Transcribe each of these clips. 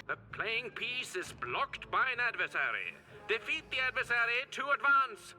The playing piece is blocked by an adversary. Defeat the adversary to advance.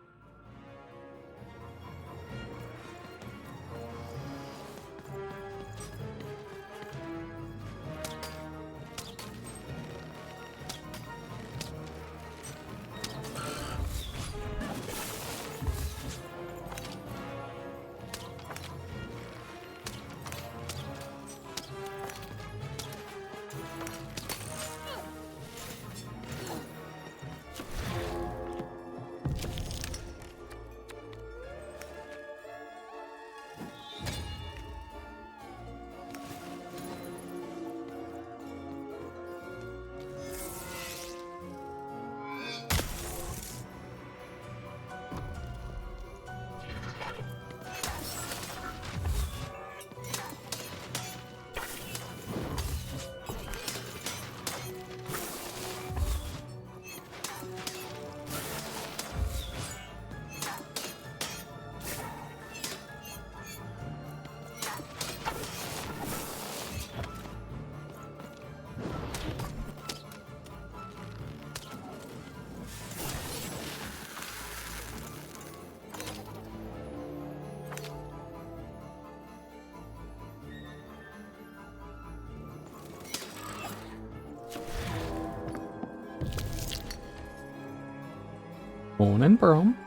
Morning, Brom.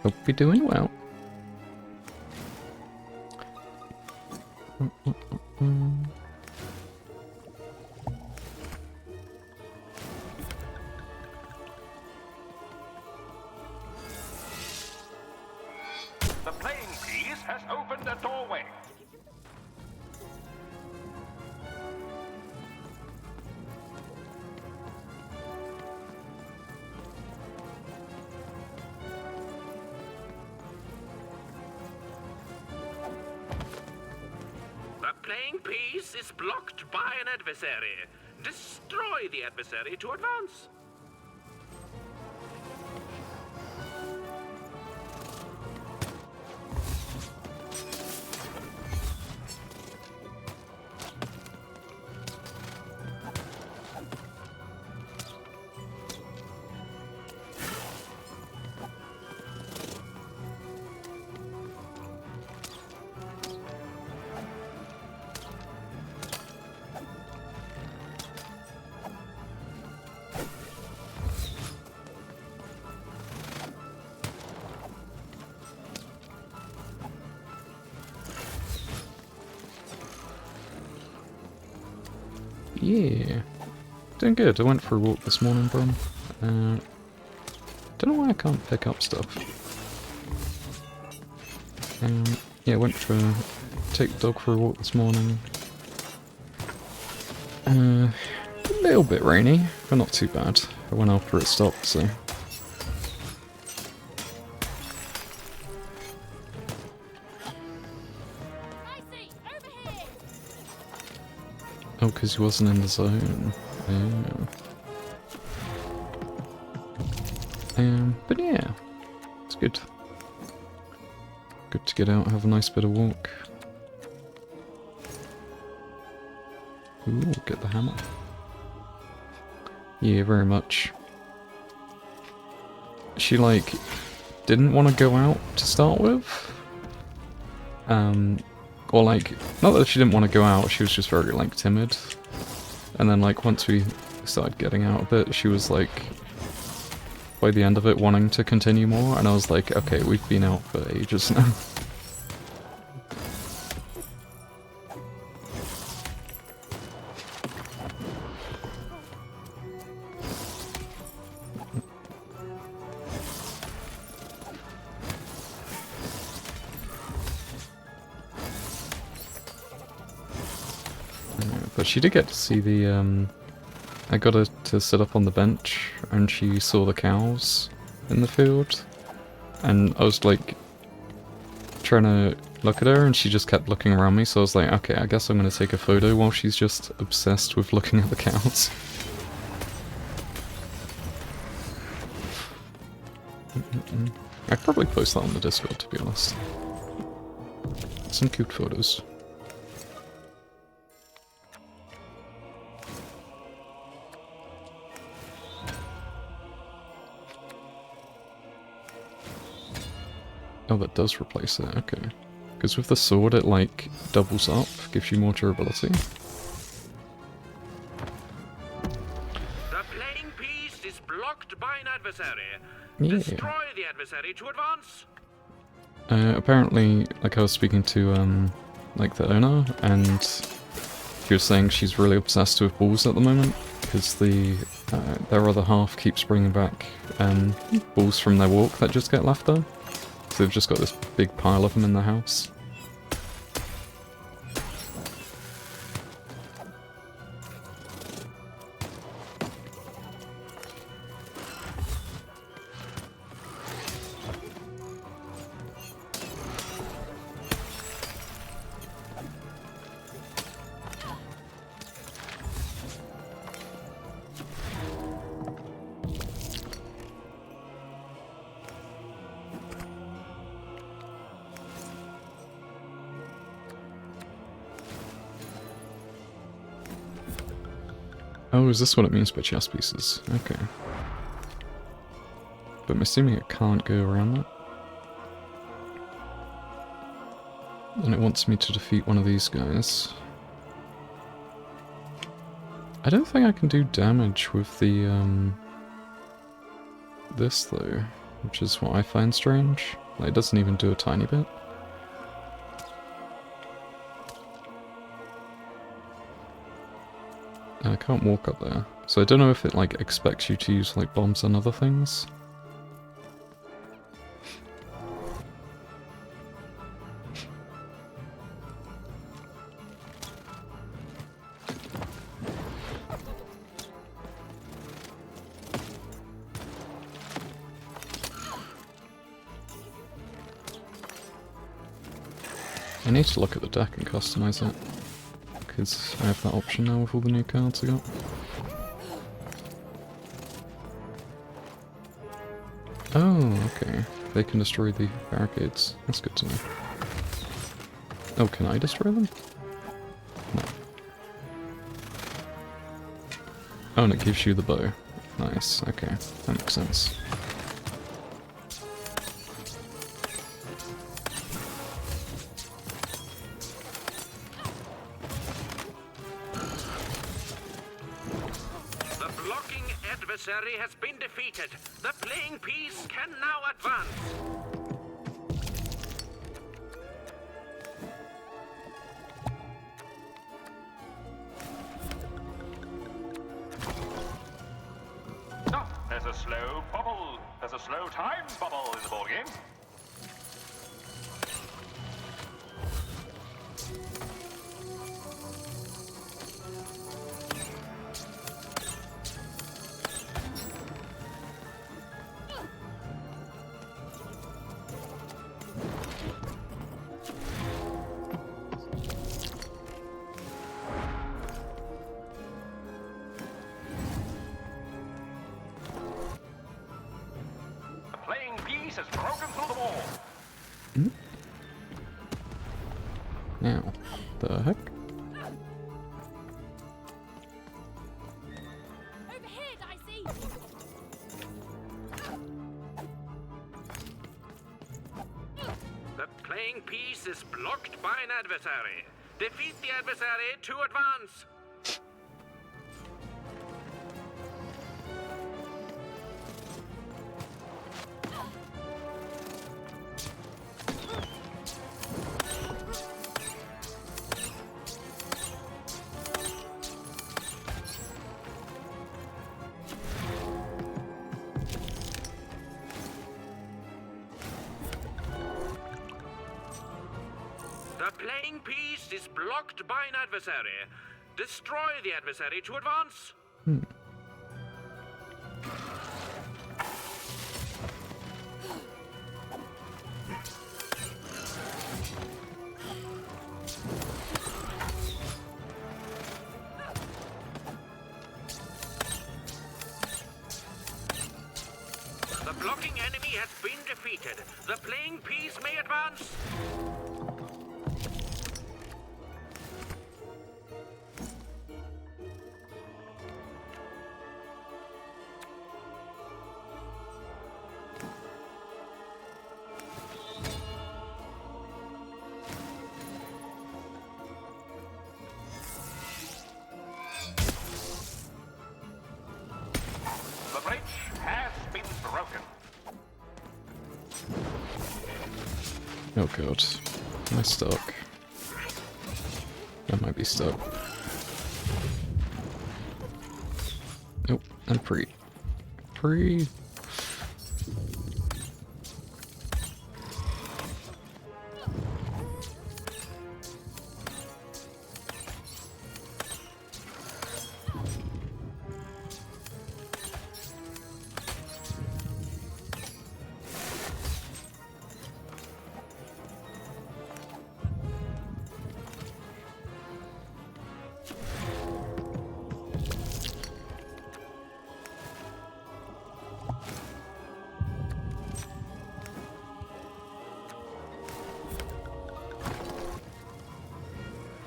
Hope you're doing well. The playing piece has opened a doorway. The playing piece is blocked by an adversary. Destroy the adversary to advance. Yeah. Doing good. I went for a walk this morning, Brom. Don't know why I can't pick up stuff. Yeah, went for take the dog for a walk this morning. A little bit rainy, but not too bad. I went after it stopped, so. Oh, because he wasn't in the zone. But yeah, it's good. Good to get out and have a nice bit of walk. Ooh, get the hammer. Yeah, very much. She, like, didn't want to go out to start with. Or like, not that she didn't want to go out, she was just very, like, timid. And then, like, once we started getting out a bit, she was, like, by the end of it, wanting to continue more, and I was like, okay, we've been out for ages now. But she did get to see the, I got her to sit up on the bench, and she saw the cows in the field, and I was like, trying to look at her, and she just kept looking around me, so I was like, okay, I guess I'm gonna take a photo while she's just obsessed with looking at the cows. I'd probably post that on the Discord, to be honest. Some cute photos. Oh, that does replace it, okay. Because with the sword it, like, doubles up, gives you more durability. The playing piece is blocked by an adversary. Yeah. Destroy the adversary to advance. Apparently, like, I was speaking to, like, the owner, and she was saying she's really obsessed with balls at the moment, because their other half keeps bringing back, balls from their walk that just get left there. So they've just got this big pile of them in the house. Oh, is this what it means by chess pieces? Okay. But I'm assuming it can't go around that. And it wants me to defeat one of these guys. I don't think I can do damage with the, this though, which is what I find strange. Like, it doesn't even do a tiny bit. I can't walk up there, so I don't know if it, like, expects you to use, like, bombs and other things. I need to look at the deck and customize it, because I have that option now with all the new cards I got. Oh, okay. They can destroy the barricades. That's good to know. Oh, can I destroy them? No. Oh, and it gives you the bow. Nice, okay. That makes sense. The blocking adversary has been defeated. The playing piece can now advance. There's a slow bubble. There's a slow times bubble in the ball game. Has broken through the wall. Now, the heck? Overhead, I see. The playing piece is blocked by an adversary. Defeat the adversary to advance. The playing piece is blocked by an adversary. Destroy the adversary to advance. The blocking enemy has been defeated. The playing piece may advance. Oh god. Am I stuck? I might be stuck. Nope, I'm free. Free!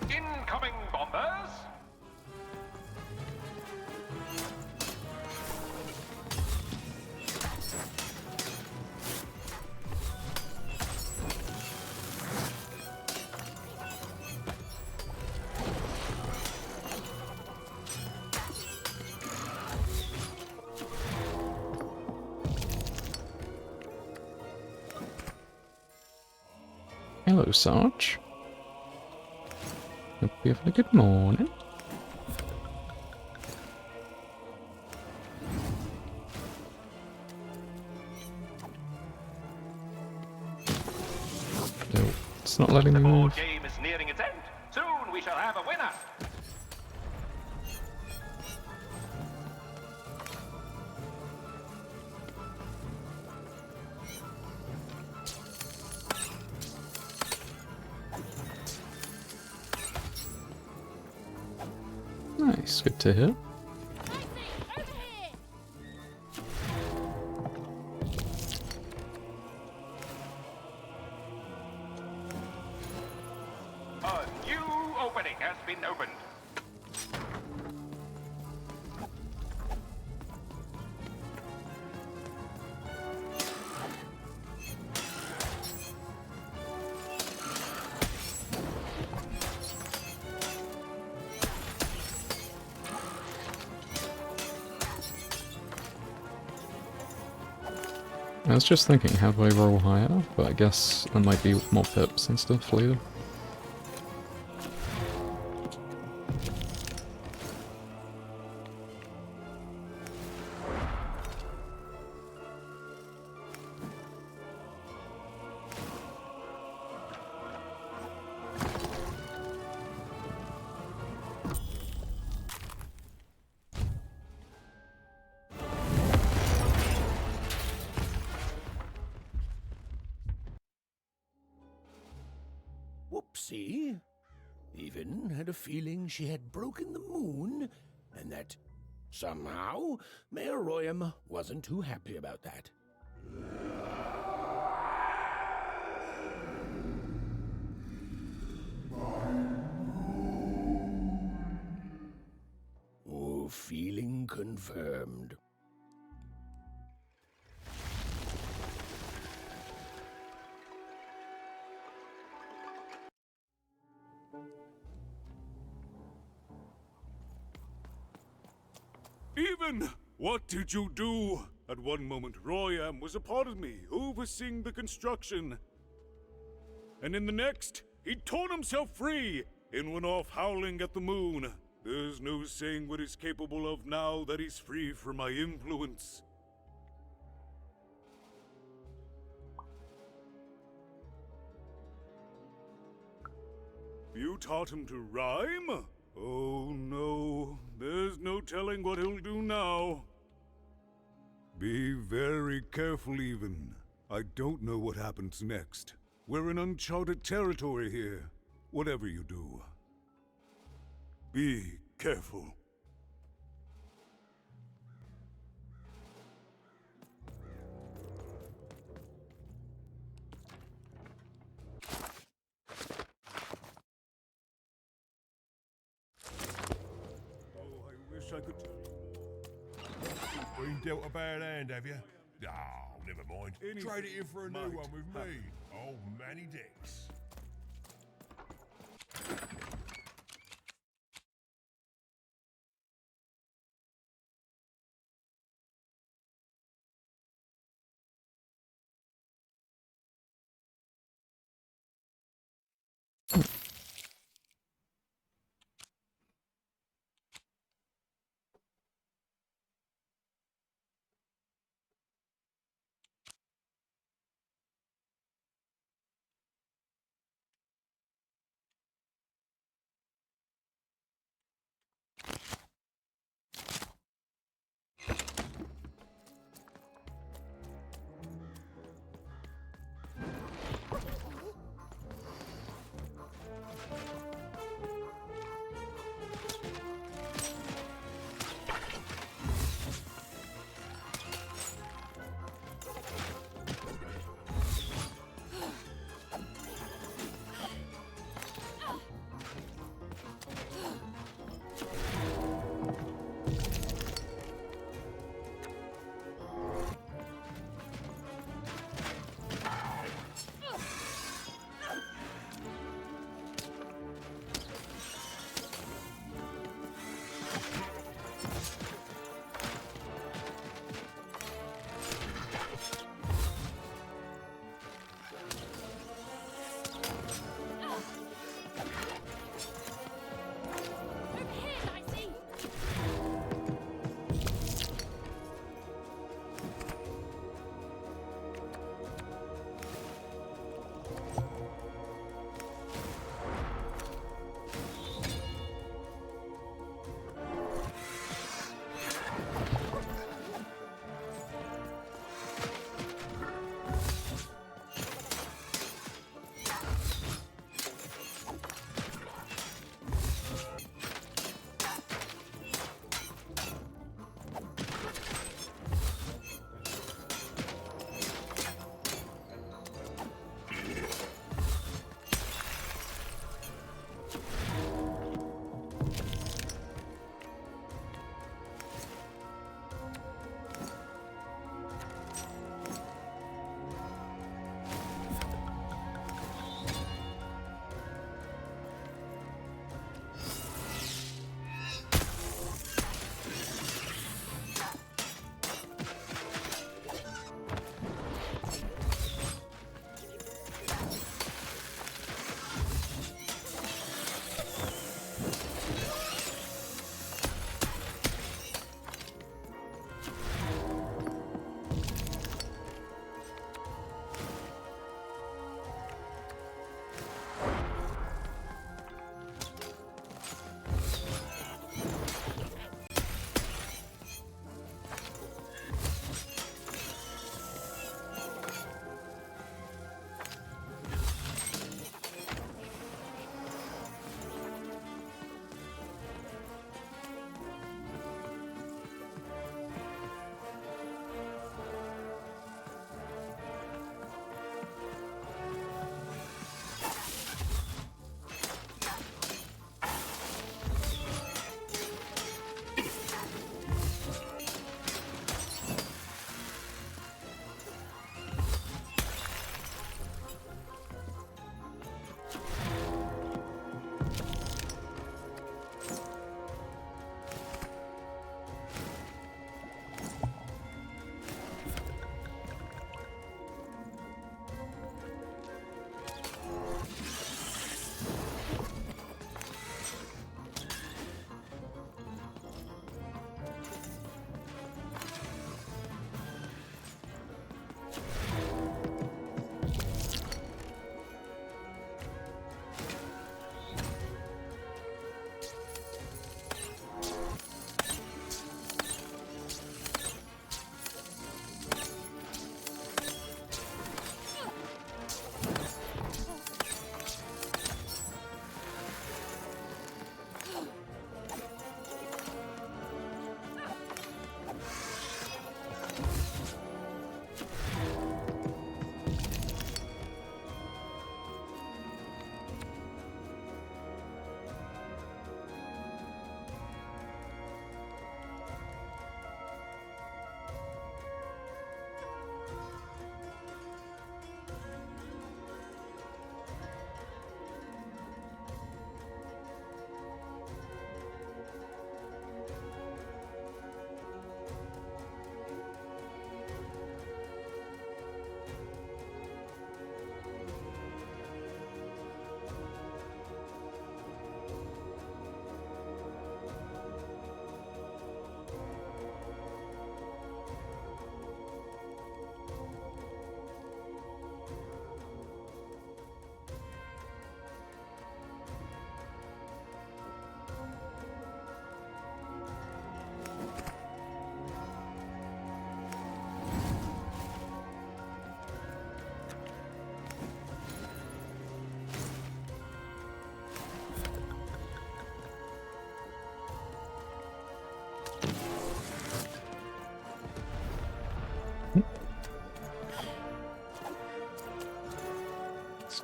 Incoming bombers! Hello, Sarge. Hope you're having a good morning. No, it's not letting The me board move. game is nearing its end. Soon we shall have a winner. Nice, good to hear. I see. Over here. A new opening has been opened. I was just thinking, how do I roll higher? But I guess there might be more pips and stuff later. Whoopsie. Even had a feeling she had broken the moon, and that somehow Mayor Royam wasn't too happy about that. Oh, feeling confirmed. Even, what did you do? At one moment, Royam was a part of me, overseeing the construction. And in the next, he torn himself free and went off howling at the moon. There's no saying what he's capable of now that he's free from my influence. You taught him to rhyme? Oh no, there's no telling what he'll do now. Be very careful, Even. I don't know what happens next. We're in uncharted territory here. Whatever you do, be careful. Oh, I wish I could tell you. Been dealt a bad hand, have you? Oh, never mind. Trade it in for a new one with me. Oh, Manny Dix.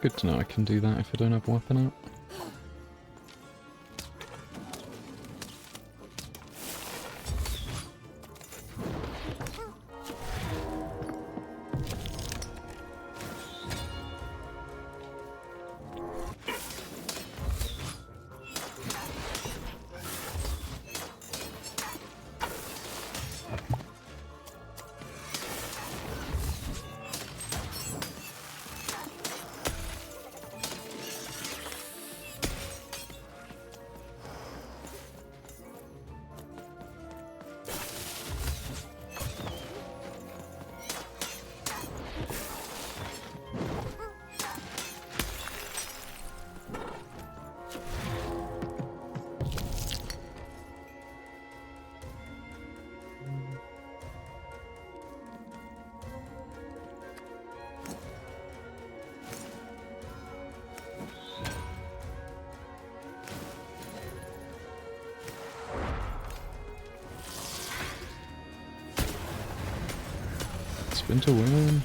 good to know I can do that if I don't have a weapon out. Spin to win.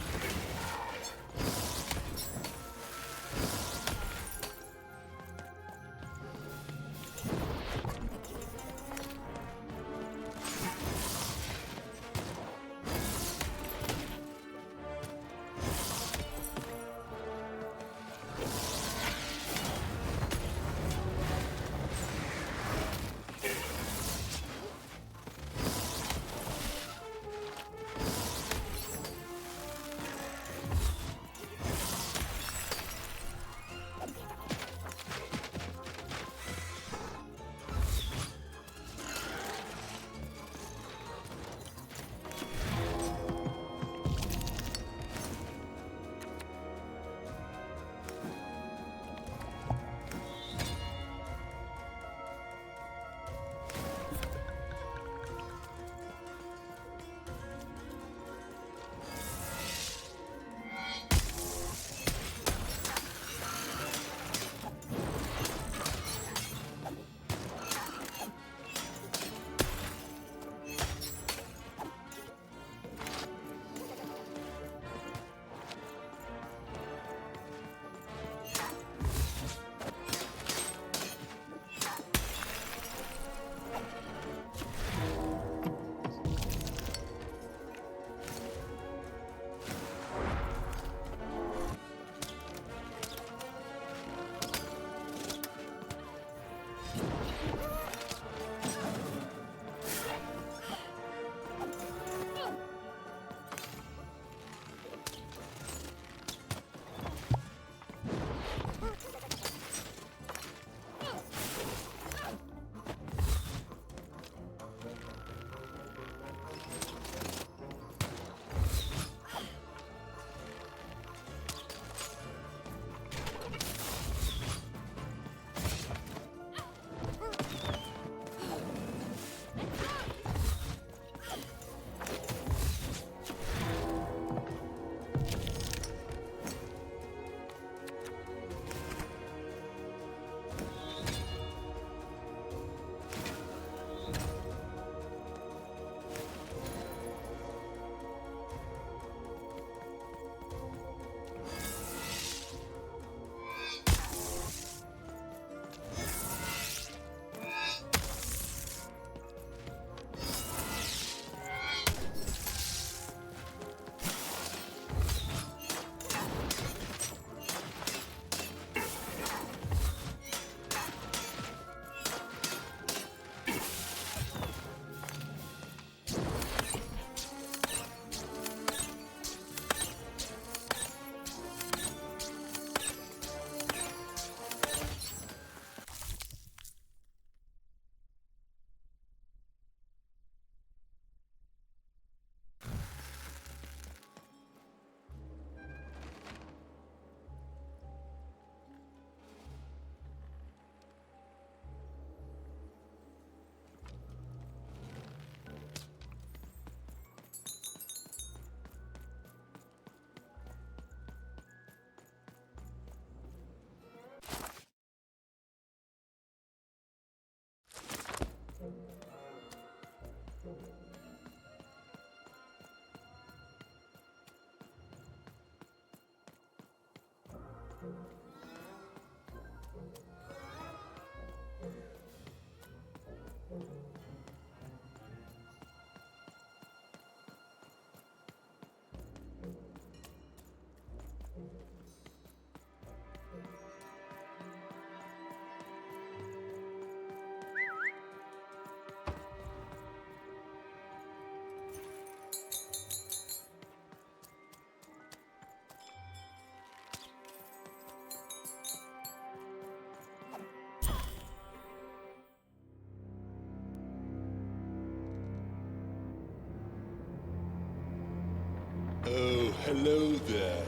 Hello there,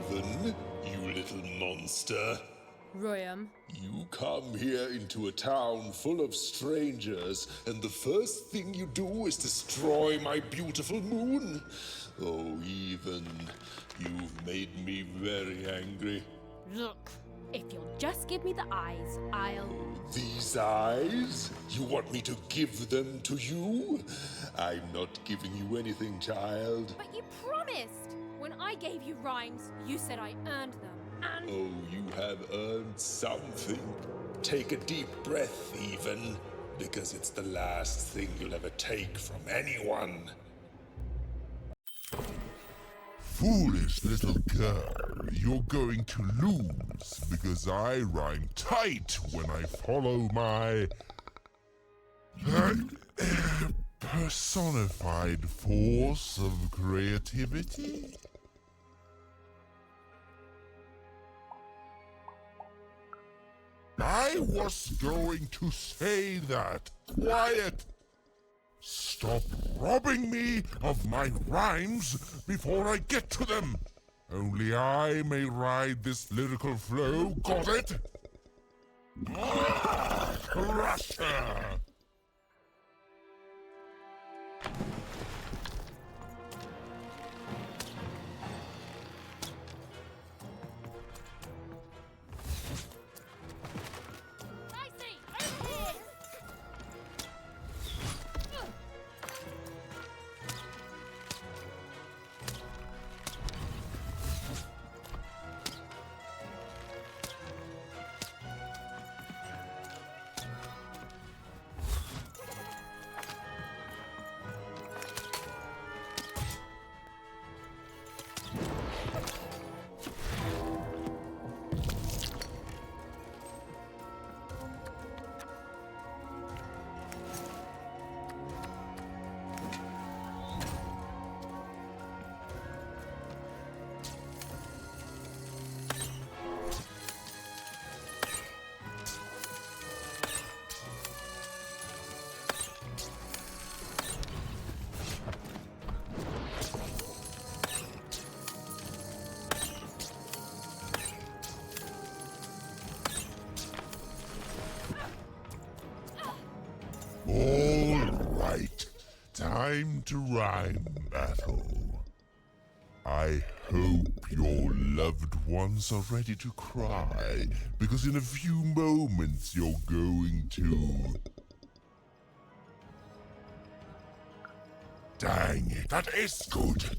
Even, you little monster. Royam. You come here into a town full of strangers, and the first thing you do is destroy my beautiful moon? Oh, Even, you've made me very angry. Look, if you'll just give me the eyes, I'll... These eyes? You want me to give them to you? I'm not giving you anything, child. But you promised! When I gave you rhymes, you said I earned them. And... Oh, you have earned something. Take a deep breath, Even, because it's the last thing you'll ever take from anyone. Foolish little girl, you're going to lose because I rhyme tight when I follow my personified force of creativity. I was going to say that. Quiet! Stop robbing me of my rhymes before I get to them. Only I may ride this lyrical flow, got it? Crusher! Dicey, over here! All right, time to rhyme battle. I hope your loved ones are ready to cry, because in a few moments you're going to... Dang it, that is good!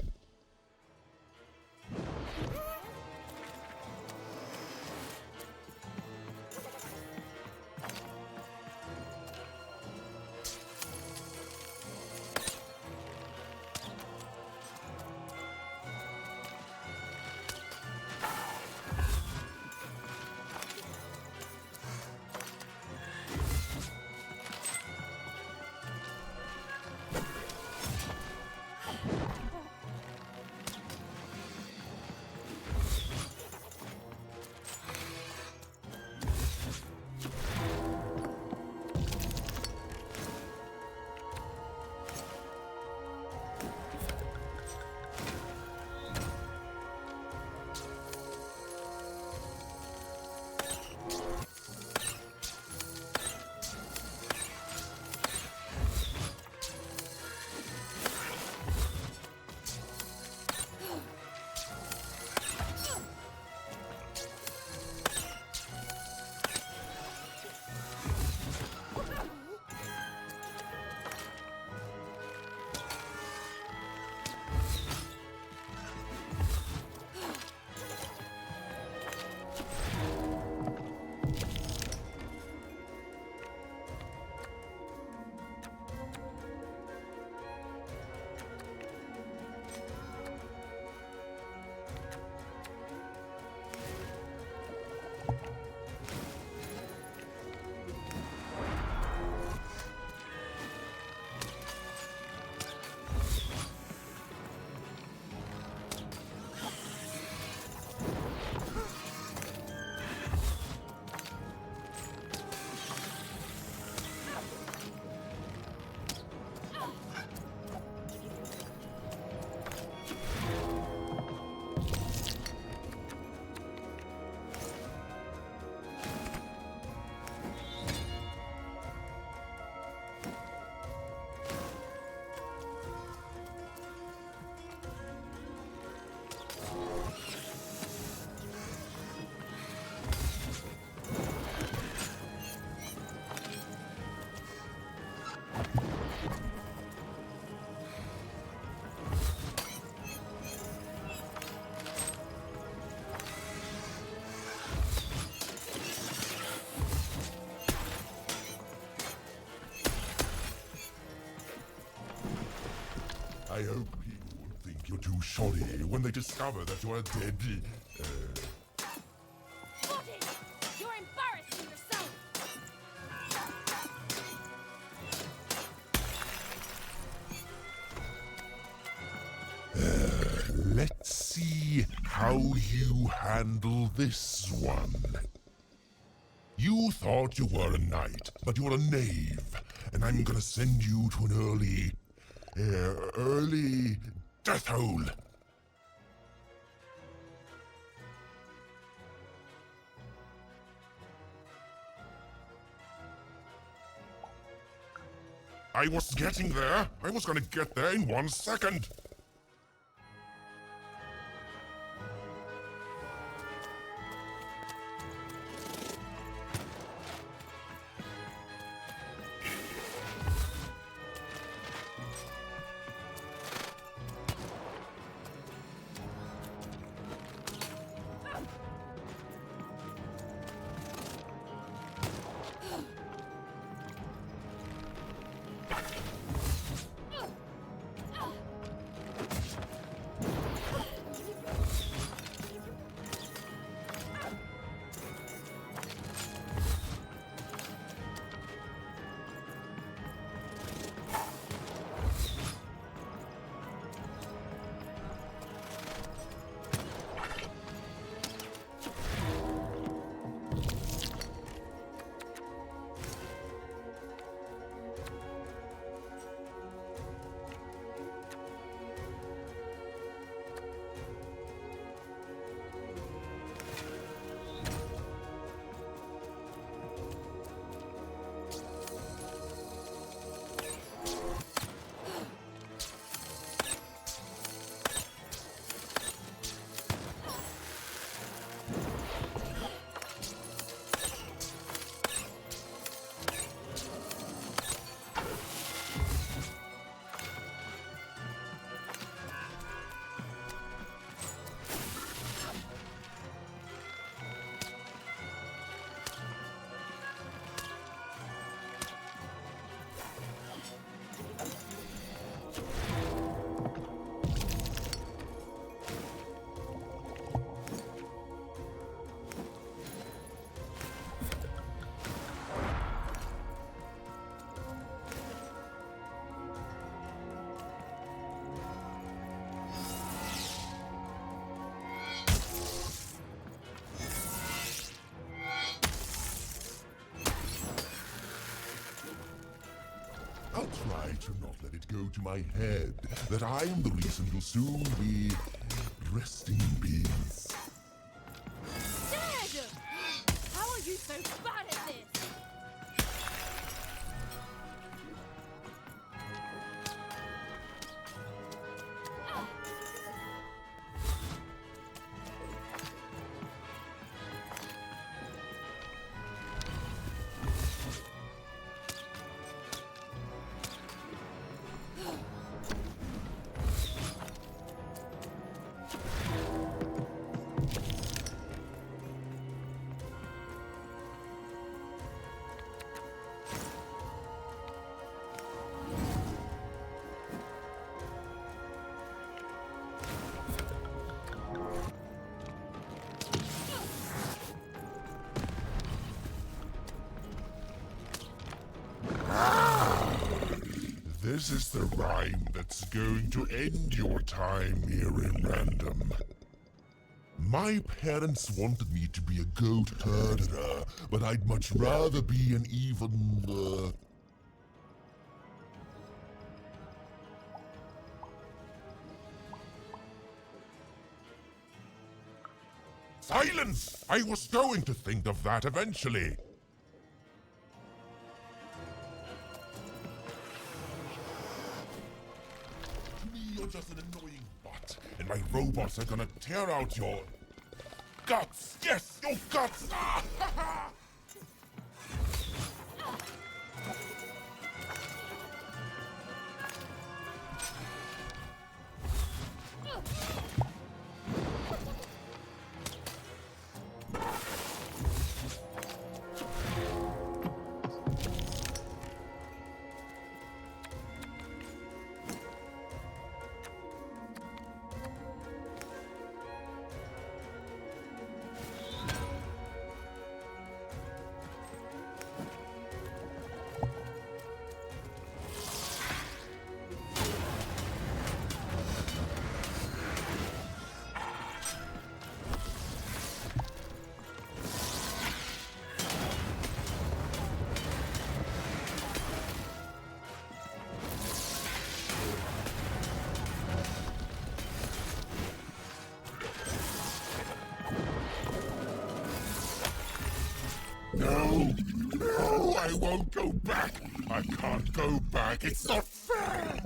I hope people won't think you're too shoddy when they discover that you're a dead... Body! You're embarrassing yourself! Let's see how you handle this one. You thought you were a knight, but you're a knave, and I'm gonna send you to an early death hole. I was getting there. I was gonna get there in 1 second. I'll try to not let it go to my head that I am the reason you'll soon be resting in peace. Dead! How are you so bad at this? This is the rhyme that's going to end your time here in Random. My parents wanted me to be a goat herder, but I'd much rather be an even, Silence! I was going to think of that eventually. You're just an annoying bot, and my robots are gonna tear out your guts! Yes, your guts! Ah, ha, ha. I won't go back. I can't go back. It's not fair.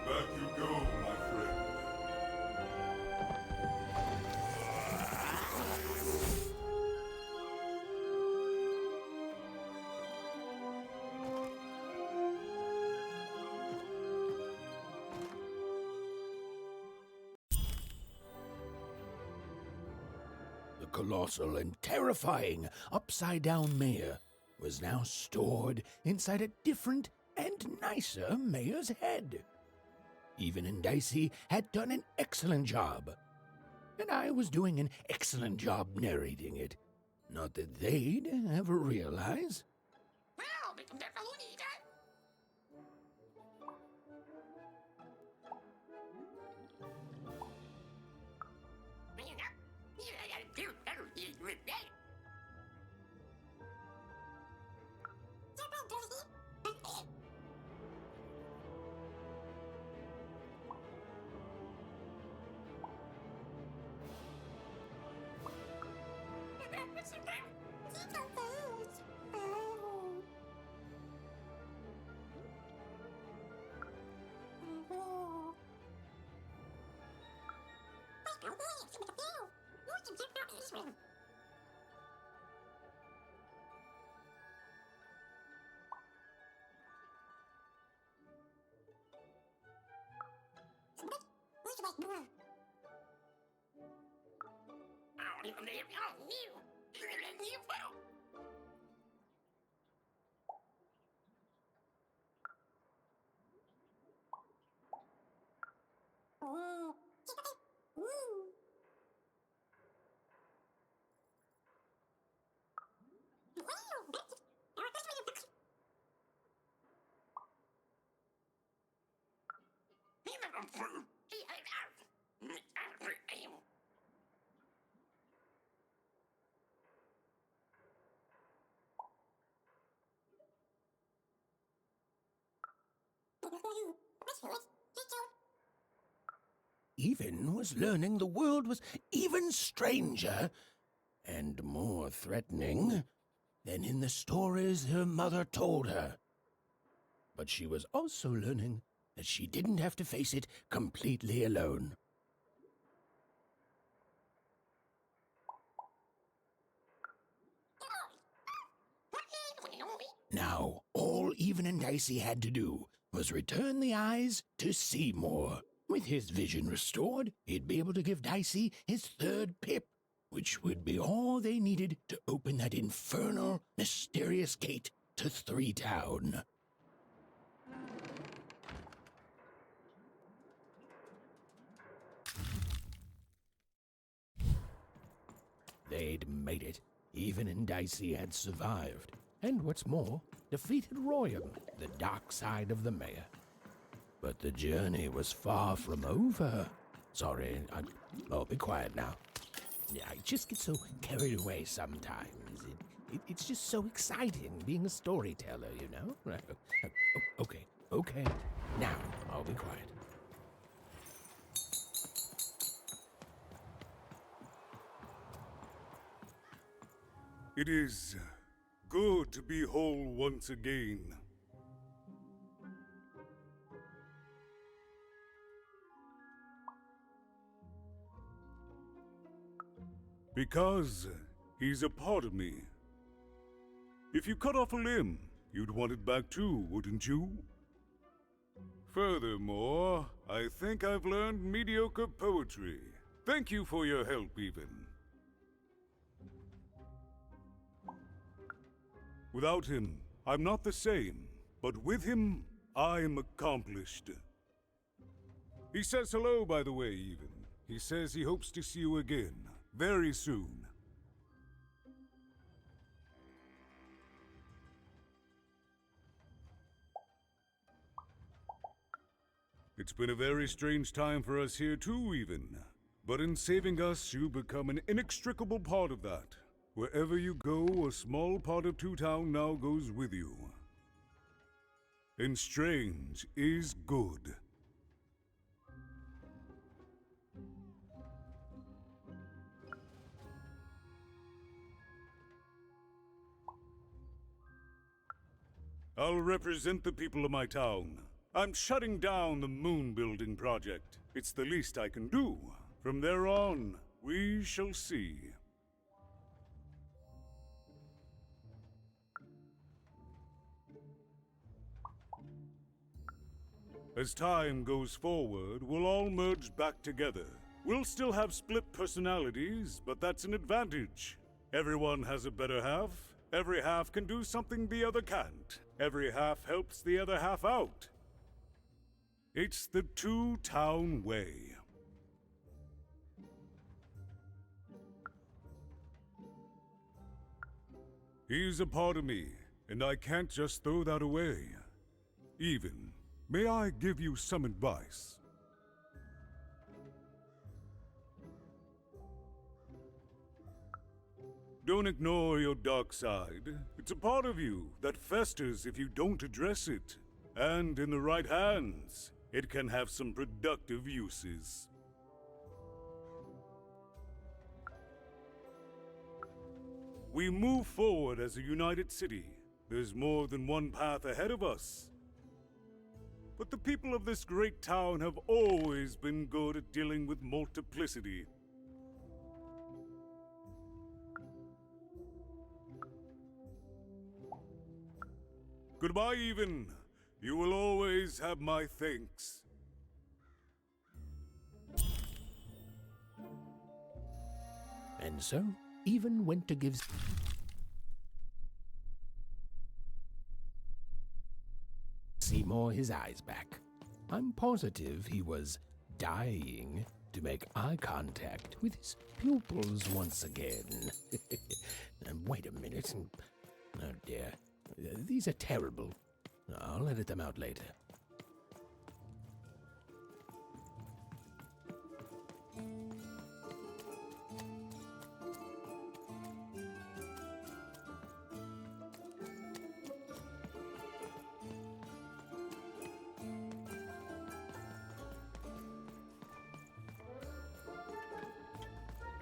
Back you go, my friend. The colossal and terrifying upside-down mayor was now stored inside a different and nicer mayor's head. Even and Dicey had done an excellent job, and I was doing an excellent job narrating it. Not that they'd ever realize. Even was learning the world was even stranger and more threatening than in the stories her mother told her. But she was also learning that she didn't have to face it completely alone. Now, all Even and Dicey had to do was return the eyes to see more. With his vision restored, he'd be able to give Dicey his third pip, which would be all they needed to open that infernal, mysterious gate to Three Town. They'd made it. Even and Dicey had survived. And what's more, defeated Royam, the dark side of the mayor. But the journey was far from over. Sorry, I'll be quiet now. Yeah, I just get so carried away sometimes. It's just so exciting being a storyteller, you know? Right. Okay. Now, I'll be quiet. It is good to be whole once again. Because he's a part of me. If you cut off a limb, you'd want it back too, wouldn't you? Furthermore, I think I've learned mediocre poetry. Thank you for your help, Even. Without him, I'm not the same, but with him, I'm accomplished. He says hello, by the way, even. He says he hopes to see you again, very soon. It's been a very strange time for us here too, even. But in saving us, you become an inextricable part of that. Wherever you go, a small part of Two Town now goes with you. And strange is good. I'll represent the people of my town. I'm shutting down the moon building project. It's the least I can do. From there on, we shall see. As time goes forward, we'll all merge back together. We'll still have split personalities, but that's an advantage. Everyone has a better half. Every half can do something the other can't. Every half helps the other half out. It's the Two Town way. He's a part of me, and I can't just throw that away. Even, may I give you some advice? Don't ignore your dark side. It's a part of you that festers if you don't address it. And in the right hands, it can have some productive uses. We move forward as a united city. There's more than one path ahead of us. But the people of this great town have always been good at dealing with multiplicity. Goodbye, Even. You will always have my thanks. And so, Even went to give Seymour his eyes back. I'm positive he was dying to make eye contact with his pupils once again. And wait a minute. Oh dear. These are terrible. I'll edit them out later.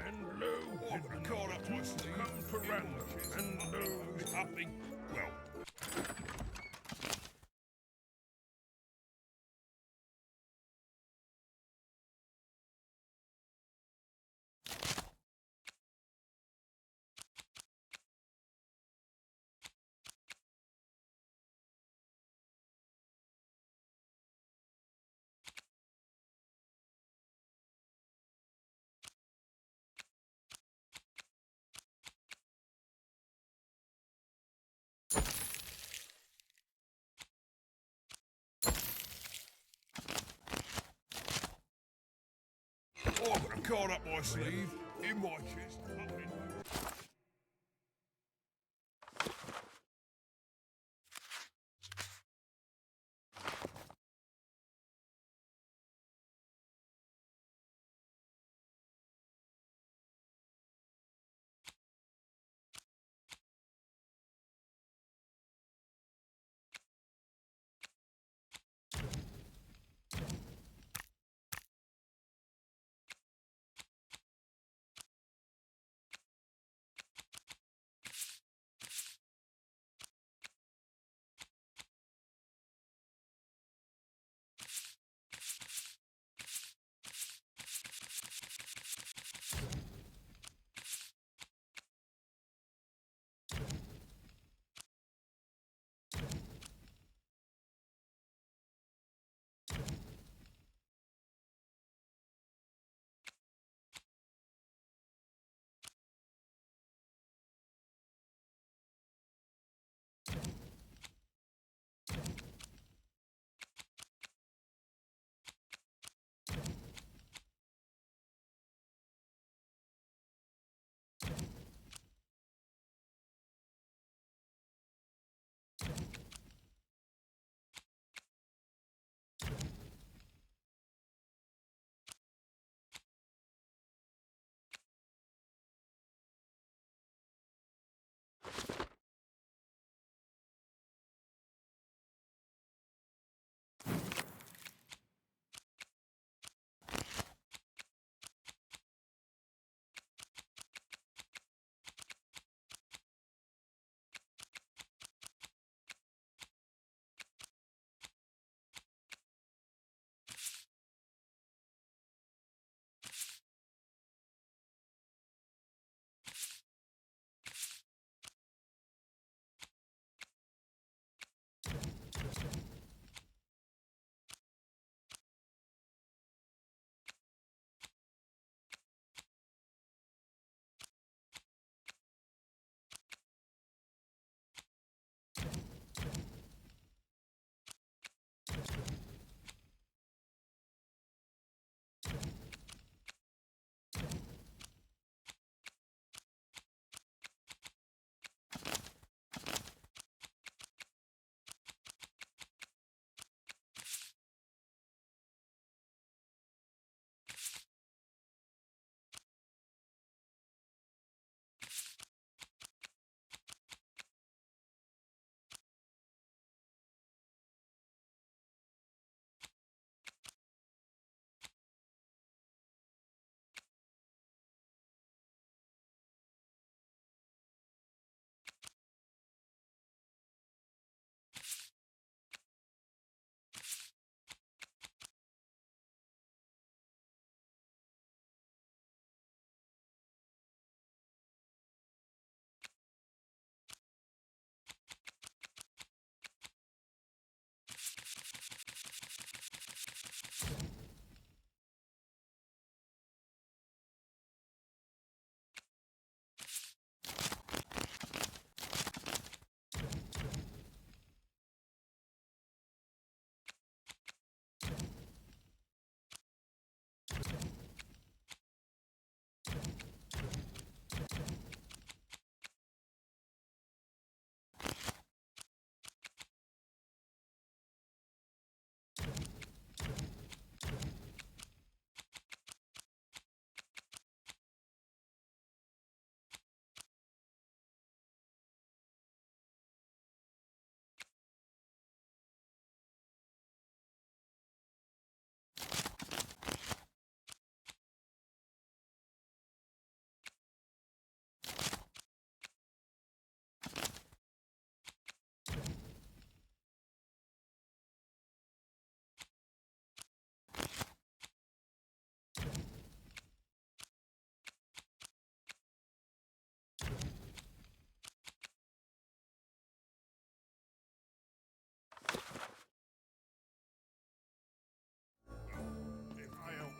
And lo, I've caught up my sleeve, come for random, and lo, happy, well, I've got a card up my sleeve, in my chest, up in...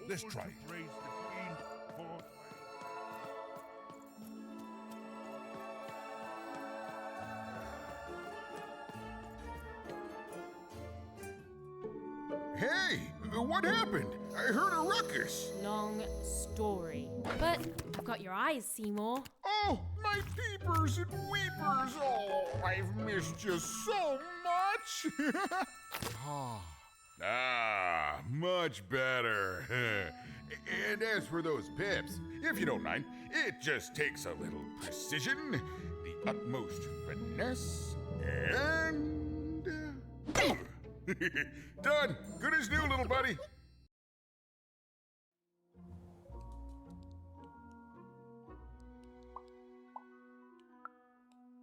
Let's try it. Hey, what happened? I heard a ruckus. Long story. But I've got your eyes, Seymour. Oh, my peepers and weepers. Oh, I've missed you so much. Much better. And as for those pips, if you don't mind, it just takes a little precision, the utmost finesse, and... Done. Good as new, little buddy.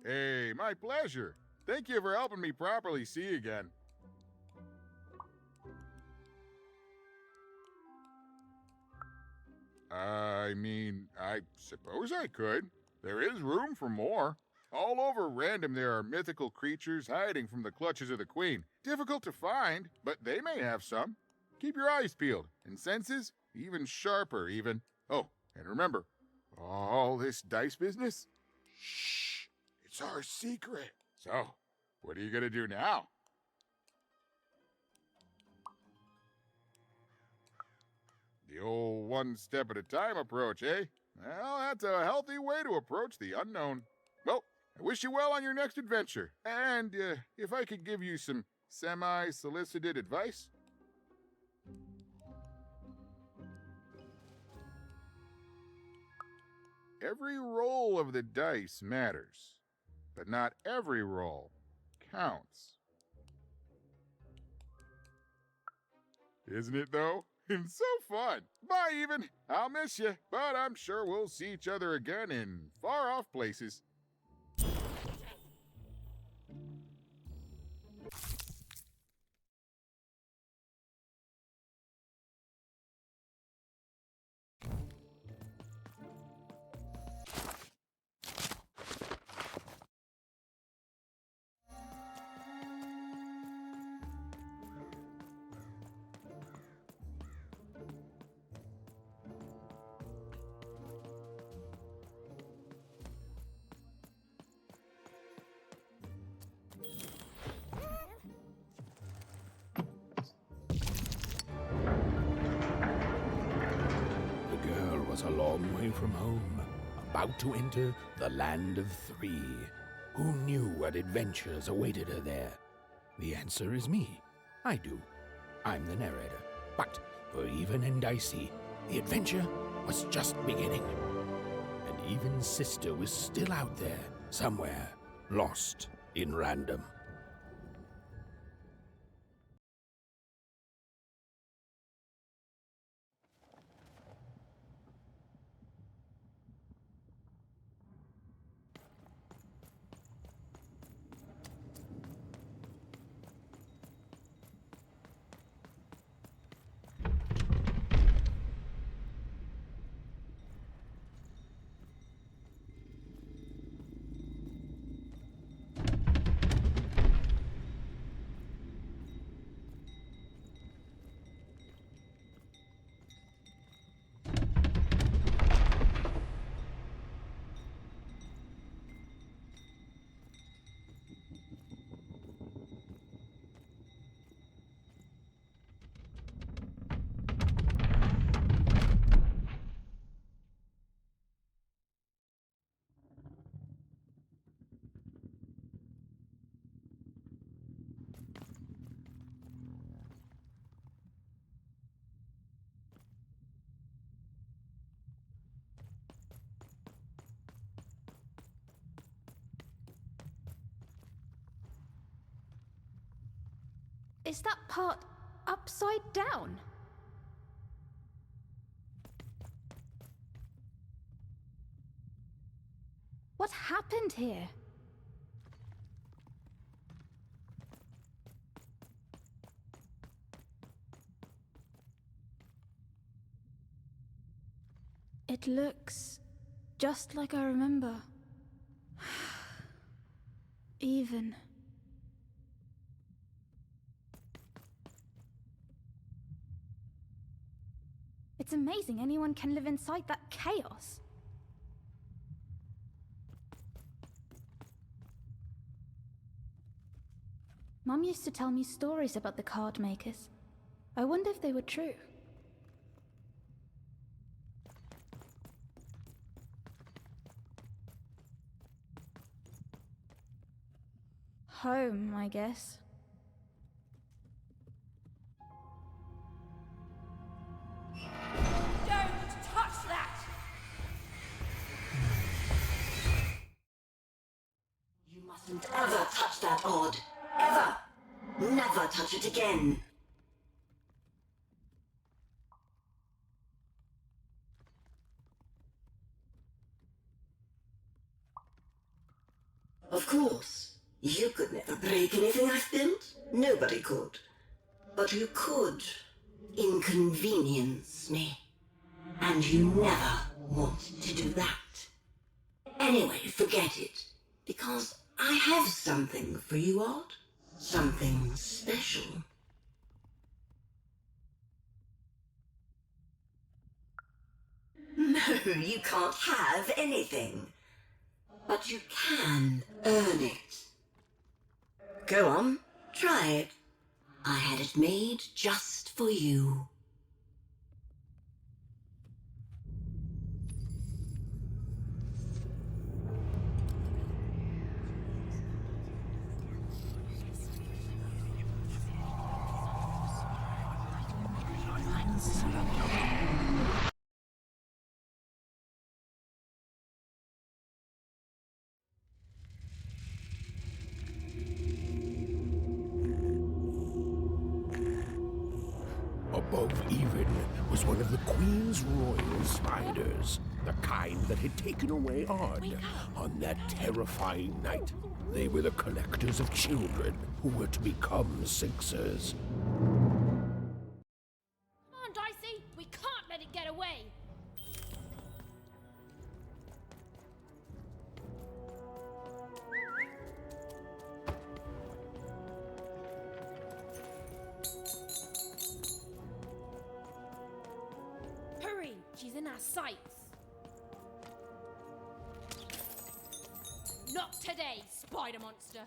Hey, my pleasure. Thank you for helping me properly see again. I mean, I suppose I could. There is room for more. All over Random there are mythical creatures hiding from the clutches of the Queen. Difficult to find, but they may have some. Keep your eyes peeled, and senses even sharper even. Oh, and remember, all this dice business? Shh, it's our secret. So, what are you gonna do now? The old one step at a time approach, eh? Well, that's a healthy way to approach the unknown. Well, I wish you well on your next adventure. And if I could give you some semi-solicited advice. Every roll of the dice matters, but not every roll counts. Isn't it, though? It's so fun. Bye, even. I'll miss you, but I'm sure we'll see each other again in far-off places. A long way from home, about to enter the land of three. Who knew what adventures awaited her there? The answer is me. I do. I'm the narrator. But for Even and Dicey, the adventure was just beginning. And Even's sister was still out there, somewhere, lost in Random. Is that part upside down? What happened here? It looks just like I remember. Even. It's amazing anyone can live inside that chaos. Mum used to tell me stories about the card makers. I wonder if they were true. Home, I guess. Don't touch that! You mustn't ever touch that odd. Ever! Never touch it again. Of course, you could never break anything I've built. Nobody could. But you could inconvenience me. And you never want to do that. Anyway, forget it. Because I have something for you, Odd. Something special. No, you can't have anything. But you can earn it. Go on, try it. I had it made just for you. Above even was one of the Queen's royal spiders, the kind that had taken away Odd on that terrifying night. They were the collectors of children who were to become Sixers. Come on, Dicey! We can't let it get away! Hurry! She's in our sights! Not today, spider monster!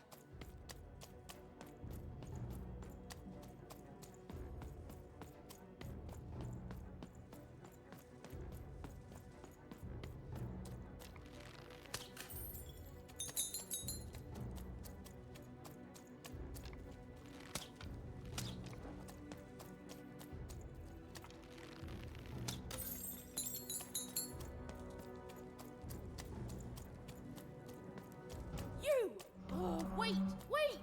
You! Oh, wait! Wait!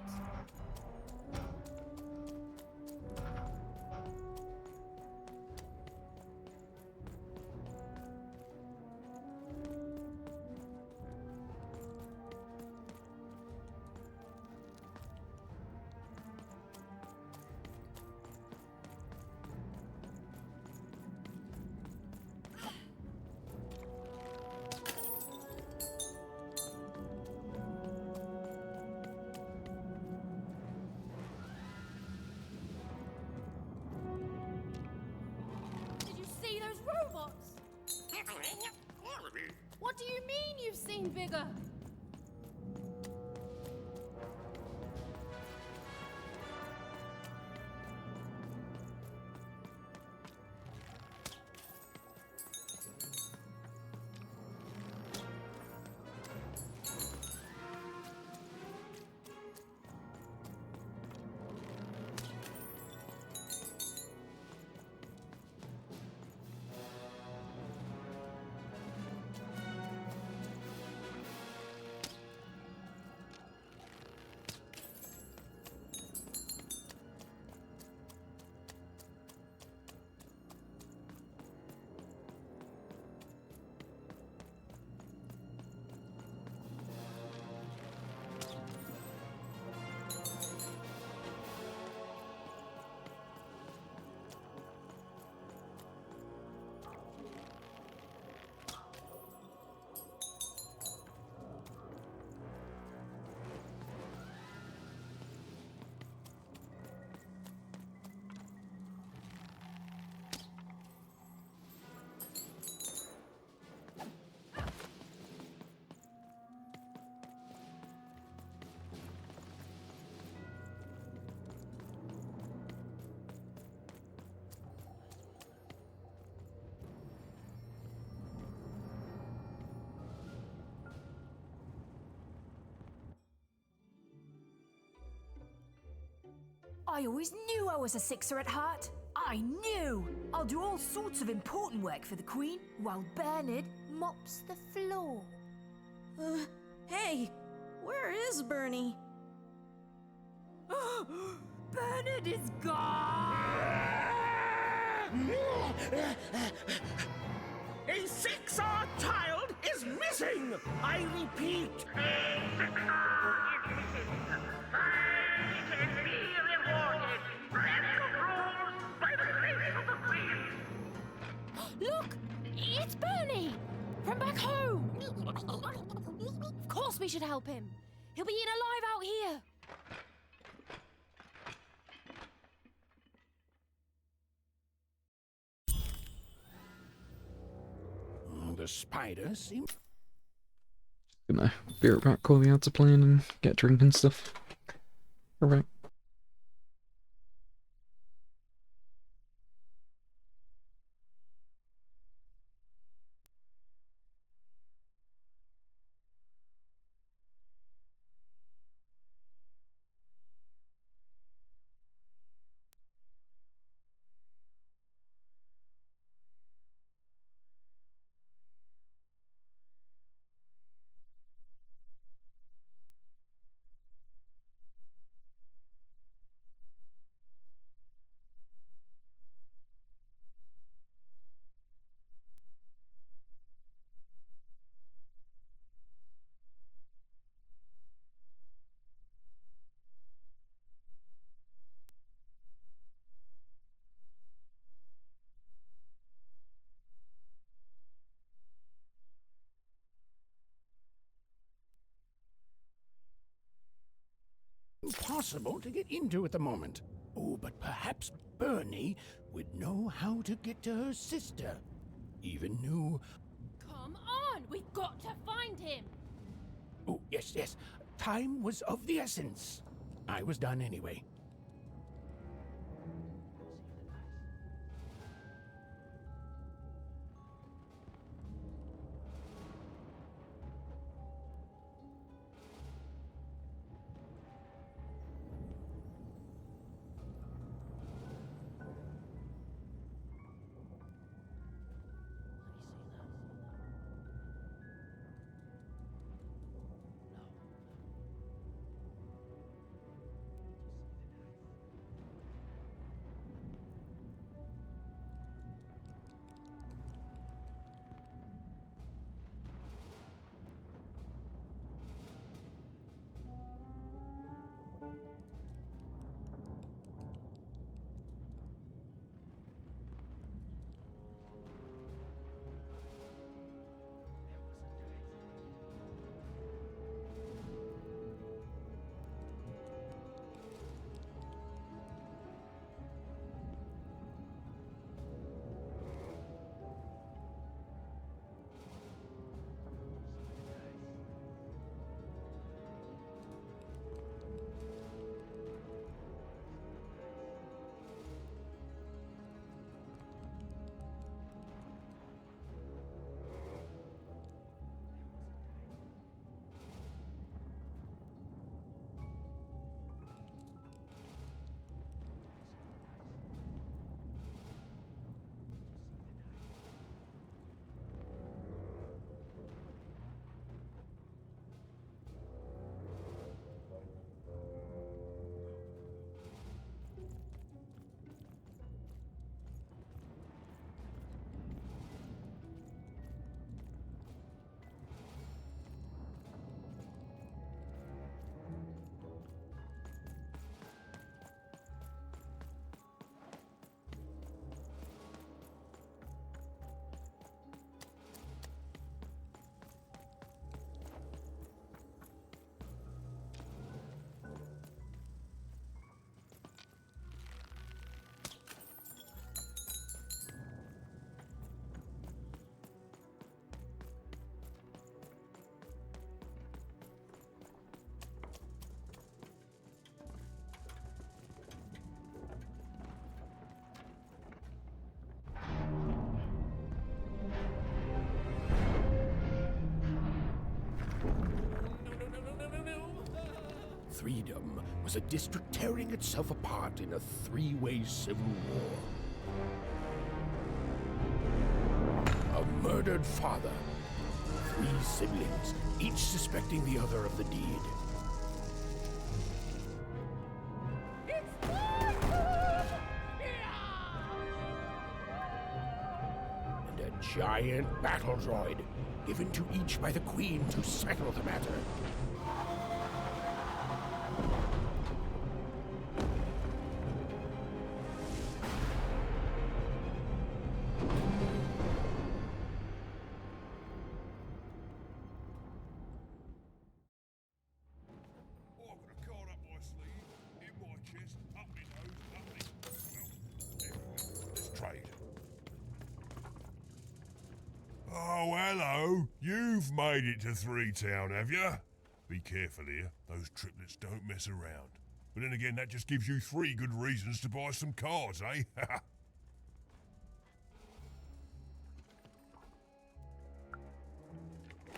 Did you see those robots? What do you mean you've seen bigger? I always knew I was a sixer at heart. I knew! I'll do all sorts of important work for the Queen, while Bernard mops the floor. Hey, where is Bernie? Bernard is gone! A 6R child is missing! I repeat, a 6R is missing. I can be rewarded. Special rules by the grace of the Queen. Look! It's Bernie! From back home! Of course we should help him. He'll be eaten alive out here. The spider seems... Gonna be right back, call the ads to plan and get a drink and stuff. Alright. impossible to get into at the moment. Oh, but perhaps Bernie would know how to get to her sister. Even knew... Come on! We've got to find him! Oh, yes, yes. Time was of the essence. I was done anyway. Gothreedom was a district tearing itself apart in a three-way civil war. A murdered father, 3 siblings, each suspecting the other of the deed. And a giant battle droid, given to each by the Queen to settle the matter. Oh, hello. You've made it to Three Town, have you? Be careful here. Those triplets don't mess around. But then again, that just gives you 3 good reasons to buy some cards, eh?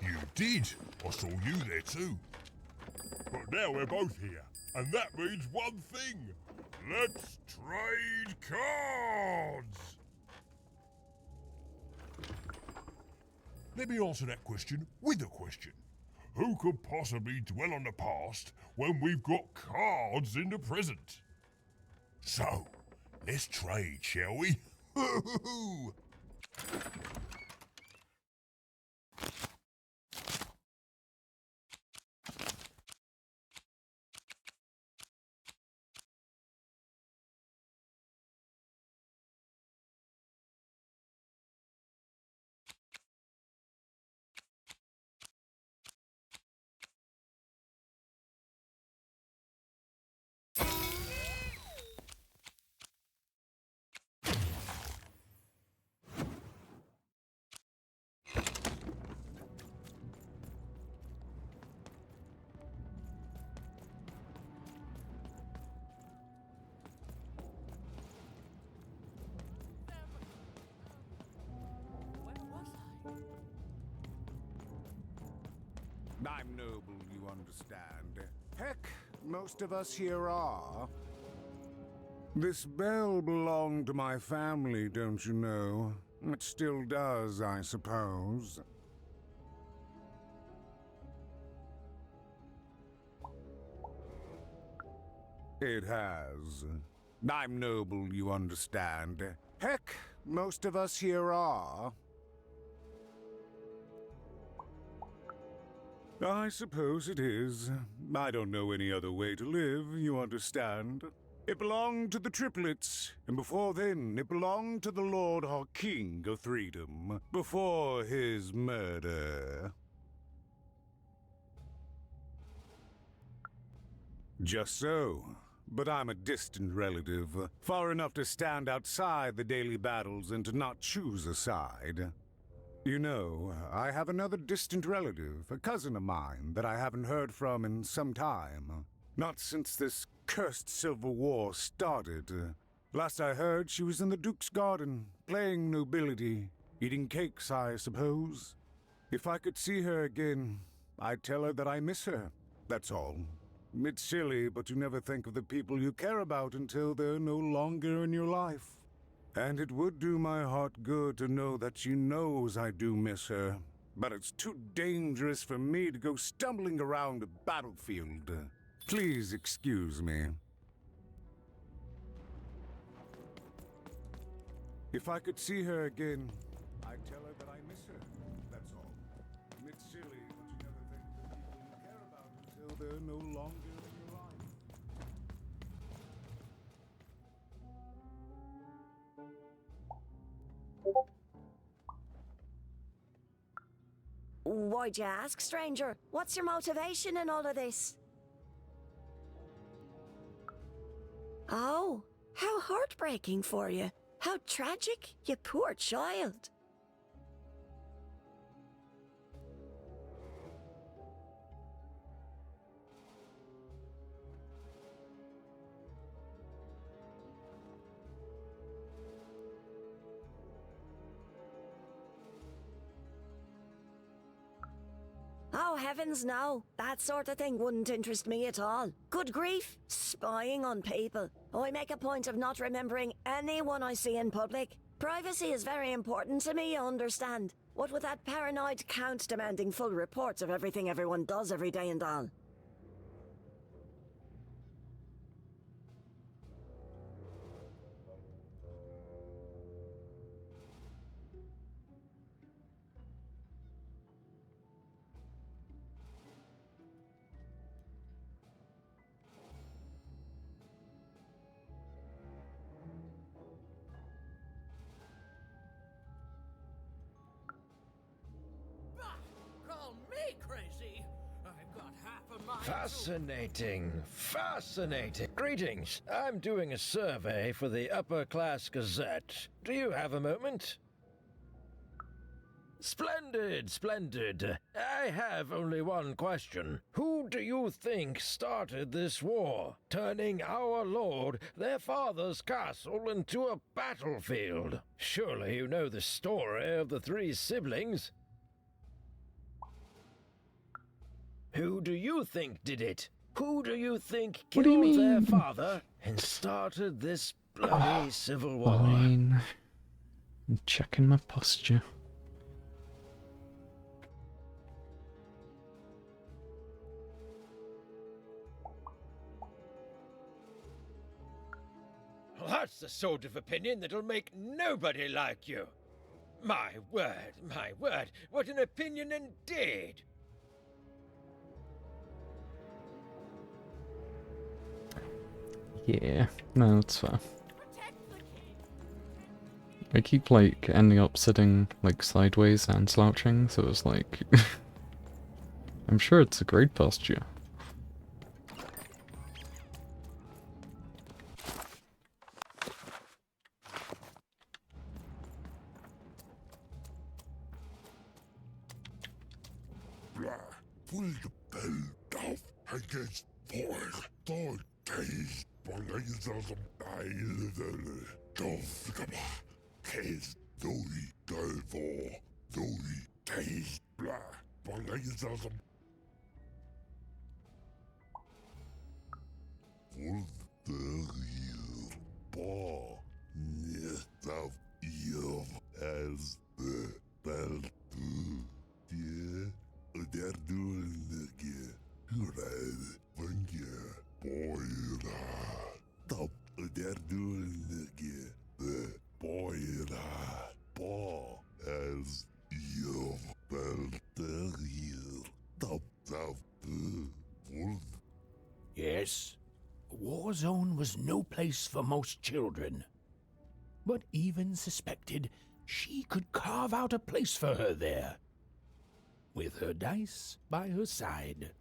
You did. I saw you there too. But now we're both here, and that means one thing. Let's trade cards! Let me answer that question with a question. Who could possibly dwell on the past when we've got cards in the present? So, let's trade, shall we? I'm noble, you understand. Heck, most of us here are. This bell belonged to my family, don't you know? It still does, I suppose. It has. I'm noble, you understand. Heck, most of us here are. I suppose it is. I don't know any other way to live, you understand. It belonged to the triplets, and before then it belonged to the Lord our King Gothreedom, before his murder. Just so. But I'm a distant relative, far enough to stand outside the daily battles and to not choose a side. You know, I have another distant relative, a cousin of mine, that I haven't heard from in some time. Not since this cursed Civil War started. Last I heard, she was in the Duke's garden, playing nobility, eating cakes, I suppose. If I could see her again, I'd tell her that I miss her, that's all. It's silly, but you never think of the people you care about until they're no longer in your life. And it would do my heart good to know that she knows I do miss her. But it's too dangerous for me to go stumbling around a battlefield. Please excuse me. If I could see her again, I'd tell her that I miss her. That's all. It's silly, but you never think of the people you care about until they're no longer in your life. Why'd you ask, stranger? What's your motivation in all of this? Oh, how heartbreaking for you. How tragic, you poor child. Oh, heavens, no. That sort of thing wouldn't interest me at all. Good grief, spying on people. I make a point of not remembering anyone I see in public. Privacy is very important to me, you understand. What with that paranoid count demanding full reports of everything everyone does every day and all. Call me crazy. I've got half a mind. Fascinating. Fascinating. Greetings. I'm doing a survey for the Upper Class Gazette. Do you have a moment? Splendid, splendid. I have only one question. Who do you think started this war, turning our lord, their father's castle, into a battlefield? Surely you know the story of the three siblings. Who do you think did it? Who do you think What do you killed their mean? father and started this bloody civil war? Fine. I'm checking my posture. That's the sort of opinion that'll make nobody like you. My word, what an opinion indeed! Yeah, no, that's fair. I keep, like, ending up sitting, like, sideways and slouching, so it's like... I'm sure it's a great posture. Pull the belt off against boys, so days, bolays of the bail, Jovgaba, case, doi, delvo, doi, days, blah, bolays of the Wolf the real paw, net of Eve as the belt, yeah. They're doing it again. Right, when you boy, top, they're doing it again. The boy, paw, as you felt the real top of the wolf. Yes, a war zone was no place for most children. But even suspected she could carve out a place for her there, with her dice by her side.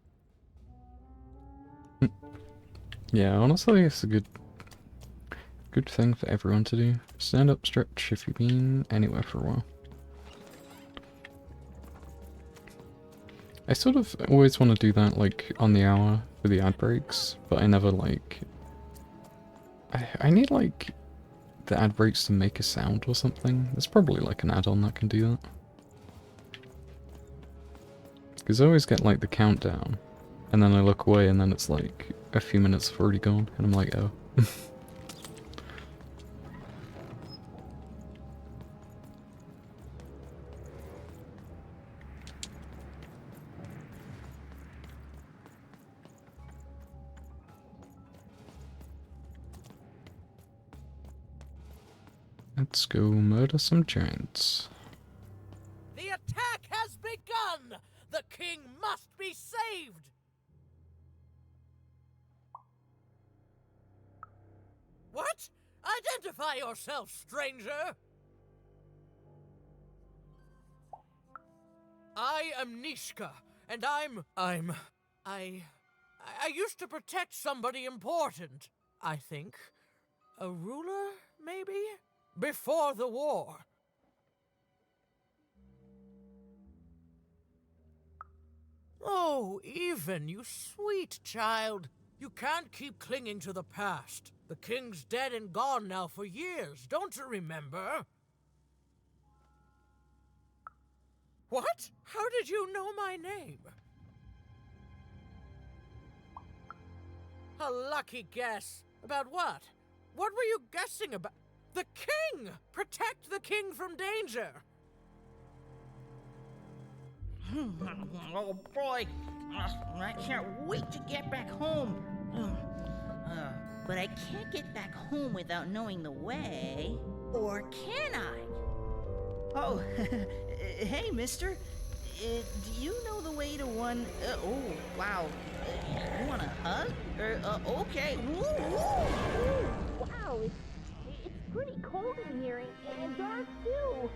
Yeah, honestly, it's a good thing for everyone to do. Stand up stretch if you've been anywhere for a while. I sort of always want to do that, like, on the hour for the ad breaks, but I never, like... I need, like, the ad breaks to make a sound or something. There's probably, like, an add-on that can do that. Because I always get, like, the countdown, and then I look away and then it's, like, a few minutes have already gone, and I'm like, oh. Let's go murder some giants. The attack has begun! The king must be saved! What? Identify yourself, stranger! I am Nishka, and I used to protect somebody important, I think. A ruler, maybe? Before the war. Oh, Even, you sweet child. You can't keep clinging to the past. The king's dead and gone now for years, don't you remember? What? How did you know my name? A lucky guess. About what? What were you guessing about? The king! Protect the king from danger! Oh boy, I can't wait to get back home. But I can't get back home without knowing the way. Or can I? Oh, hey, mister. Do you know the way to one... oh, wow. You want a hug? Okay. Wow, it's pretty cold in here and dark too.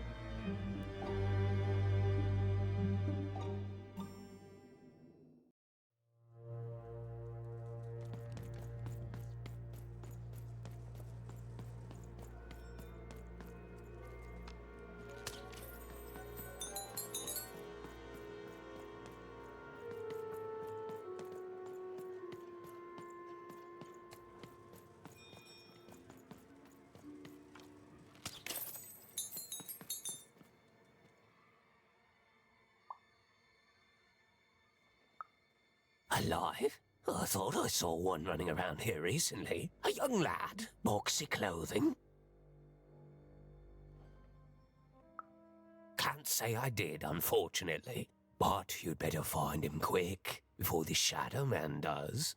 Alive? I thought I saw one running around here recently. A young lad, boxy clothing. Can't say I did, unfortunately. But you'd better find him quick, before the Shadow Man does.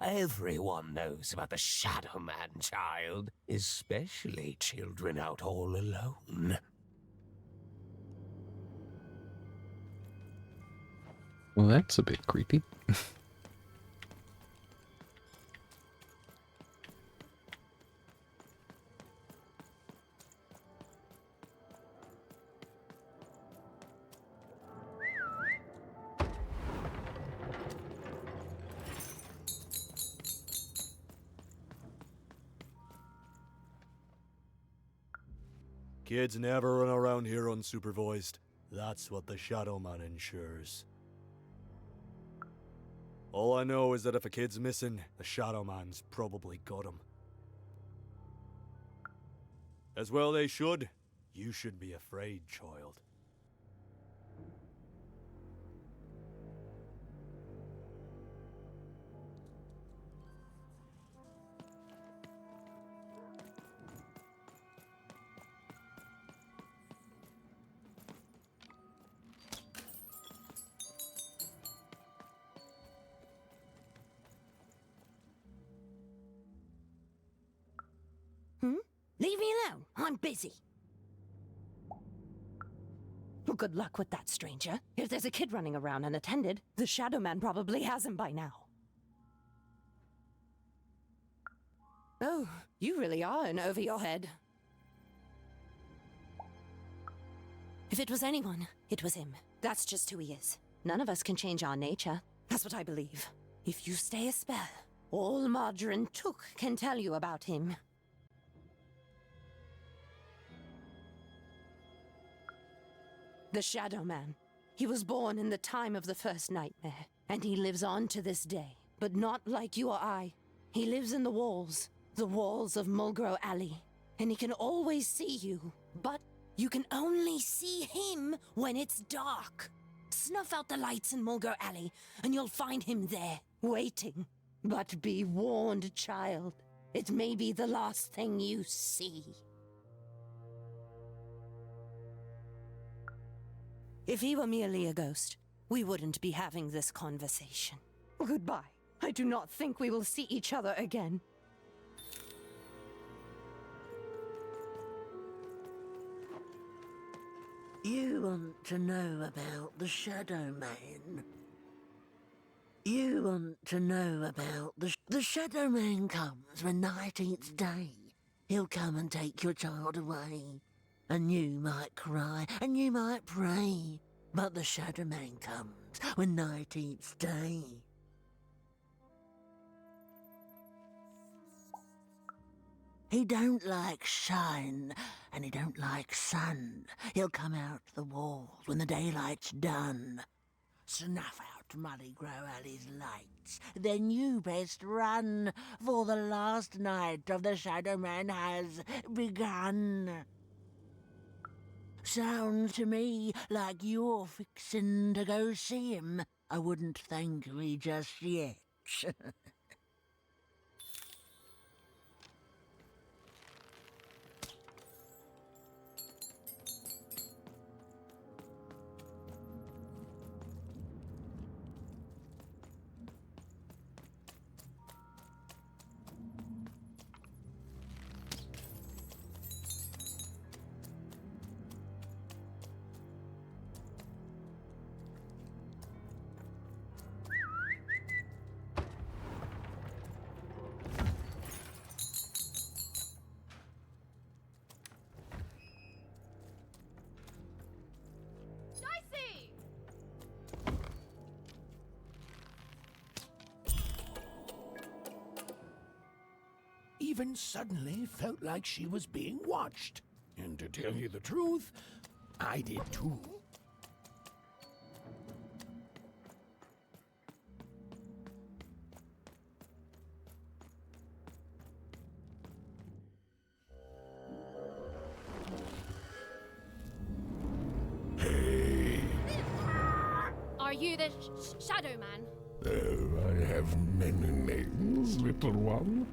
Everyone knows about the Shadow Man, child. Especially children out all alone. Well, that's a bit creepy. Kids never run around here unsupervised. That's what the Shadow Man ensures. All I know is that if a kid's missing, the Shadow Man's probably got him. As well they should. You shouldn't be afraid, child. Leave me alone. I'm busy. Well, good luck with that, stranger. If there's a kid running around unattended, the Shadow Man probably has him by now. Oh, you really are in over your head. If it was anyone, it was him. That's just who he is. None of us can change our nature. That's what I believe. If you stay a spell, all Margarine Took can tell you about him. The Shadow Man. He was born in the time of the first nightmare, and he lives on to this day. But not like you or I. He lives in the walls of Mulgrew Alley. And he can always see you, but you can only see him when it's dark. Snuff out the lights in Mulgrew Alley, and you'll find him there, waiting. But be warned, child. It may be the last thing you see. If he were merely a ghost, we wouldn't be having this conversation. Goodbye. I do not think we will see each other again. You want to know about the Shadow Man? You want to know about the Shadow Man comes when night eats day. He'll come and take your child away. And you might cry, and you might pray, but the Shadow Man comes when night eats day. He don't like shine, and he don't like sun. He'll come out the walls when the daylight's done. Snuff out Mulgrew Alley's lights, then you best run, for the last night of the Shadow Man has begun. Sounds to me like you're fixin' to go see him. I wouldn't thank me just yet. Dicey! Even suddenly felt like she was being watched. And to tell you the truth, I did too. Are you the Shadow Man? Oh, I have many names, little one.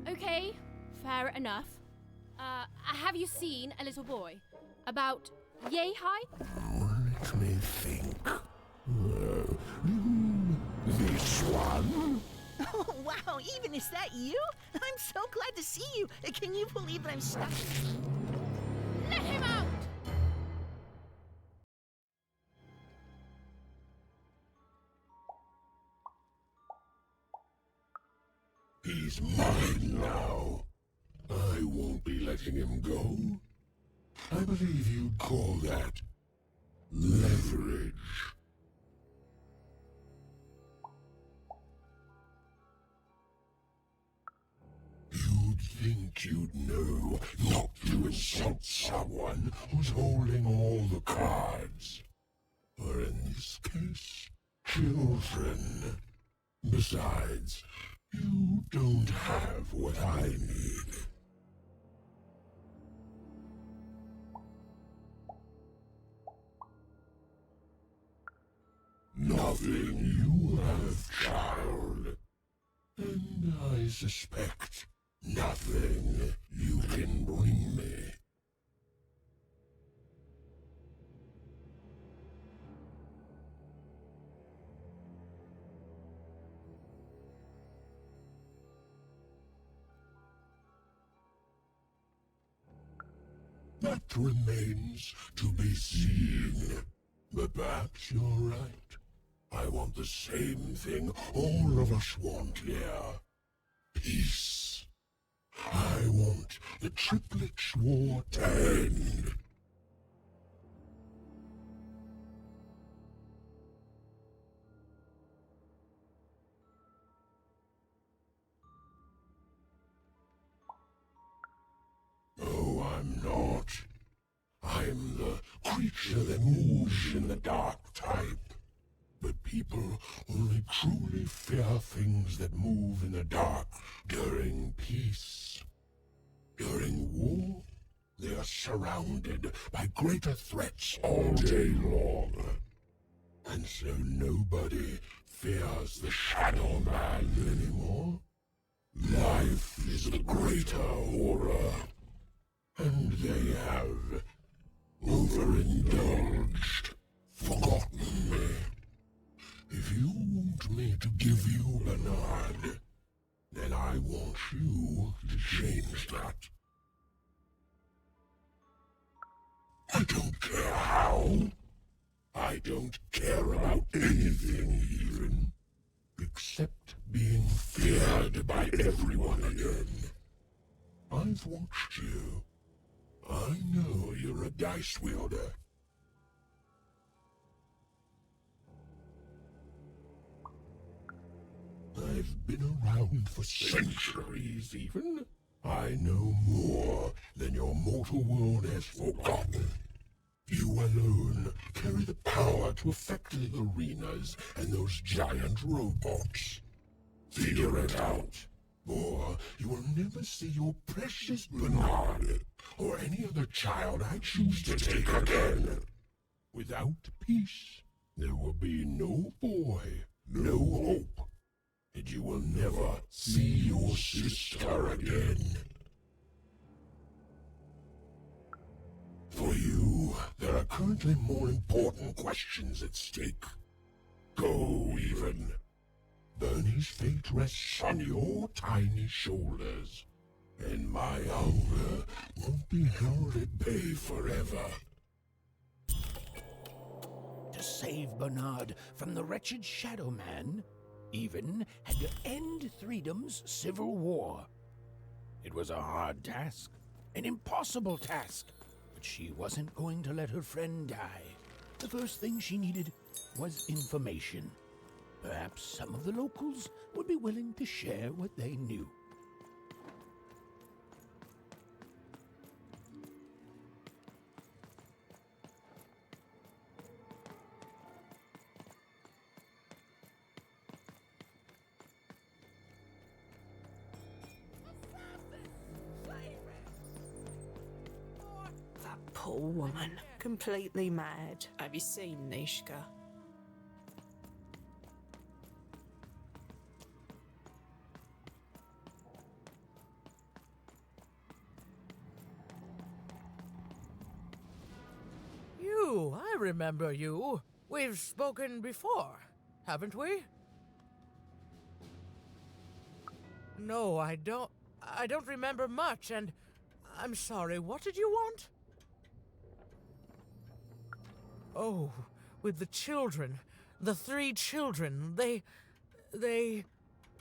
Okay, fair enough. Have you seen a little boy? About yay high? Let me think. This one? Oh, wow, even is that you? I'm so glad to see you. Can you believe that I'm stuck? Let him out! He's mine now. I won't be letting him go. I believe you'd call that leverage. You'd think you'd know not to insult someone who's holding all the cards. Or in this case, children. Besides, you don't have what I need. Nothing you have, child. And I suspect nothing you can bring me. That remains to be seen. But perhaps you're right. I want the same thing all of us want here. Peace. I want the Triplets' War to end. Oh, I'm not. I'm the creature that moves in the dark type. But people only truly fear things that move in the dark during peace. During war, they are surrounded by greater threats all day long. And so nobody fears the Shadow Man anymore. Life is the greater horror. And they have overindulged, forgotten me. If you want me to give you a nod, then I want you to change that. I don't care how. I don't care about anything even, except being feared by everyone again. I've watched you. I know you're a dice wielder. I've been around for centuries, even. I know more than your mortal world has forgotten. You alone carry the power to affect the arenas and those giant robots. Figure it out, or you will never see your precious Bernard or any other child I choose to take again. Without peace, there will be no boy, no hope, and you will never see your sister again. For you, there are currently more important questions at stake. Go, even. Bernie's fate rests on your tiny shoulders, and my hunger won't be held at bay forever. To save Bernard from the wretched Shadow Man, Even had to end Threedom's civil war. It was a hard task, an impossible task, but she wasn't going to let her friend die. The first thing she needed was information. Perhaps some of the locals would be willing to share what they knew. That poor woman, completely mad. Have you seen Nishka? I remember you. We've spoken before, haven't we? No, I don't remember much, and I'm sorry, what did you want? Oh, with the children. The 3 children.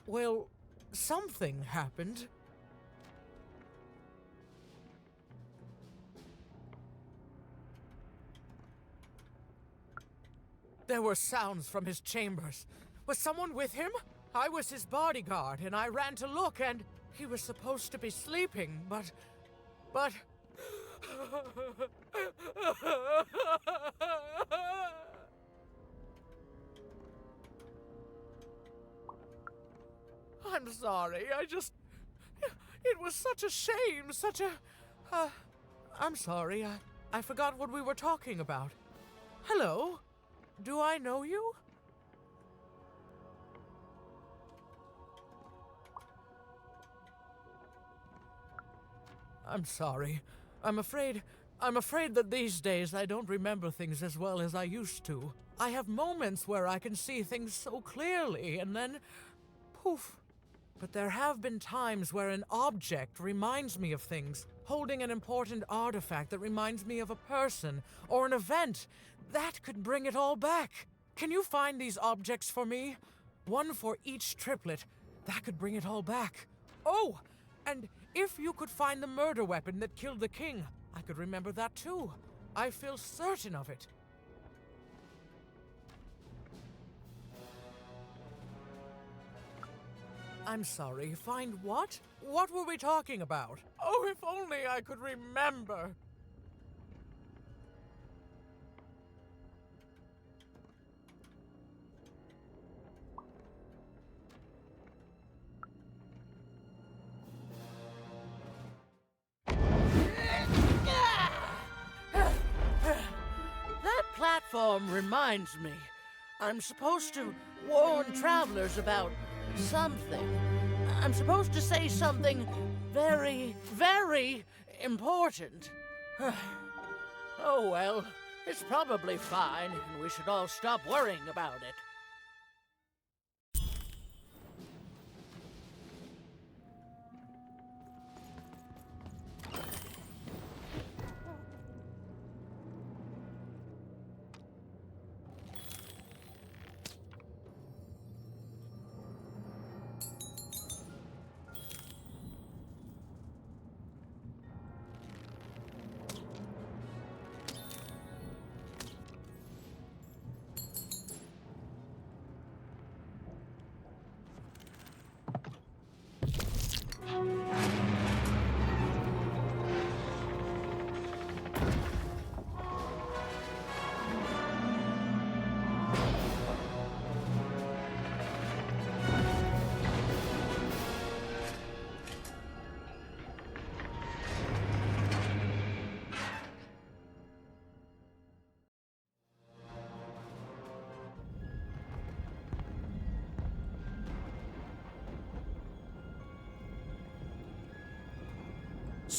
Well, something happened. There were sounds from his chambers. Was someone with him? I was his bodyguard, and I ran to look, and he was supposed to be sleeping, but... I'm sorry, it was such a shame, such a... I'm sorry, I forgot what we were talking about. Hello? Do I know you? I'm sorry. I'm afraid that these days I don't remember things as well as I used to. I have moments where I can see things so clearly, and then poof. But there have been times where an object reminds me of things, holding an important artifact that reminds me of a person or an event. That could bring it all back. Can you find these objects for me? One for each triplet. That could bring it all back. Oh, and if you could find the murder weapon that killed the king, I could remember that too. I feel certain of it. I'm sorry, find what? What were we talking about? Oh, if only I could remember. That platform reminds me. I'm supposed to warn travelers about something. I'm supposed to say something very, very important. Oh well, it's probably fine, and we should all stop worrying about it.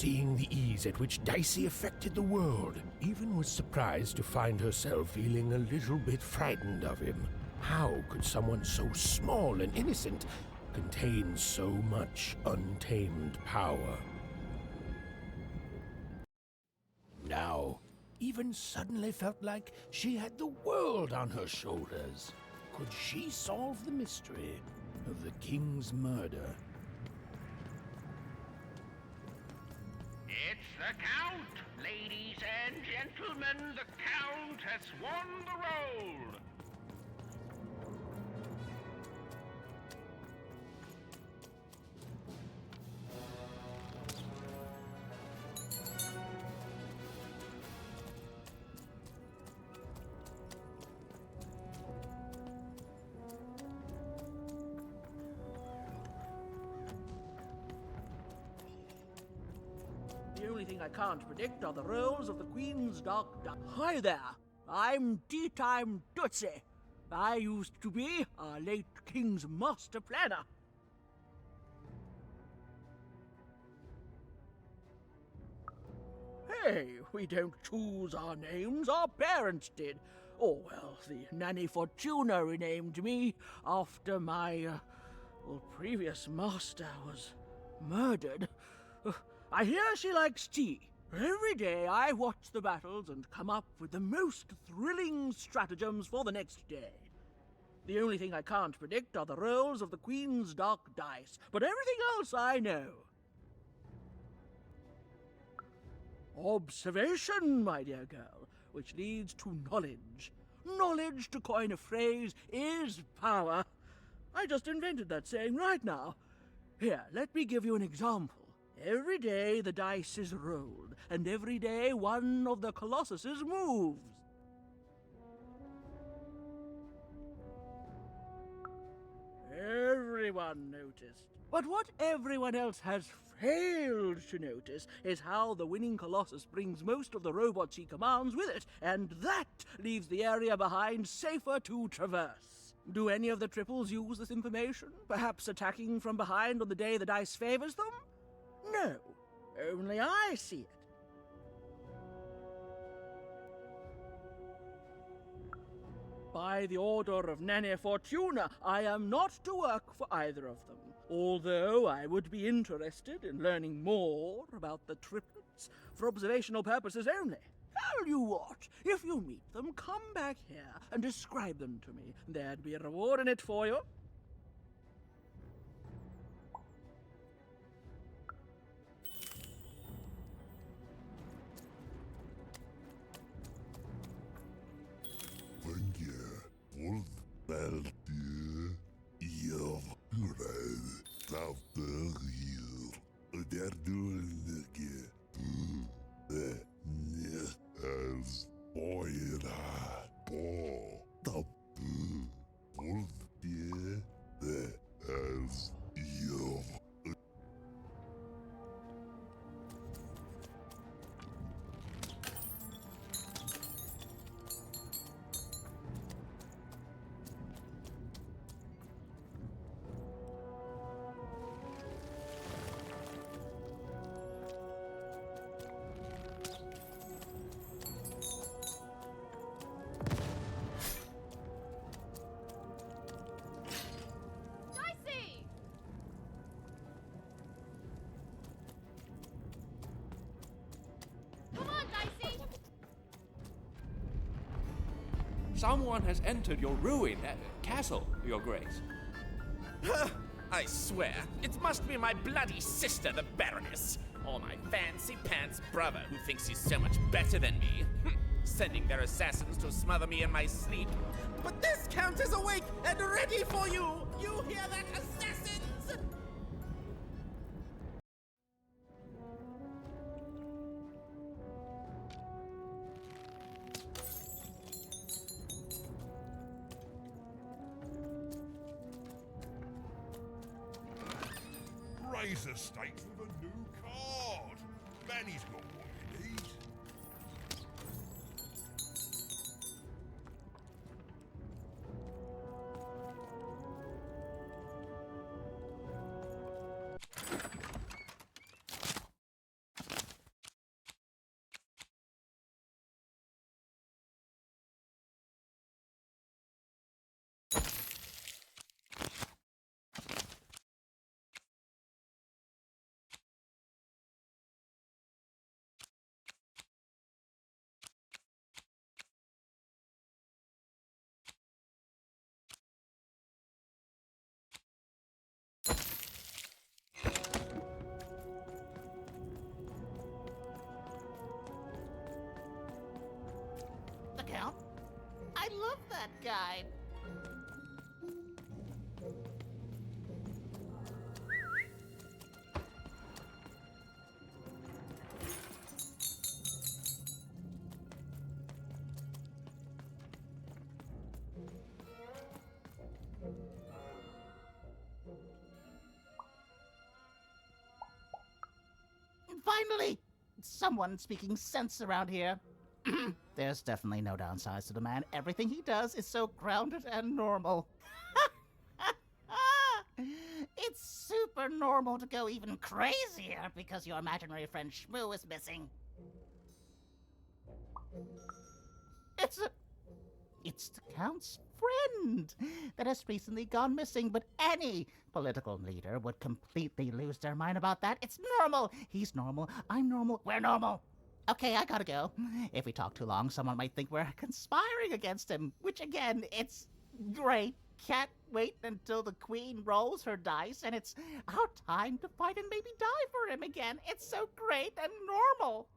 Seeing the ease at which Dicey affected the world, Even was surprised to find herself feeling a little bit frightened of him. How could someone so small and innocent contain so much untamed power? Now, Even suddenly felt like she had the world on her shoulders. Could she solve the mystery of the king's murder? It's the Count! Ladies and gentlemen, the Count has won the role! The only thing I can't predict are the rolls of the Queen's Dark Dice. Hi there, I'm Tea Time Tootsie. I used to be our late King's master planner. Hey, we don't choose our names, our parents did. Oh, well, the Nanny Fortuna renamed me after my, previous master was murdered. I hear she likes tea. Every day I watch the battles and come up with the most thrilling stratagems for the next day. The only thing I can't predict are the rolls of the Queen's Dark Dice, but everything else I know. Observation, my dear girl, which leads to knowledge. Knowledge, to coin a phrase, is power. I just invented that saying right now. Here, let me give you an example. Every day the dice is rolled, and every day one of the Colossuses moves. Everyone noticed. But what everyone else has failed to notice is how the winning Colossus brings most of the robots he commands with it, and that leaves the area behind safer to traverse. Do any of the triples use this information? Perhaps attacking from behind on the day the dice favors them? No, only I see it. By the order of Nanny Fortuna, I am not to work for either of them, although I would be interested in learning more about the triplets for observational purposes only. Tell you what, if you meet them, come back here and describe them to me. There'd be a reward in it for you. Someone has entered your castle, Your Grace. I swear, it must be my bloody sister, the Baroness, or my fancy-pants brother who thinks he's so much better than me, sending their assassins to smother me in my sleep. But this Count is awake and ready for you! You hear that, assassins? Raise the stakes with a new card. Manny's got what he needs. of that kind. Finally! Someone speaking sense around here. There's definitely no downsides to the man. Everything he does is so grounded and normal. It's super normal to go even crazier because your imaginary friend Shmoo is missing. It's the Count's friend that has recently gone missing, but any political leader would completely lose their mind about that. It's normal. He's normal. I'm normal. We're normal. Okay, I gotta go. If we talk too long, someone might think we're conspiring against him, which again, it's great. Can't wait until the queen rolls her dice and it's our time to fight and maybe die for him again. It's so great and normal.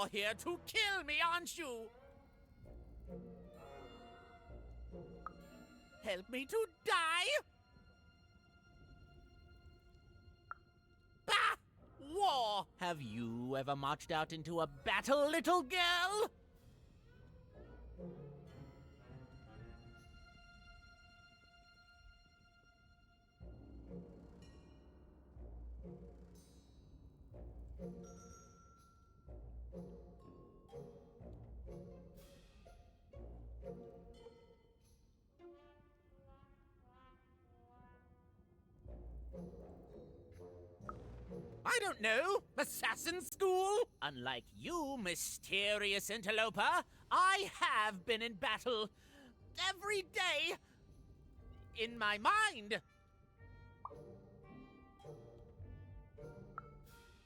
You're here to kill me, aren't you? Help me to die? Bah! War! Have you ever marched out into a battle, little girl? I don't know. Assassin school? Unlike you, mysterious interloper, I have been in battle every day in my mind.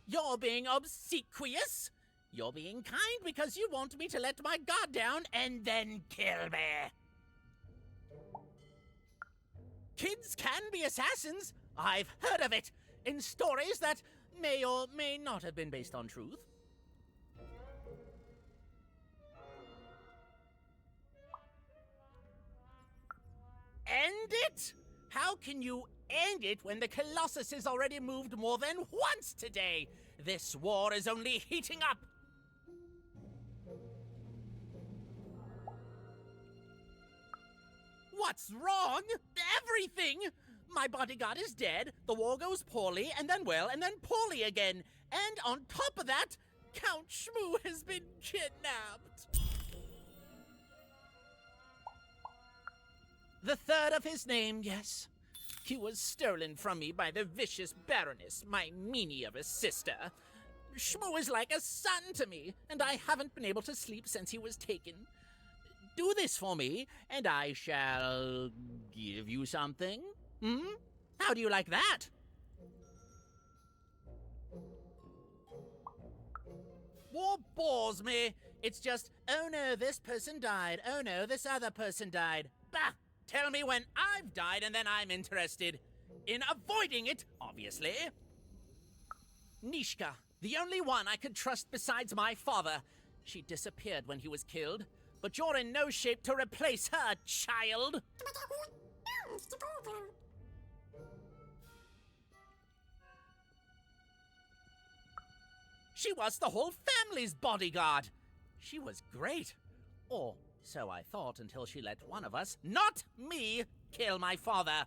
You're being obsequious. You're being kind because you want me to let my guard down and then kill me. Kids can be assassins. I've heard of it in stories that may or may not have been based on truth. End it? How can you end it when the Colossus has already moved more than once today? This war is only heating up. What's wrong? Everything! My bodyguard is dead, the war goes poorly, and then well, and then poorly again. And on top of that, Count Shmoo has been kidnapped. The third of his name, yes. He was stolen from me by the vicious Baroness, my meanie of a sister. Shmoo is like a son to me, and I haven't been able to sleep since he was taken. Do this for me, and I shall give you something. How do you like that? War bores me. It's just, oh no, this person died. Oh no, this other person died. Bah! Tell me when I've died and then I'm interested. In avoiding it, obviously. Nishka, the only one I could trust besides my father. She disappeared when he was killed, but you're in no shape to replace her, child. She was the whole family's bodyguard. She was great. Or so I thought until she let one of us, not me, kill my father.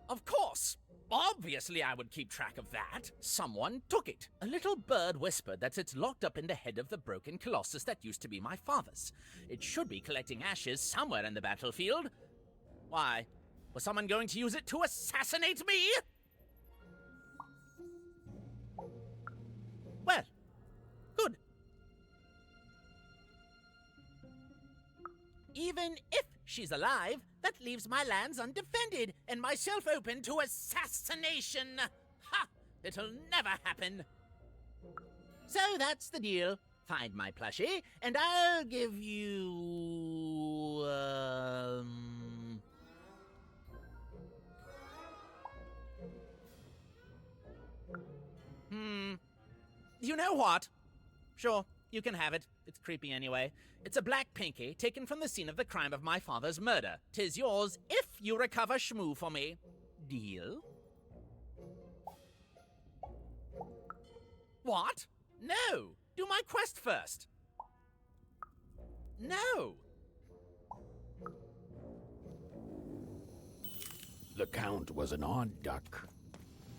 Of course. Obviously I would keep track of that. Someone took it. A little bird whispered that it's locked up in the head of the broken colossus that used to be my father's. It should be collecting ashes somewhere in the battlefield. Why? Was someone going to use it to assassinate me? Well, good. Even if she's alive, that leaves my lands undefended and myself open to assassination. Ha! It'll never happen. So that's the deal. Find my plushie, and I'll give you... You know what? Sure, you can have it. It's creepy anyway. It's a black pinky taken from the scene of the crime of my father's murder. 'Tis yours if you recover Shmoo for me. Deal? What? No! Do my quest first. No! The Count was an odd duck.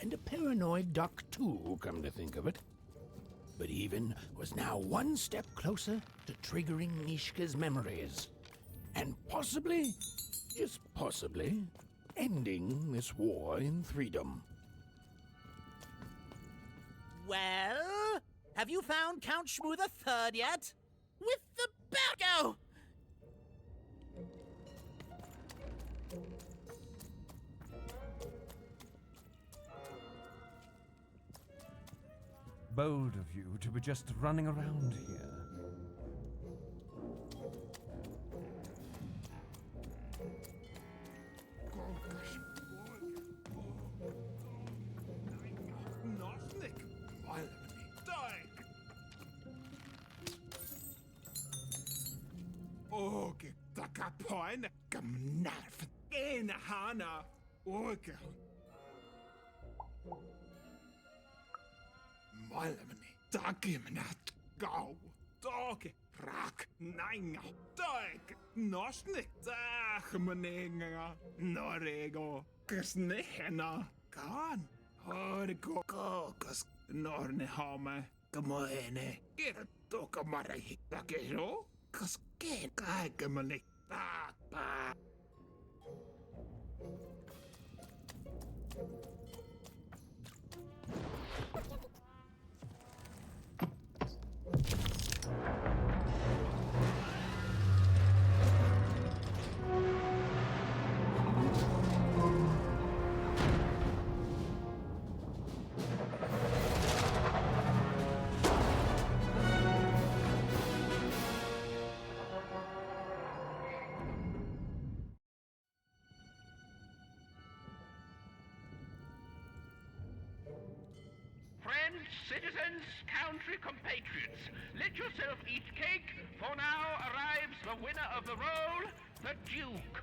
And a paranoid duck too, come to think of it. But Even was now one step closer to triggering Nishka's memories. And possibly, just possibly, ending this war in freedom. Well, have you found Count Shmoo the Third yet? With the Bergo! Bold of you to be just running around here. Hana Orkel. Malamani Dakimanat Go. Dog Rak Nanga. Dog Nosnik Dachmaninga. Norego. Kersnehena. Gan. Horgo Kokas. Nornehame. Kamoene. Get a tokamare. Takero. Kasken Kaikamani. Ba. Friends, citizens, country compatriots, let yourself eat cake, for now arrives the winner of the role, the Duke.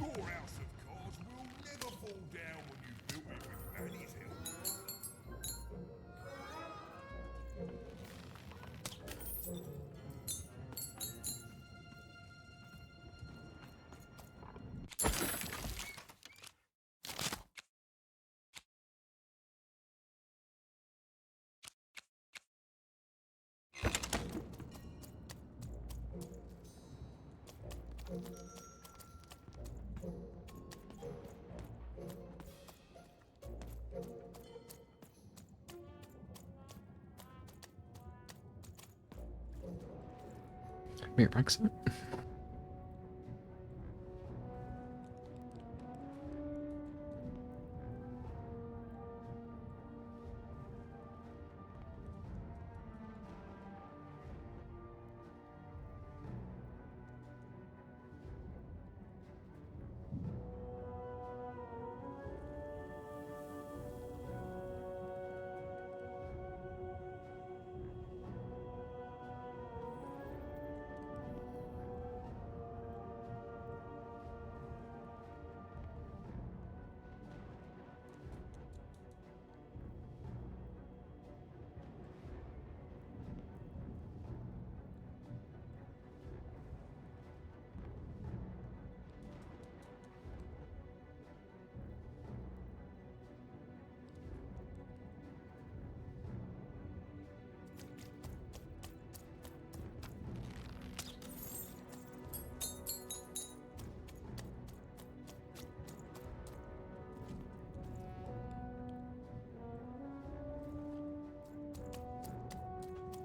Your house of cards will never fall down when you built it with Manny's help. Mere accent.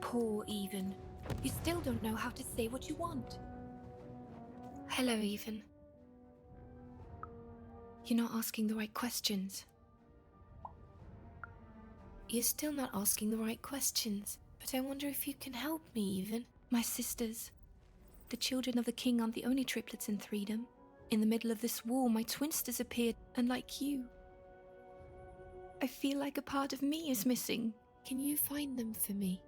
Poor Even. You still don't know how to say what you want. Hello, Even. You're not asking the right questions. You're still not asking the right questions. But I wonder if you can help me, Even. My sisters. The children of the king aren't the only triplets in Threedom. In the middle of this war, my twins disappeared, and like you, I feel like a part of me is missing. Can you find them for me?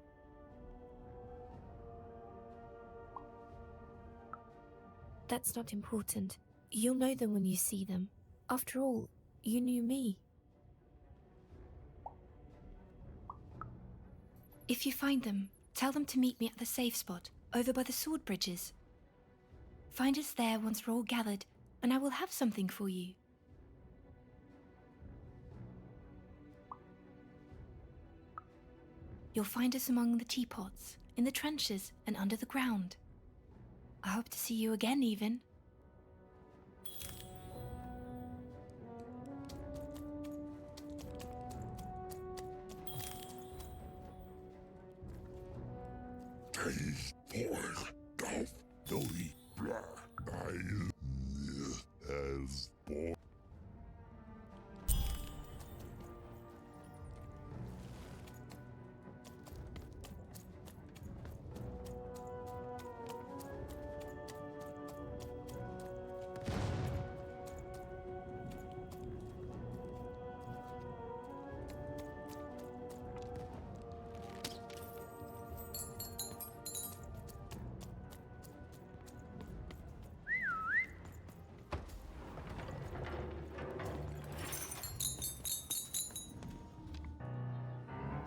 That's not important. You'll know them when you see them. After all, you knew me. If you find them, tell them to meet me at the safe spot, over by the sword bridges. Find us there once we're all gathered, and I will have something for you. You'll find us among the teapots, in the trenches, and under the ground. I hope to see you again, Even. These boys Sorry, I as born.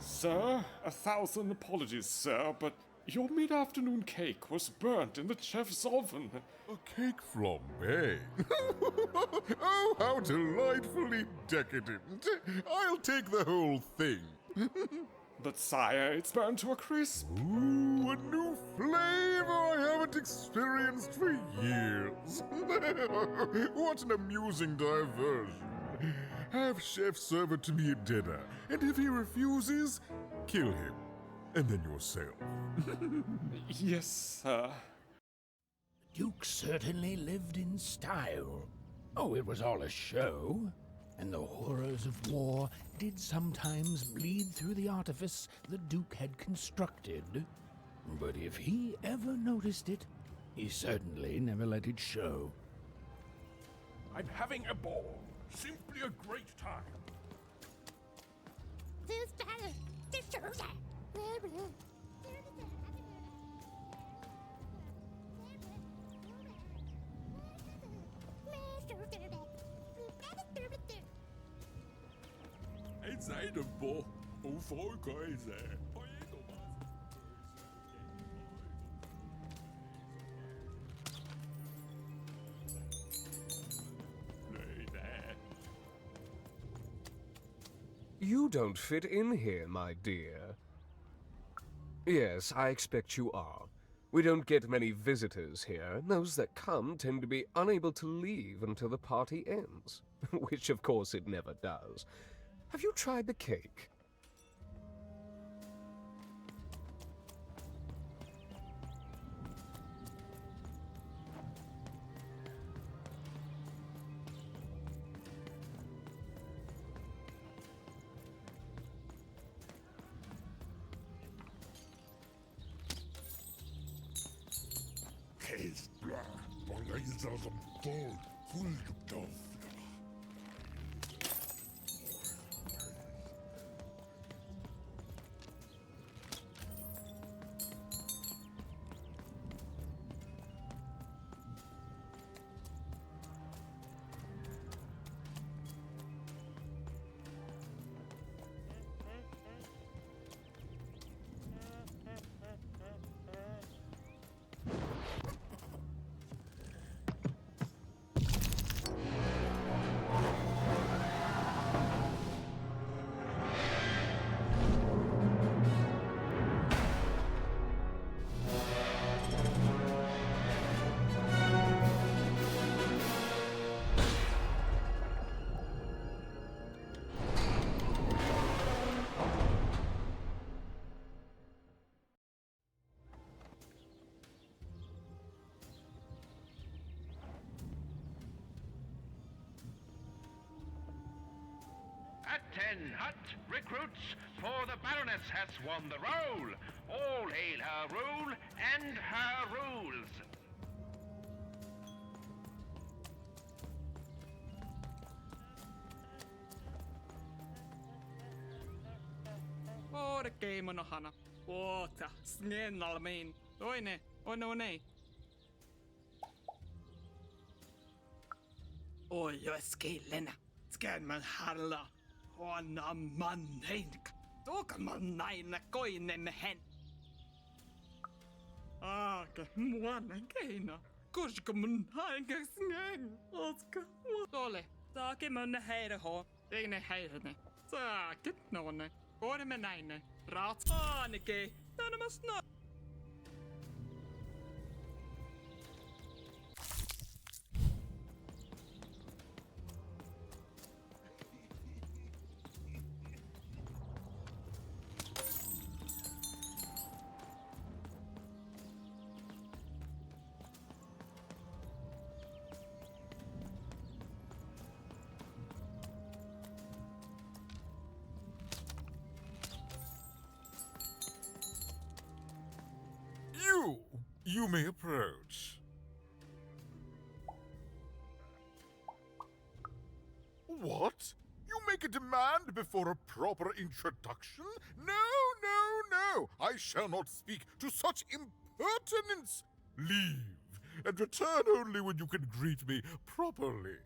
Sir, 1,000 apologies, sir, but your mid-afternoon cake was burnt in the chef's oven. A cake flambe? Oh, how delightfully decadent! I'll take the whole thing. But sire, it's burned to a crisp. Ooh, a new flavor I haven't experienced for years. What an amusing diversion. Have chef serve it to me at dinner, and if he refuses, kill him. And then yourself. Yes, sir. Duke certainly lived in style. Oh, it was all a show, and the horrors of war did sometimes bleed through the artifice the Duke had constructed. But if he ever noticed it, he certainly never let it show. I'm having a ball. Simply a great time. Het zijn de bo. Hoe volk is er? You don't fit in here, my dear. Yes, I expect you are. We don't get many visitors here. Those that come tend to be unable to leave until the party ends, which of course it never does. Have you tried the cake? Kees, bla, wanneer je zelfs een vol, voel tof. Hut, recruits, for the Baroness has won the roll. All hail her rule and her rules. Oikein monohana. Oota, snennalmiin. Toine, onone. Oj, jag är skillena. Ska man halla? Hona man heinka. Tuoka man naina koinen hen. Aake, muanen keino. Koska mun heinka sneng. Oska. Tole, taake mun heire ho. Teine heirene. Taake nonne. Korme naine. Ratsaanike. Tänamas no. You may approach. What? You make a demand before a proper introduction? No, no, no! I shall not speak to such impertinence! Leave, and return only when you can greet me properly.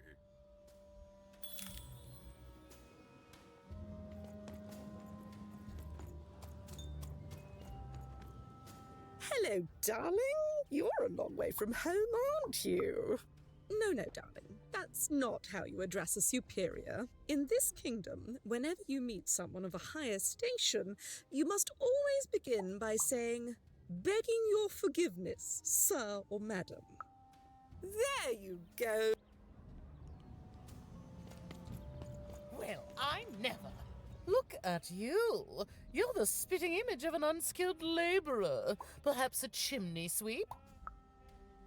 Hello, darling. You're a long way from home, aren't you? No, no, darling. That's not how you address a superior. In this kingdom, whenever you meet someone of a higher station, you must always begin by saying, "Begging your forgiveness, sir or madam." There you go. Well, I never. Look at you. You're the spitting image of an unskilled laborer. Perhaps a chimney sweep?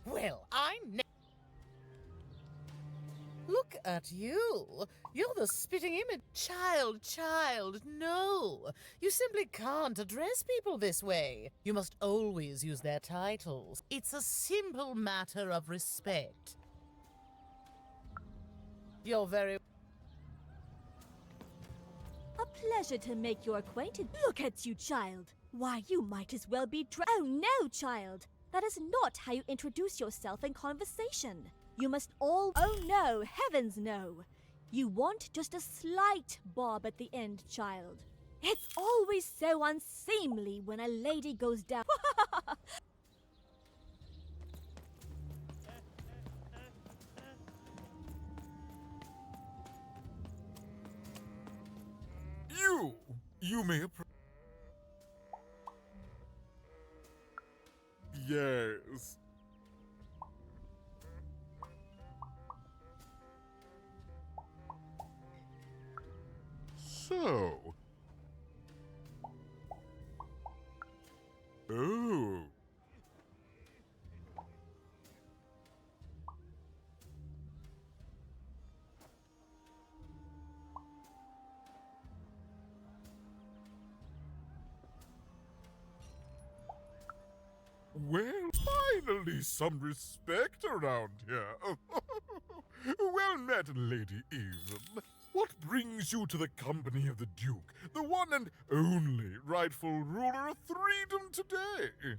Well, I never. Look at you. You're the spitting image. Child, no. You simply can't address people this way. You must always use their titles. It's a simple matter of respect. You're very... A pleasure to make your acquaintance. Look at you, child. Why, you might as well be Oh no, child. That is not how you introduce yourself in conversation. You must all... Oh no, heavens no. You want just a slight bob at the end, child. It's always so unseemly when a lady goes down... You may approach. Yes. So. Oh. Well, finally some respect around here. Well met, Lady Eve. What brings you to the company of the Duke, the one and only rightful ruler of Freedom today?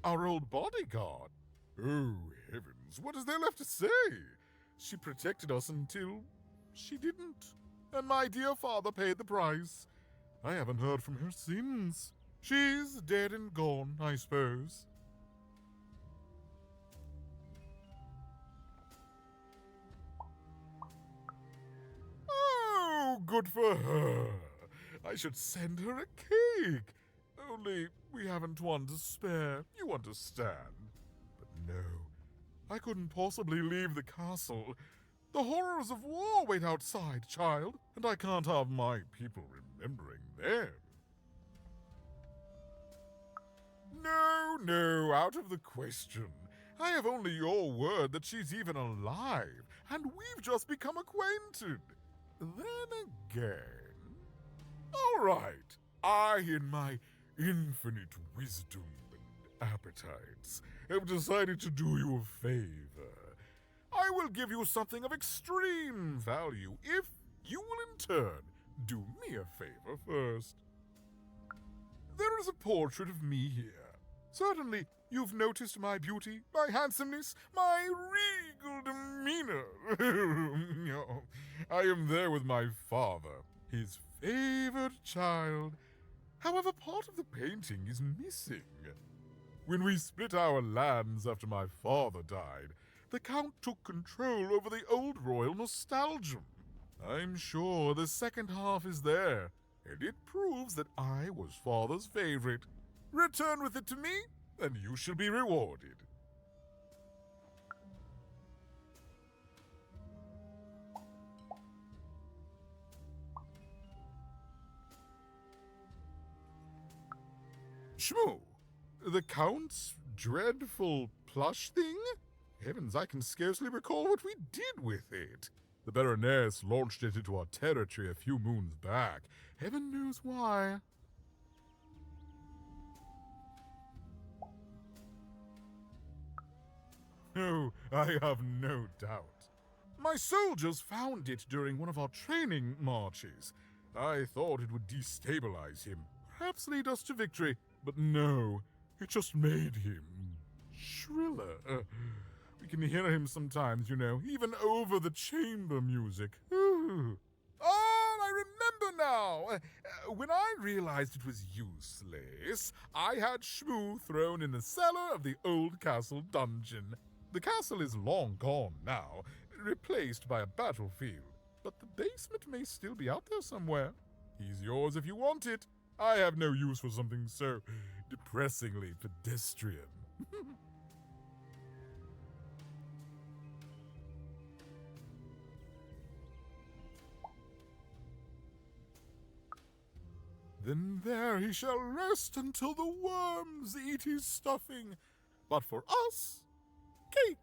Our old bodyguard. Oh, heavens, what is there left to say? She protected us until she didn't. And my dear father paid the price. I haven't heard from her since. She's dead and gone, I suppose. Oh, good for her. I should send her a cake. Only we haven't one to spare, you understand. But no, I couldn't possibly leave the castle. The horrors of war wait outside, child, and I can't have my people remembering them. No, out of the question. I have only your word that she's even alive, and we've just become acquainted. Then again... All right, I, in my infinite wisdom and appetites, have decided to do you a favor. I will give you something of extreme value if you will in turn do me a favor first. There is a portrait of me here. Certainly, you've noticed my beauty, my handsomeness, my regal demeanor. I am there with my father, his favored child. However, part of the painting is missing. When we split our lands after my father died, the Count took control over the old royal nostalgium. I'm sure the second half is there, and it proves that I was father's favorite. Return with it to me, and you shall be rewarded. Shmoo, the Count's dreadful plush thing? Heavens, I can scarcely recall what we did with it. The Baroness launched it into our territory a few moons back. Heaven knows why. Oh, I have no doubt. My soldiers found it during one of our training marches. I thought it would destabilize him, perhaps lead us to victory, but no, it just made him shriller. We can hear him sometimes, you know, even over the chamber music. Ooh. Oh, I remember now! When I realized it was useless, I had Shmoo thrown in the cellar of the old castle dungeon. The castle is long gone now, replaced by a battlefield, but the basement may still be out there somewhere. He's yours if you want it. I have no use for something so depressingly pedestrian. Then there he shall rest until the worms eat his stuffing. But for us, cake.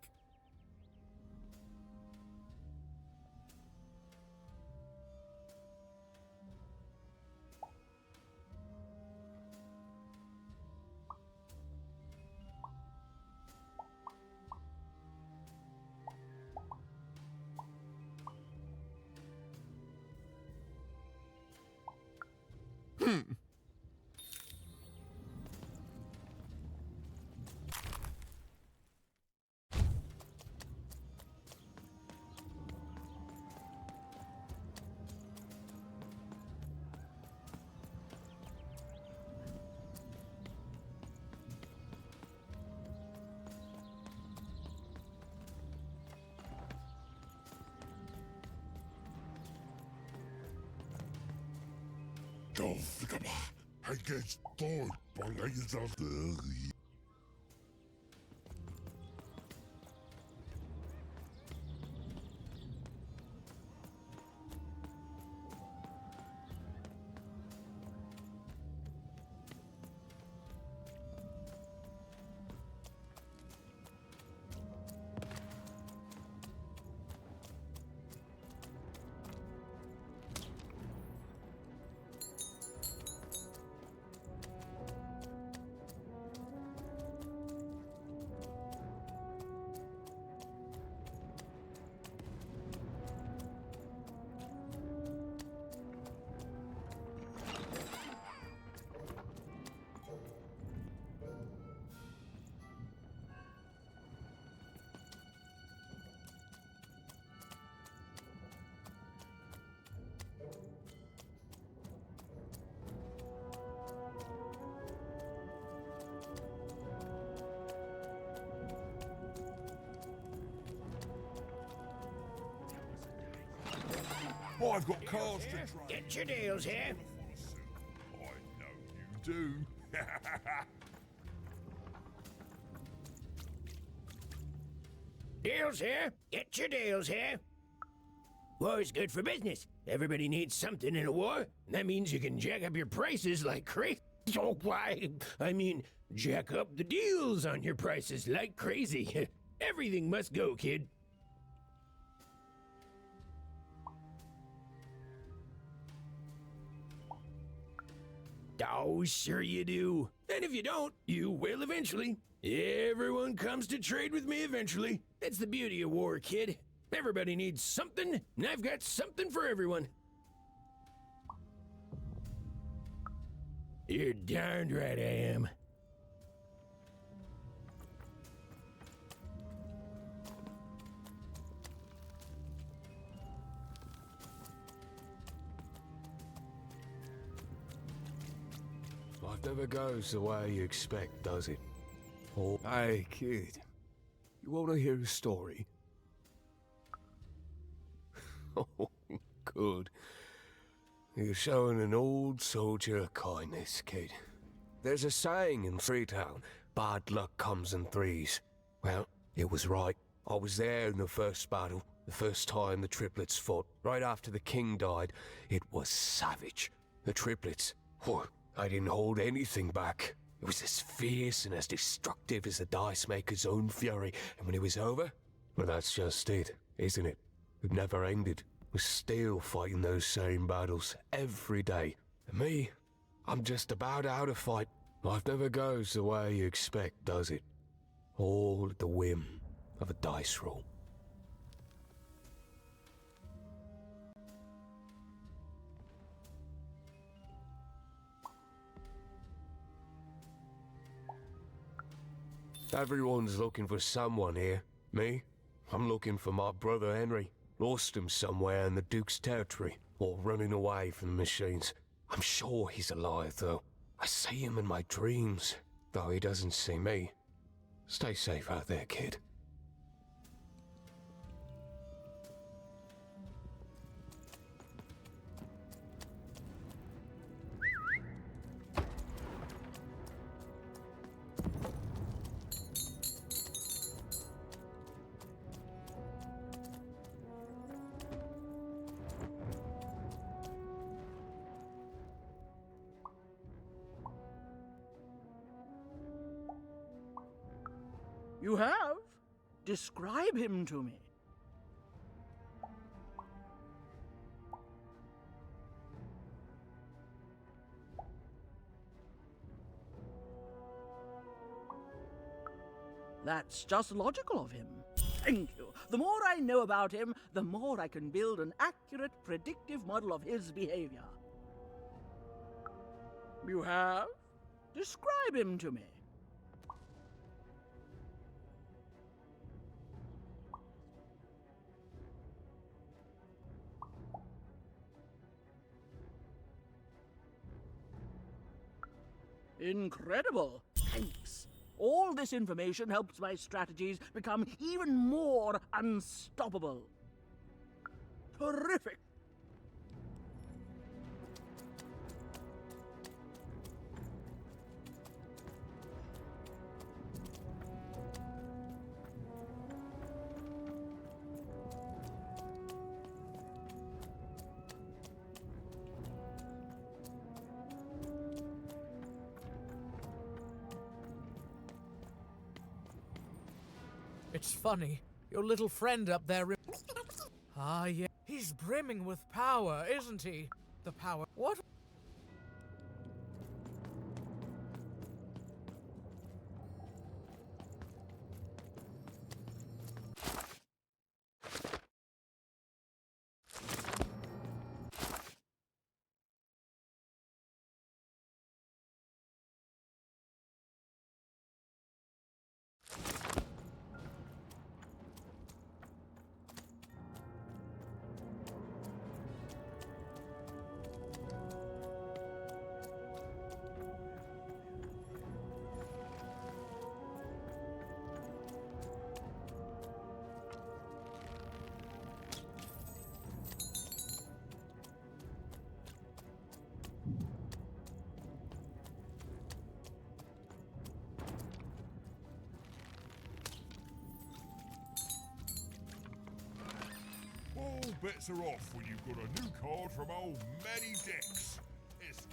Hij gaat door, maar is dat I've got cars to drive. Get your deals here. I know you do. Deals here. Get your deals here. War is good for business. Everybody needs something in a war. That means you can jack up your prices like crazy. Oh, why? I mean, jack up the deals on your prices like crazy. Everything must go, kid. Oh, sure you do. And if you don't, you will eventually. Everyone comes to trade with me eventually. That's the beauty of war, kid. Everybody needs something, and I've got something for everyone. You're darned right I am. Life never goes the way you expect, does it? Oh, hey, kid. You want to hear a story? Oh, good. You're showing an old soldier a kindness, kid. There's a saying in Freetown, bad luck comes in threes. Well, it was right. I was there in the first battle, the first time the triplets fought. Right after the king died, it was savage. The triplets, whew, I didn't hold anything back. It was as fierce and as destructive as the dice maker's own fury. And when it was over, well, that's just it, isn't it? It never ended. We're still fighting those same battles every day. And me, I'm just about out of fight. Life never goes the way you expect, does it? All at the whim of a dice roll. Everyone's looking for someone here. Me? I'm looking for my brother Henry. Lost him somewhere in the Duke's territory, or running away from the machines. I'm sure he's alive, though. I see him in my dreams, though he doesn't see me. Stay safe out there, kid. You have? Describe him to me. That's just logical of him. Thank you. The more I know about him, the more I can build an accurate, predictive model of his behavior. You have? Describe him to me. Incredible. Thanks. All this information helps my strategies become even more unstoppable. Terrific. It's funny. Your little friend up there... Ah, yeah. He's brimming with power, isn't he? The power... What? All bets are off when you've got a new card from old Manny Dex, Esquire.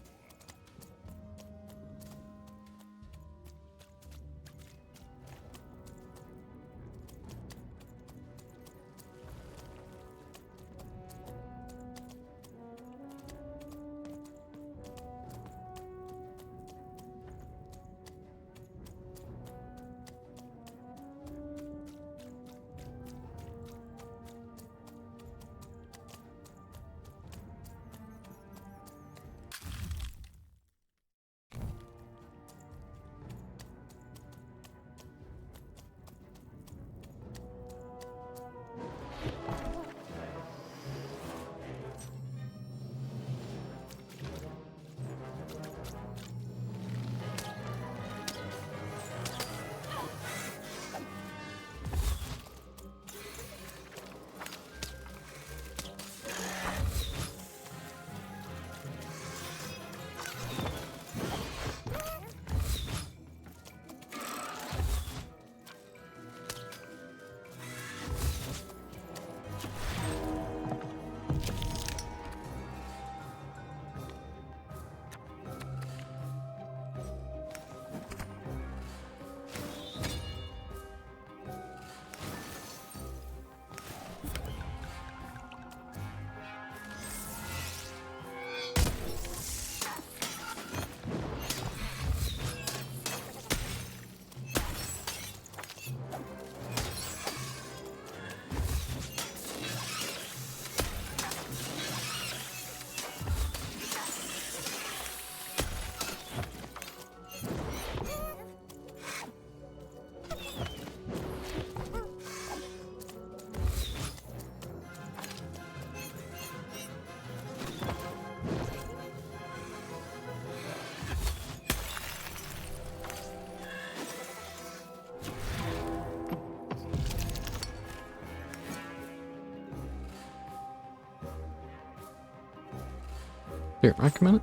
Here, I come in it.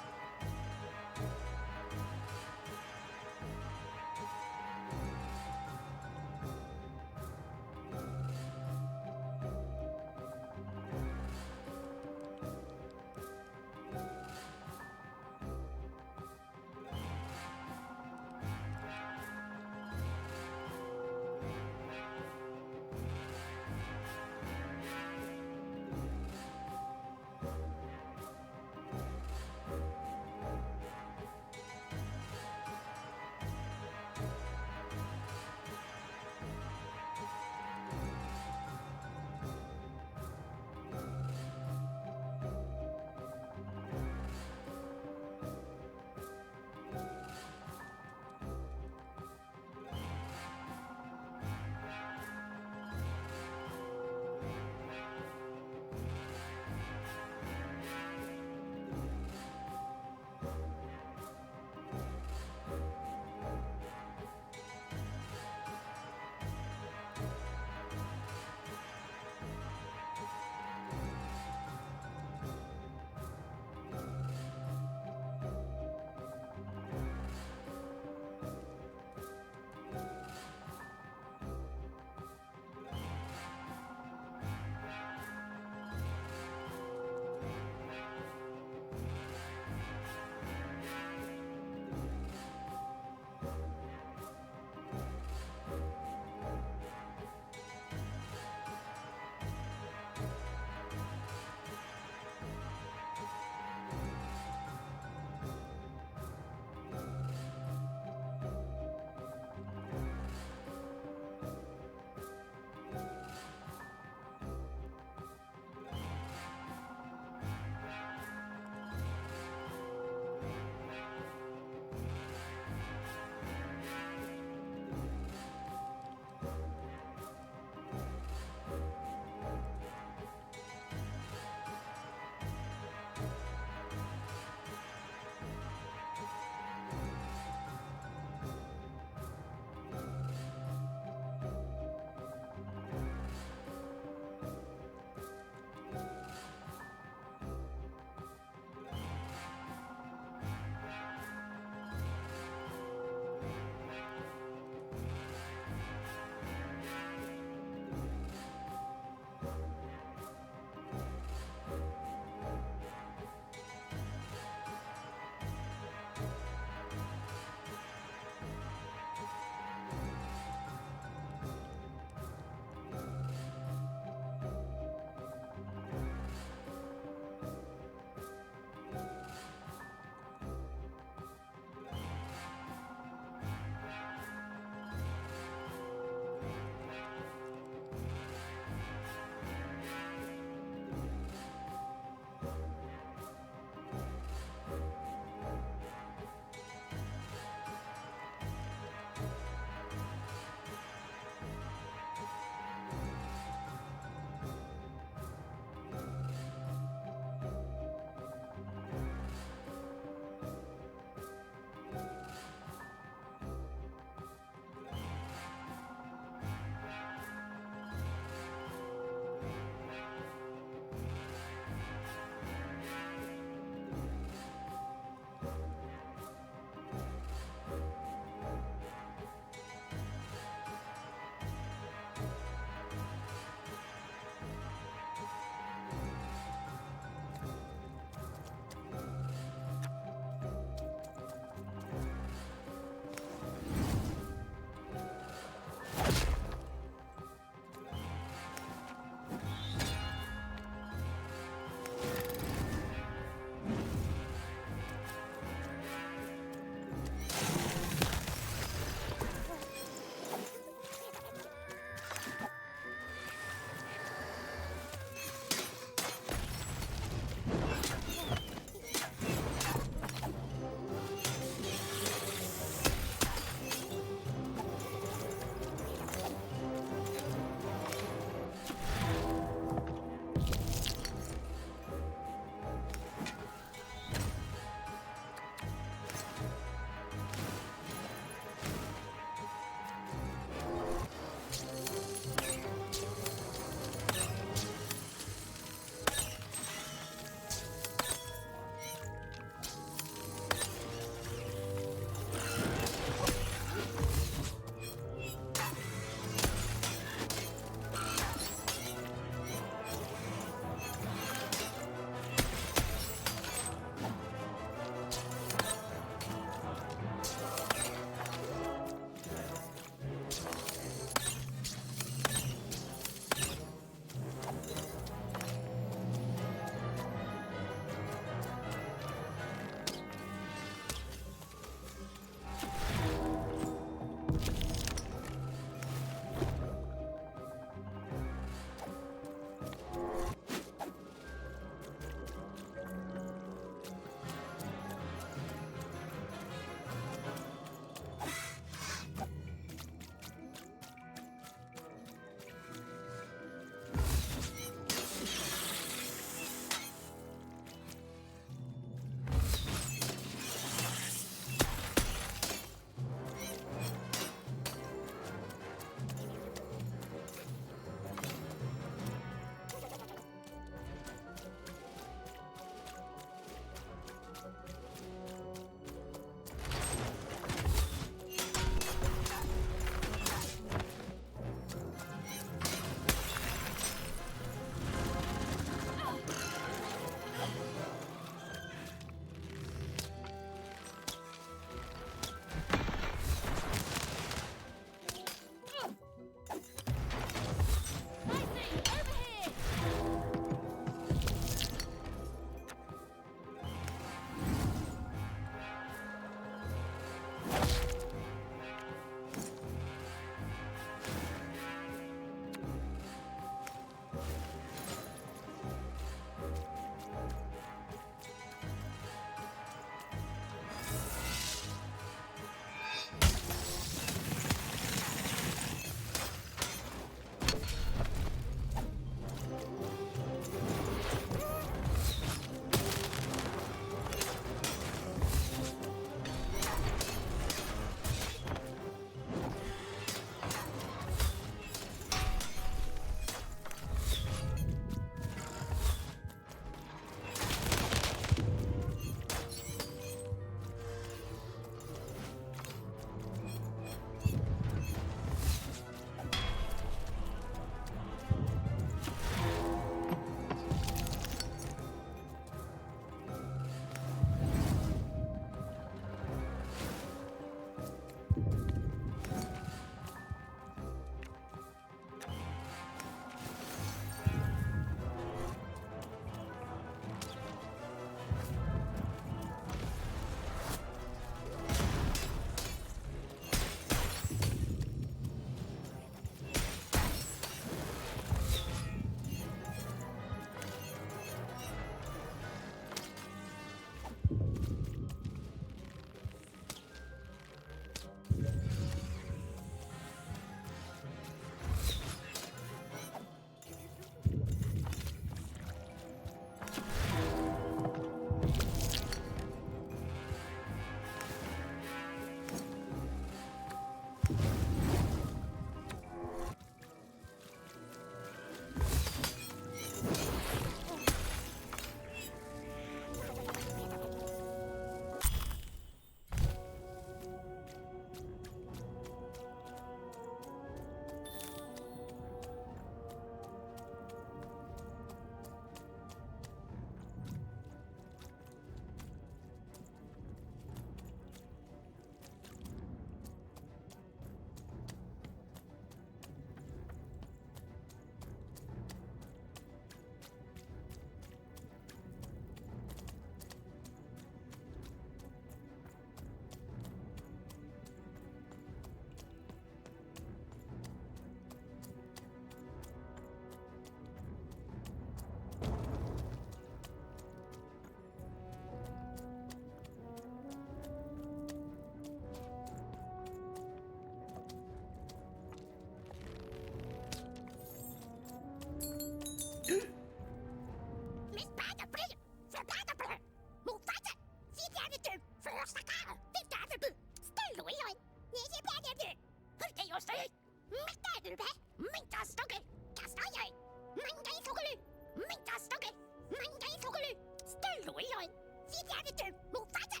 lỗi rồi. Xin ra đi tìm một phát ạ.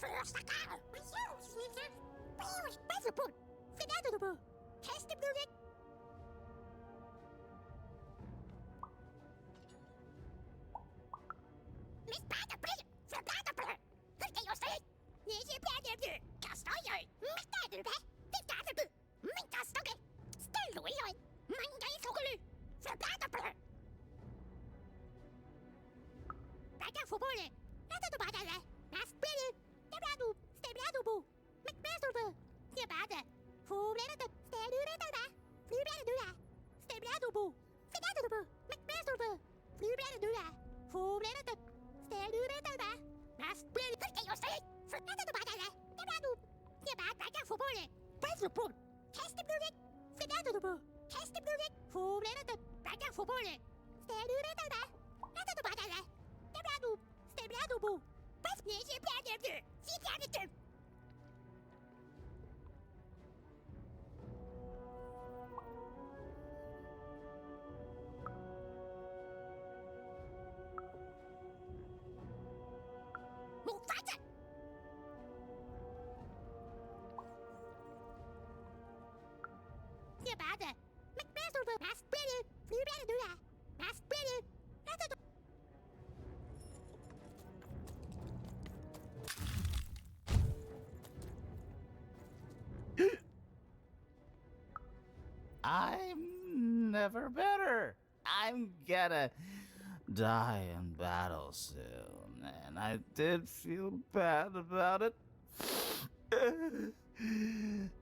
Forsaka. Bezapun. Finadable. Testability. Miss Patapur. Finadable. Look at your state. Yes, you better. Cast all your. Finadable. Finadable. Minkastoke. Still lỗi rồi. Mangay Sokulu. Finadable. Baga Fubole. Nada do Badala. Naspiri. Stebrado. McMasterble. Yabada. Fubreda. Stebrada. Fubreda. Stebrado. Finadable. McMasterble. Fubreda. Fubreda. Stebrada. Naspiri. Look at your state. Nada do Badala. Stebrado. Yabada. Baga Fubole. Bezapun. Testability. Finadable. Testability. Fubreda. Baga Fubole. Stebrada. Nada do Badala. Stebrado. Mas nesse planeta, se planeta. Mufasa. Yabada. McMaster. Maspiri. Flubadula. Maspiri. I'm never better. I'm gonna die in battle soon, and I did feel bad about it.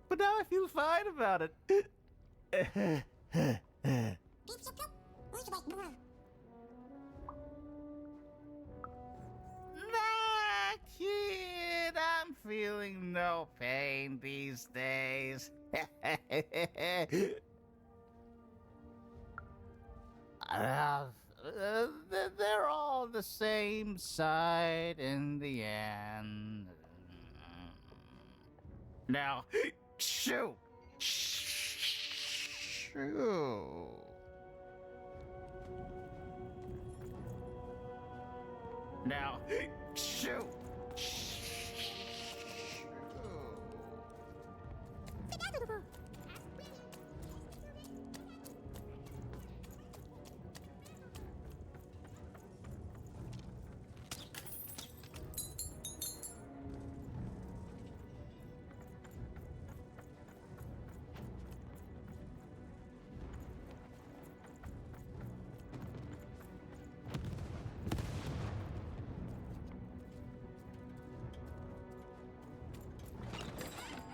But now I feel fine about it. Nah, kid, I'm feeling no pain these days. They're all the same side in the end. Now, shoo! Shoo! Now, shoo!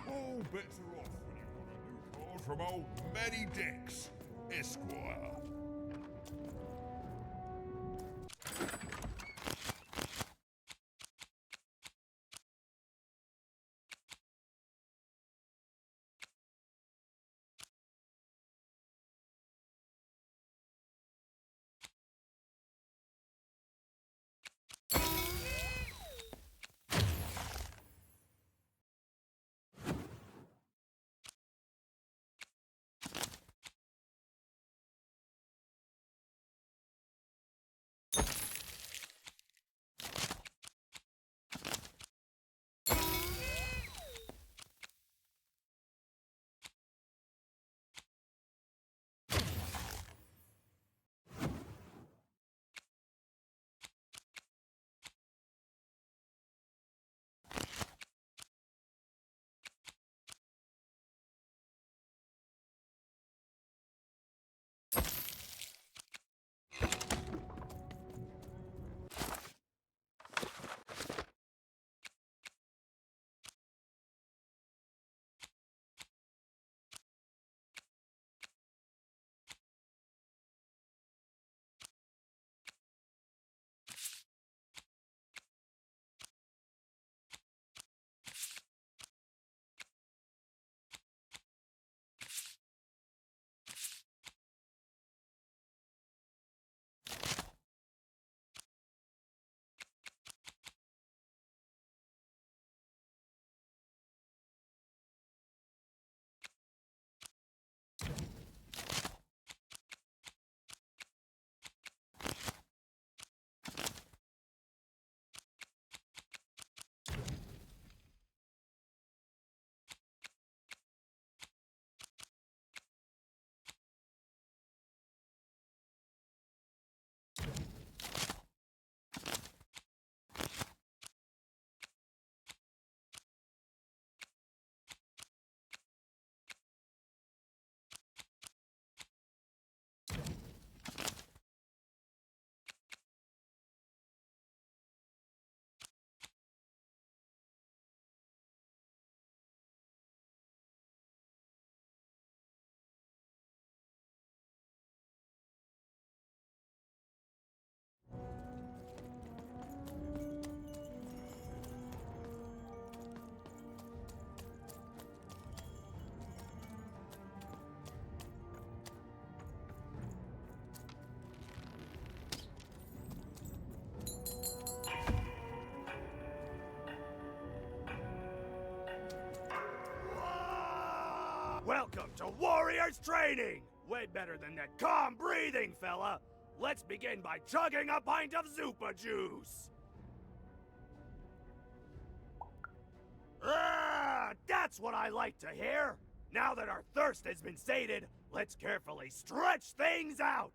All bets are off when you've got a new card from old Matty Dex, Esquire. Welcome to Warriors Training! Way better than that calm breathing, fella. Let's begin by chugging a pint of Zupa juice. Ah, that's what I like to hear. Now that our thirst has been sated, let's carefully stretch things out.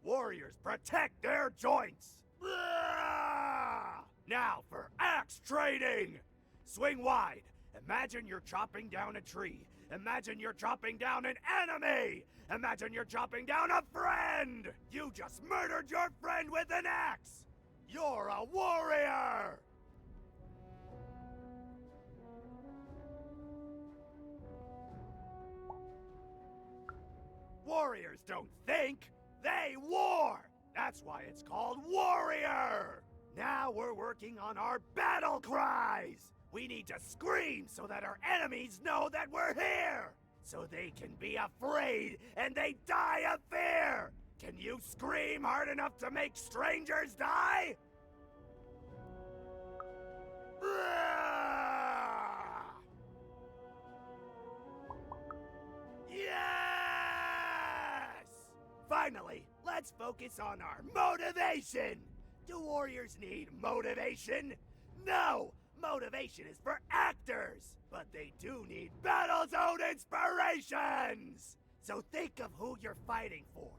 Warriors protect their joints. Ah! Now for axe training. Swing wide. Imagine you're chopping down a tree. Imagine you're chopping down an enemy! Imagine you're chopping down a friend! You just murdered your friend with an axe! You're a warrior! Warriors don't think, they war! That's why it's called Warrior! Now we're working on our battle cries! We need to scream so that our enemies know that we're here! So they can be afraid and they die of fear! Can you scream hard enough to make strangers die? Yes! Finally, let's focus on our motivation! Do warriors need motivation? No! Motivation is for actors, but they do need battle zone inspirations! So think of who you're fighting for.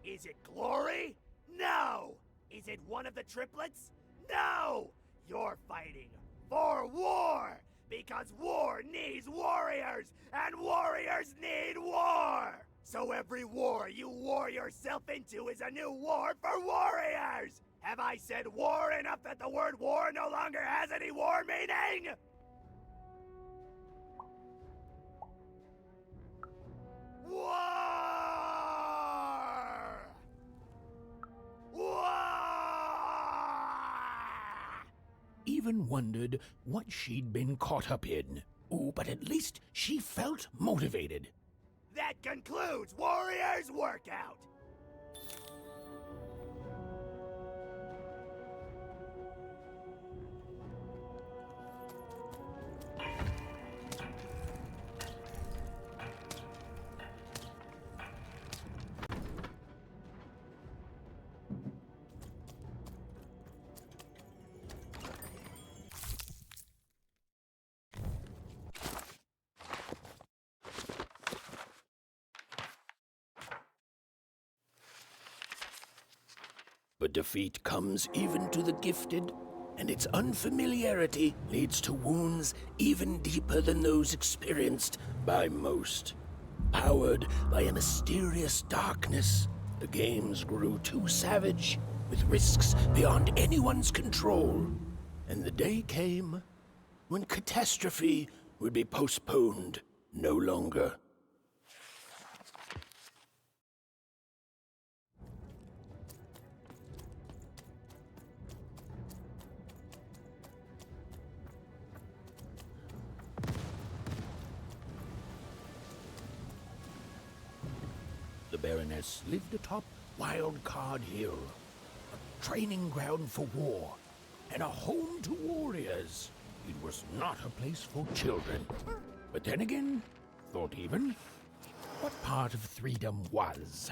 Is it glory? No! Is it one of the triplets? No! You're fighting for war! Because war needs warriors, and warriors need war! So every war you war yourself into is a new war for warriors! Have I said war enough that the word war no longer has any war meaning? War! War! Even wondered what she'd been caught up in. Oh, but at least she felt motivated. That concludes Warriors Workout! But defeat comes even to the gifted, and its unfamiliarity leads to wounds even deeper than those experienced by most. Powered by a mysterious darkness, the games grew too savage, with risks beyond anyone's control. And the day came when catastrophe would be postponed no longer. The Baroness lived atop Wildcard Hill, a training ground for war, and a home to warriors. It was not a place for children. But then again, thought even, what part of freedom was?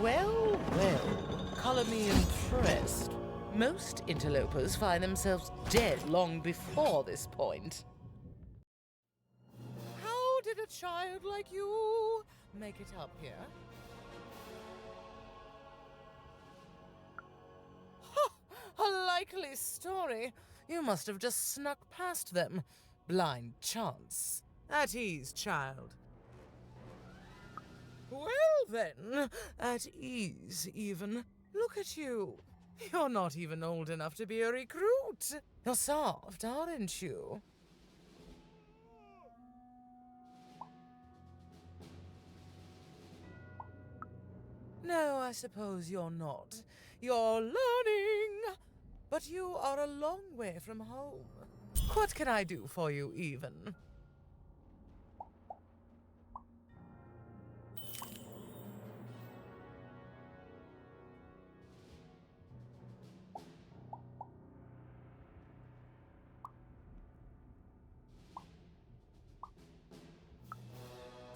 Well, well, colour me impressed. Most interlopers find themselves dead long before this point. How did a child like you make it up here? Ha! A likely story. You must have just snuck past them. Blind chance. At ease, child. Well then, at ease even. Look at you. You're not even old enough to be a recruit. You're soft, aren't you? No, I suppose you're not. You're learning. But you are a long way from home. What can I do for you, even?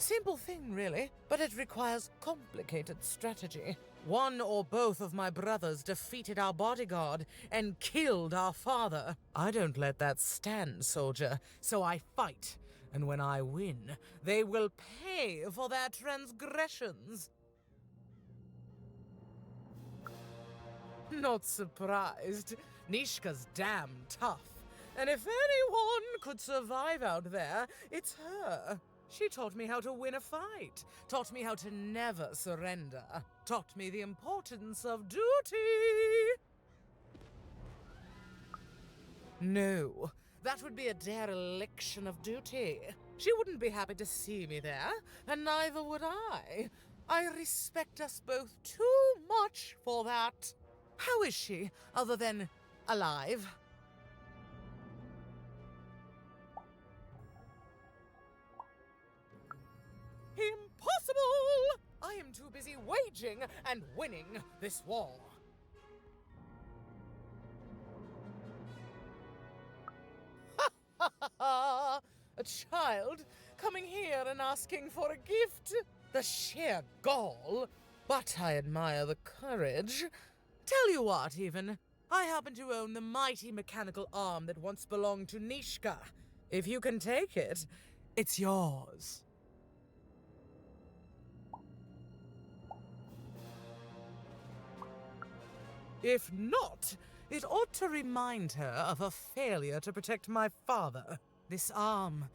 Simple thing, really, but it requires complicated strategy. One or both of my brothers defeated our bodyguard and killed our father. I don't let that stand, soldier, so I fight. And when I win, they will pay for their transgressions. Not surprised. Nishka's damn tough. And if anyone could survive out there, it's her. She taught me how to win a fight, taught me how to never surrender, taught me the importance of duty. No, that would be a dereliction of duty. She wouldn't be happy to see me there, and neither would I. I respect us both too much for that. How is she, other than alive? Impossible! I am too busy waging and winning this war. Ha ha ha ha! A child coming here and asking for a gift? The sheer gall! But I admire the courage. Tell you what, even. I happen to own the mighty mechanical arm that once belonged to Nishka. If you can take it, it's yours. If not, it ought to remind her of her failure to protect my father. This arm,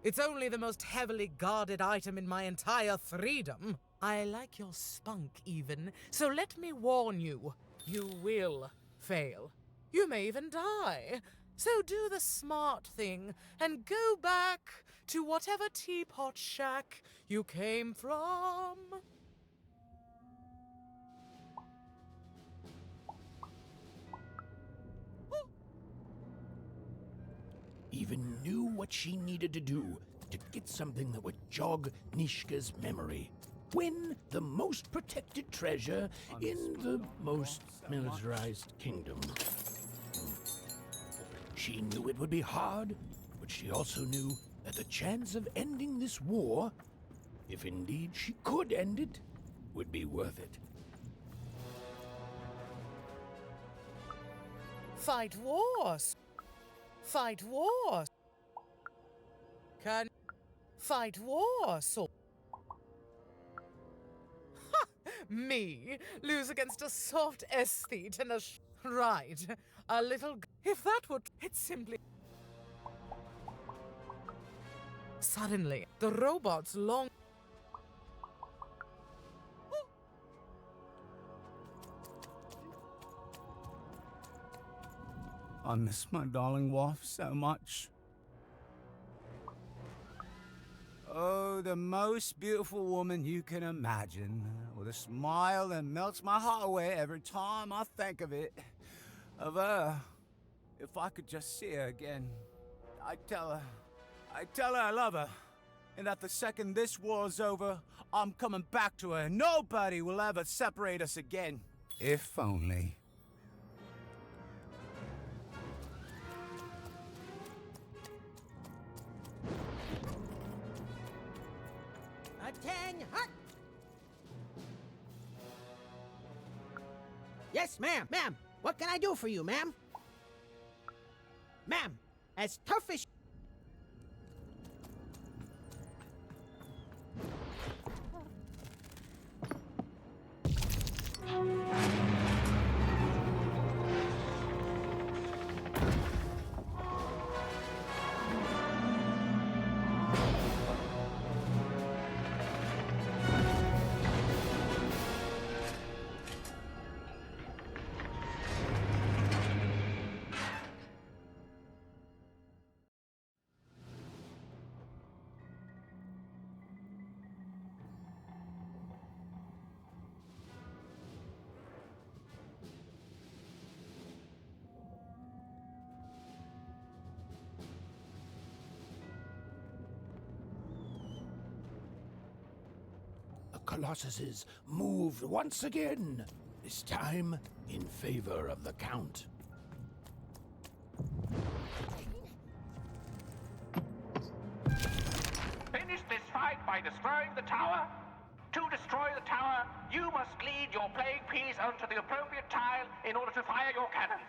it's only the most heavily guarded item in my entire freedom. I like your spunk, even, so let me warn you. You will fail. You may even die. So do the smart thing and go back to whatever teapot shack you came from. Even knew what she needed to do to get something that would jog Nishka's memory. Win the most protected treasure in the most militarized kingdom. She knew it would be hard, but she also knew that the chance of ending this war, if indeed she could end it, would be worth it. Fight wars. Fight wars. Can fight wars. So ha! Me lose against a soft aesthete and a right. A little. If that would, it's simply. Suddenly, the robot's long. I miss my darling wife so much. Oh, the most beautiful woman you can imagine, with a smile that melts my heart away every time I think of it. Of her. If I could just see her again, I'd tell her I love her, and that the second this war's over, I'm coming back to her. Nobody will ever separate us again. If only. Yes, ma'am. Ma'am, what can I do for you, ma'am? Ma'am, as tough as... Colossuses moved once again, this time in favor of the Count. Finish this fight by destroying the tower. To destroy the tower, you must lead your plague piece onto the appropriate tile in order to fire your cannons.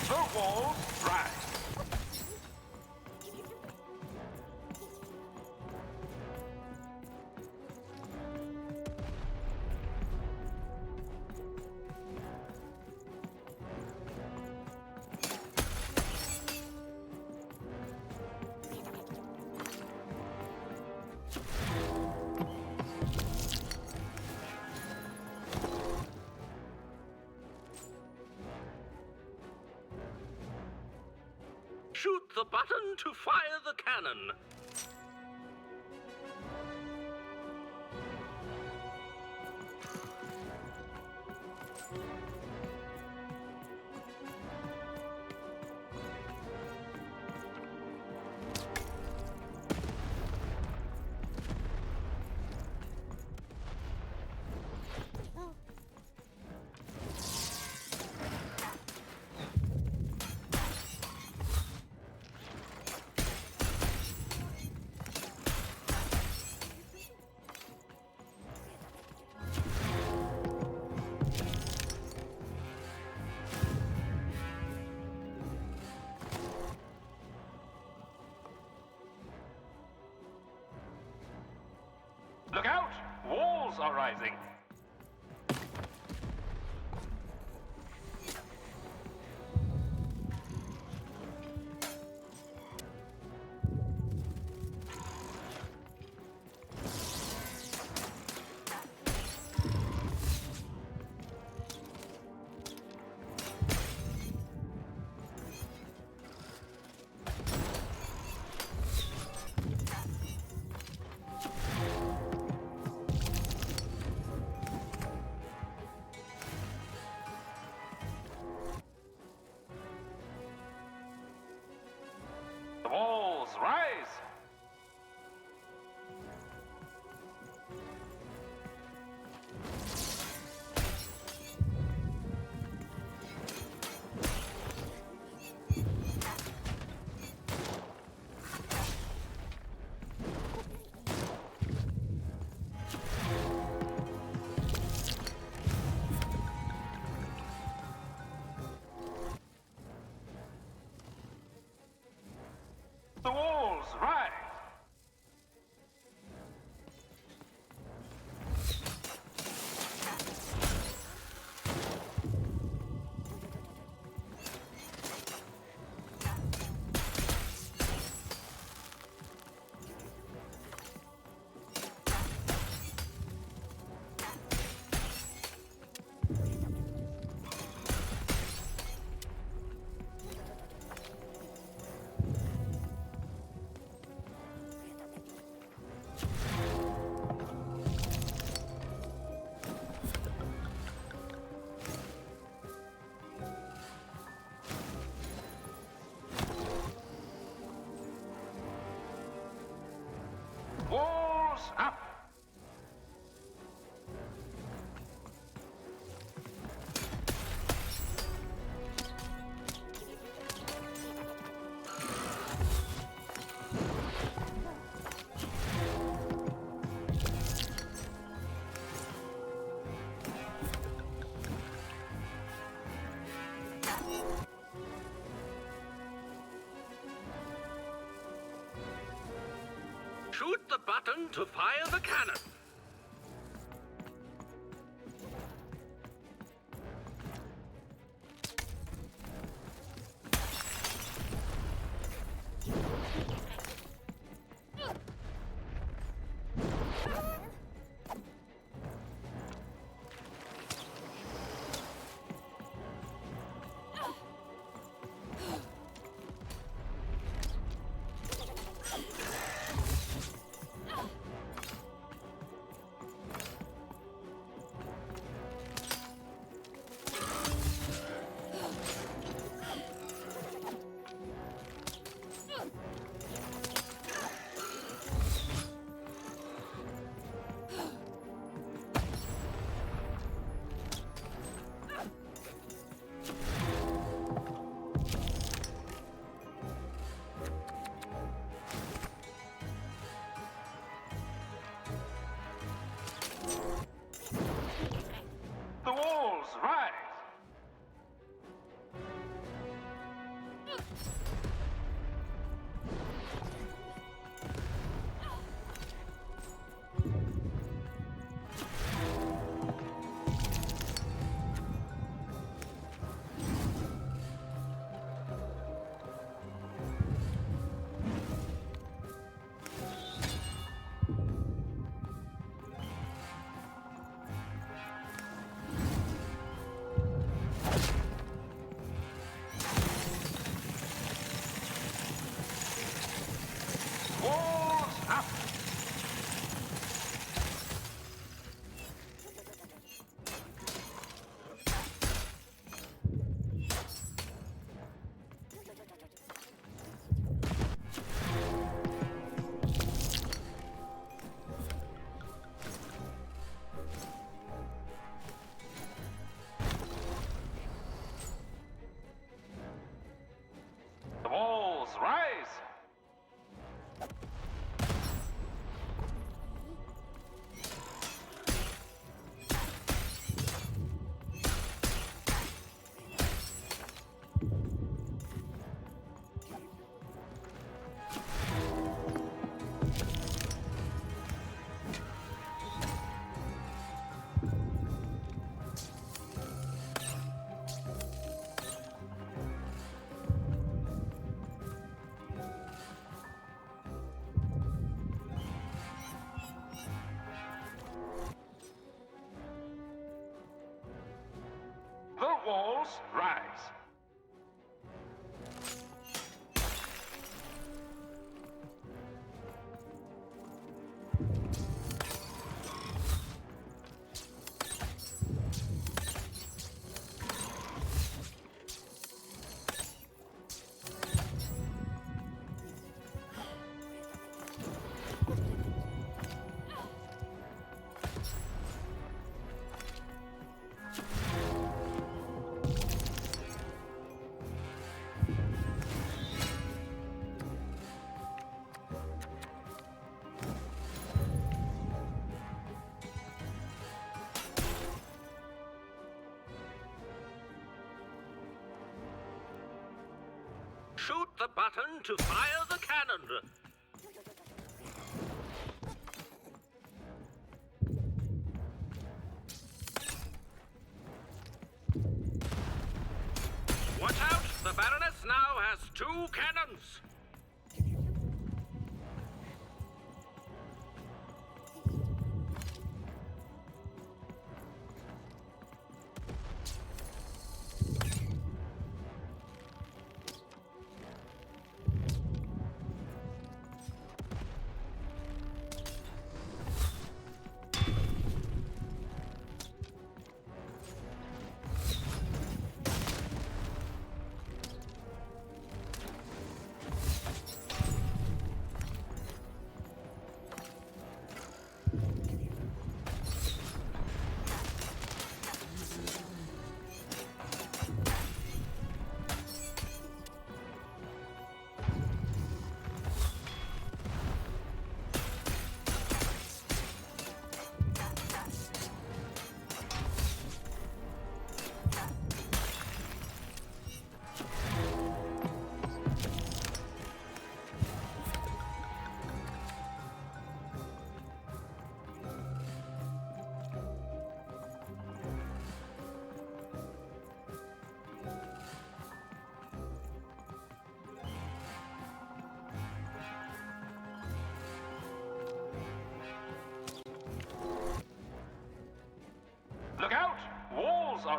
The walls rise. Shoot the button to fire the cannon. Look out! Walls are rising. the button to fire the cannon. The walls rise. Walls up. The walls rise. The walls rise. Shoot the button to fire the cannon. Watch out! The Baroness now has 2 cannons.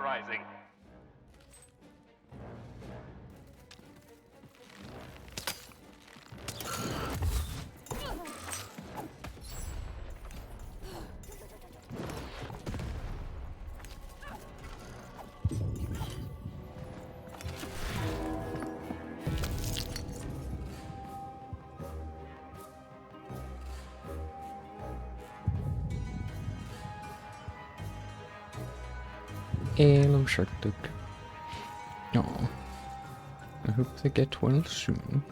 rising. Hello, Shark Duck. Aw. I hope they get well soon.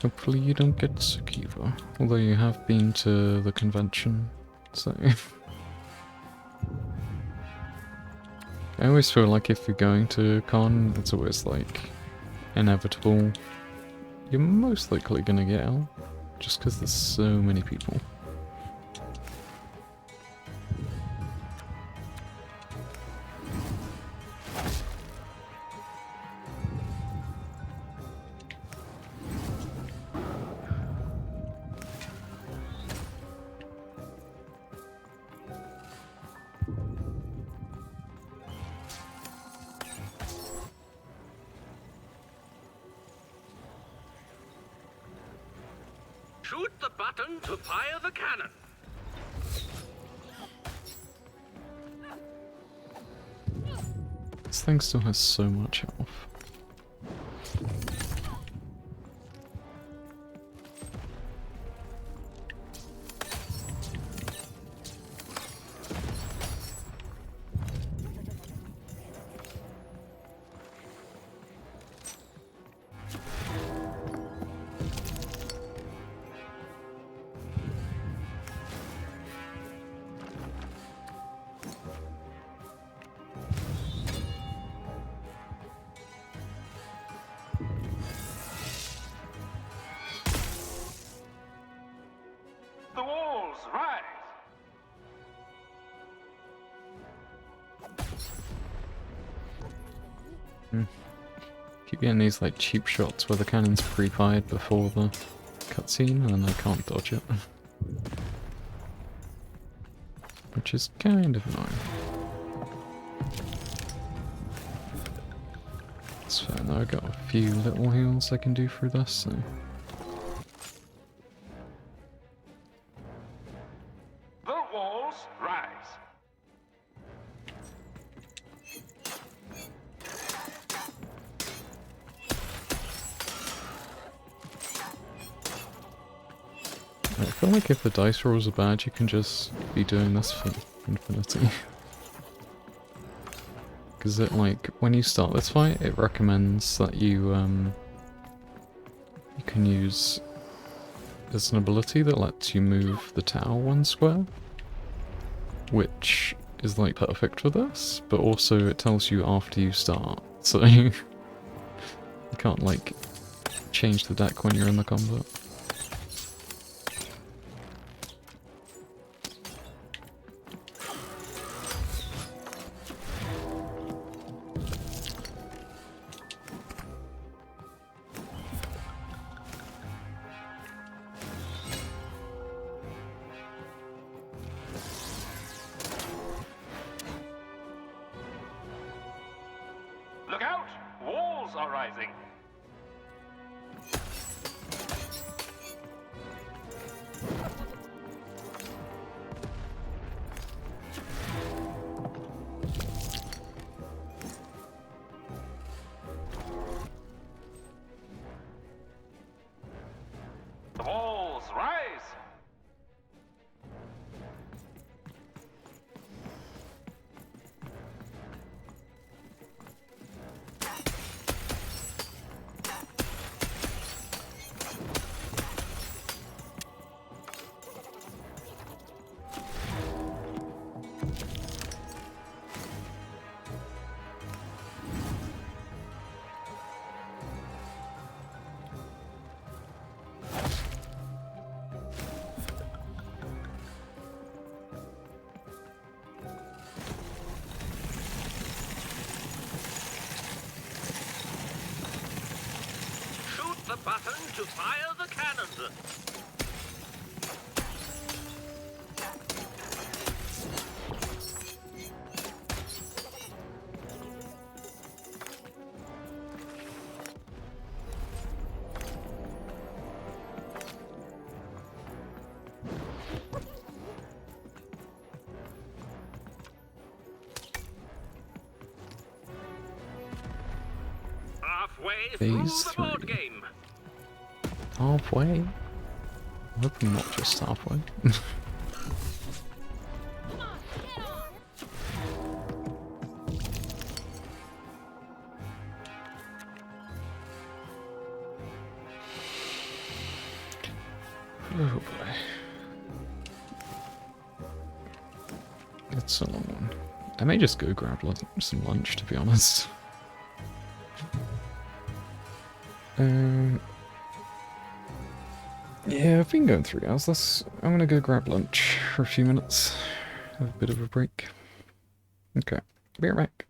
Hopefully you don't get sick either. Although you have been to the convention, so... I always feel like if you're going to con, it's always like inevitable. You're most likely gonna get ill, just because there's so many people. Shoot the button to fire the cannon. This thing still has so much health. The walls rise. Keep getting these like cheap shots where the cannon's pre-fired before the cutscene and I can't dodge it. Which is kind of annoying. It's fair though, I've got a few little heals I can do through this, so... The walls rise. I feel like if the dice rolls are bad, you can just be doing this for infinity. Because it, like, when you start this fight, it recommends that you can use... There's an ability that lets you move the tower 1 square, which is, like, perfect for this, but also it tells you after you start, so you can't, like, change the deck when you're in the combat. Look out! Walls are rising. The walls rise. The button to fire the cannon. through Phase the 3. board game. Halfway? I hope I'm not just halfway. Oh boy. It's a long one. I may just go grab some lunch, to be honest. Yeah, I've been going 3 hours. I'm gonna go grab lunch for a few minutes. Have a bit of a break. Okay, be right back.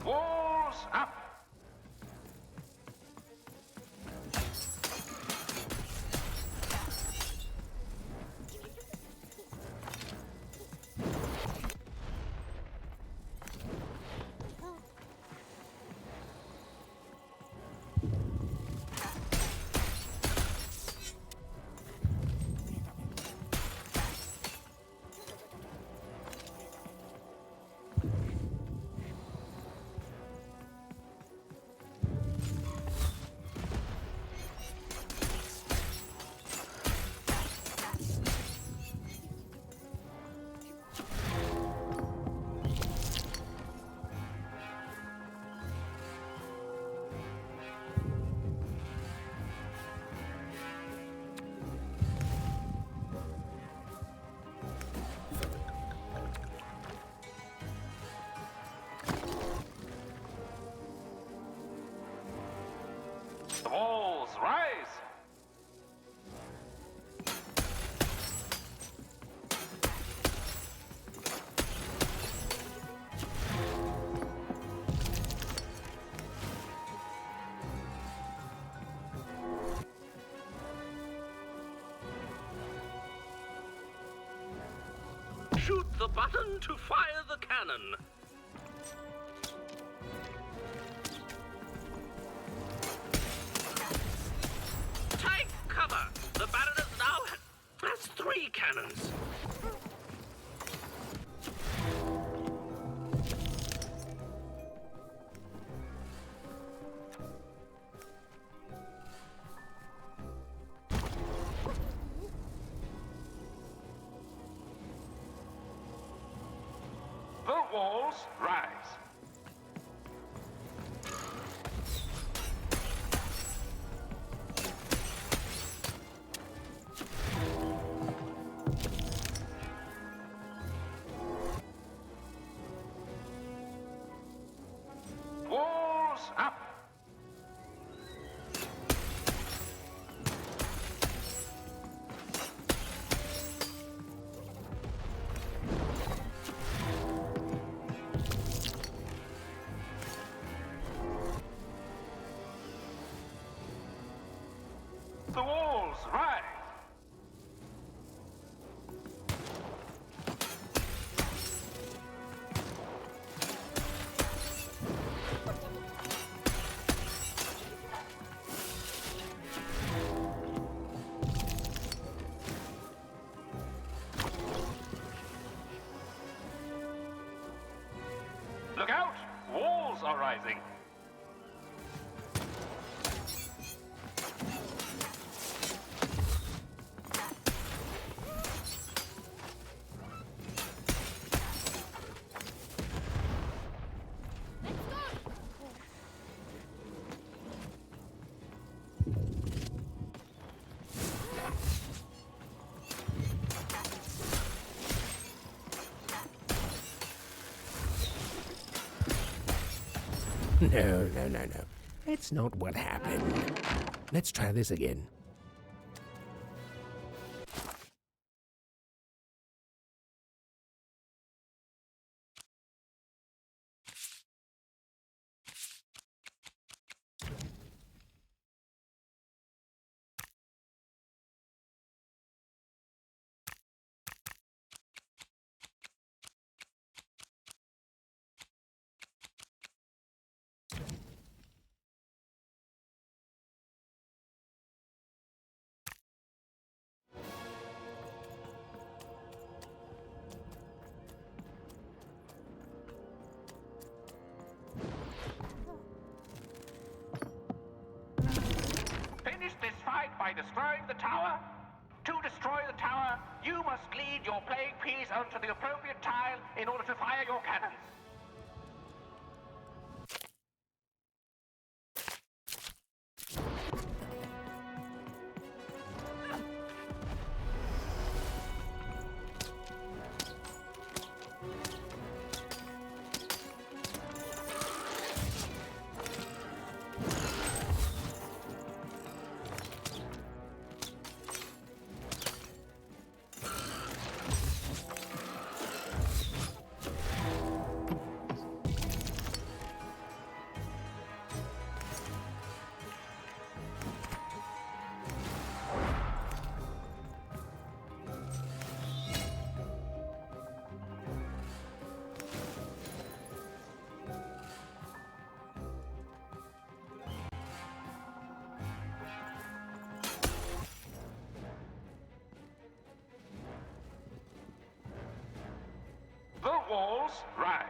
Walls up! The walls rise! Shoot the button to fire the cannon. Take cover! The Baroness now has 3 cannons. The walls rise. Walls up. The walls rise. Look out! Walls are rising. No. That's not what happened. Let's try this again. Finish this fight by destroying the tower. To destroy the tower, you must lead your playing piece onto the appropriate tile in order to fire your cannons. walls, rise.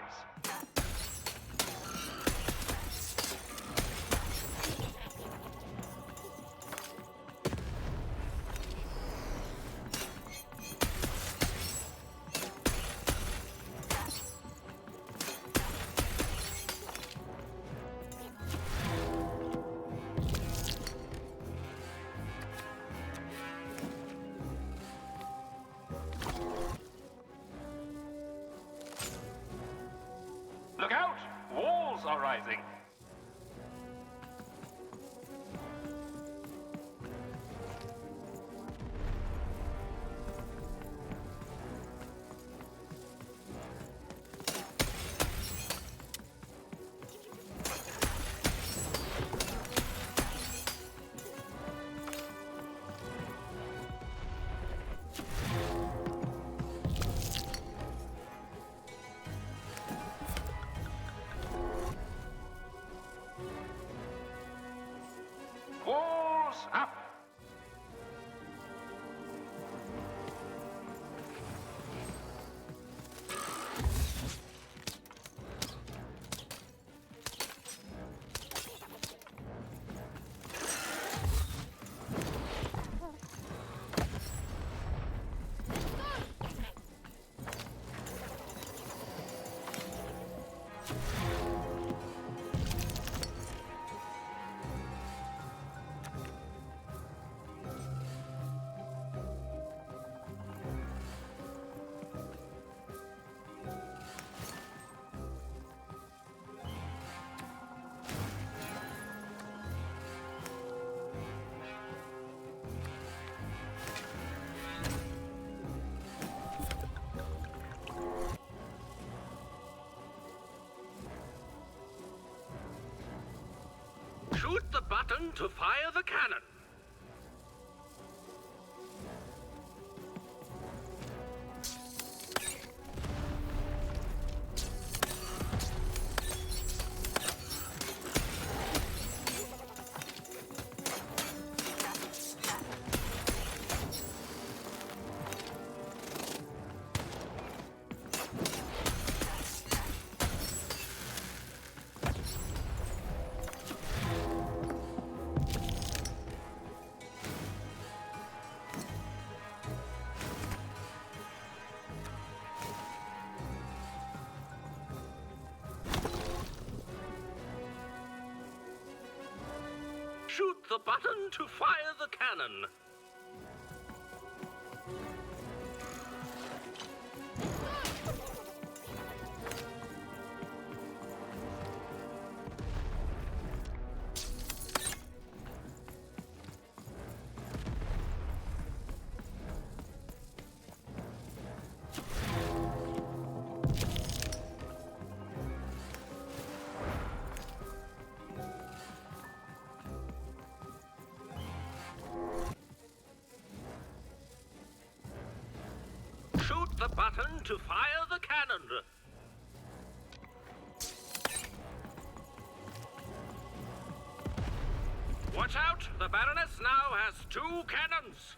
Look out! Walls are rising. Walls up. Shoot the button to fire the cannon. Shoot the button to fire the cannon. Shoot the button to fire the cannon. Watch out! The Baroness now has 2 cannons.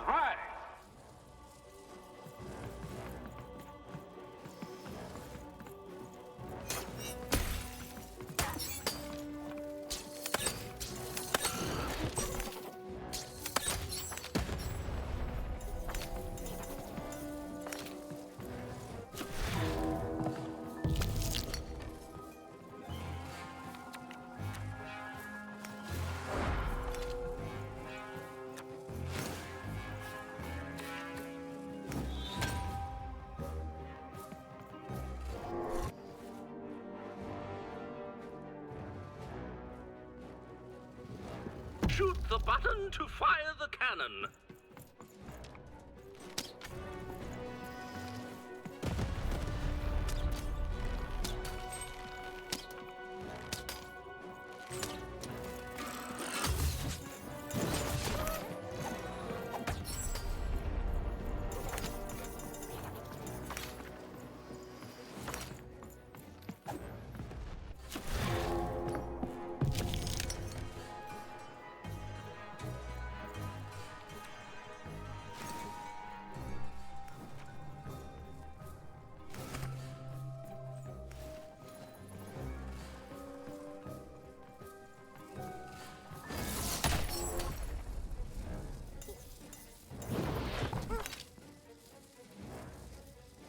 rise! Shoot the button to fire the cannon.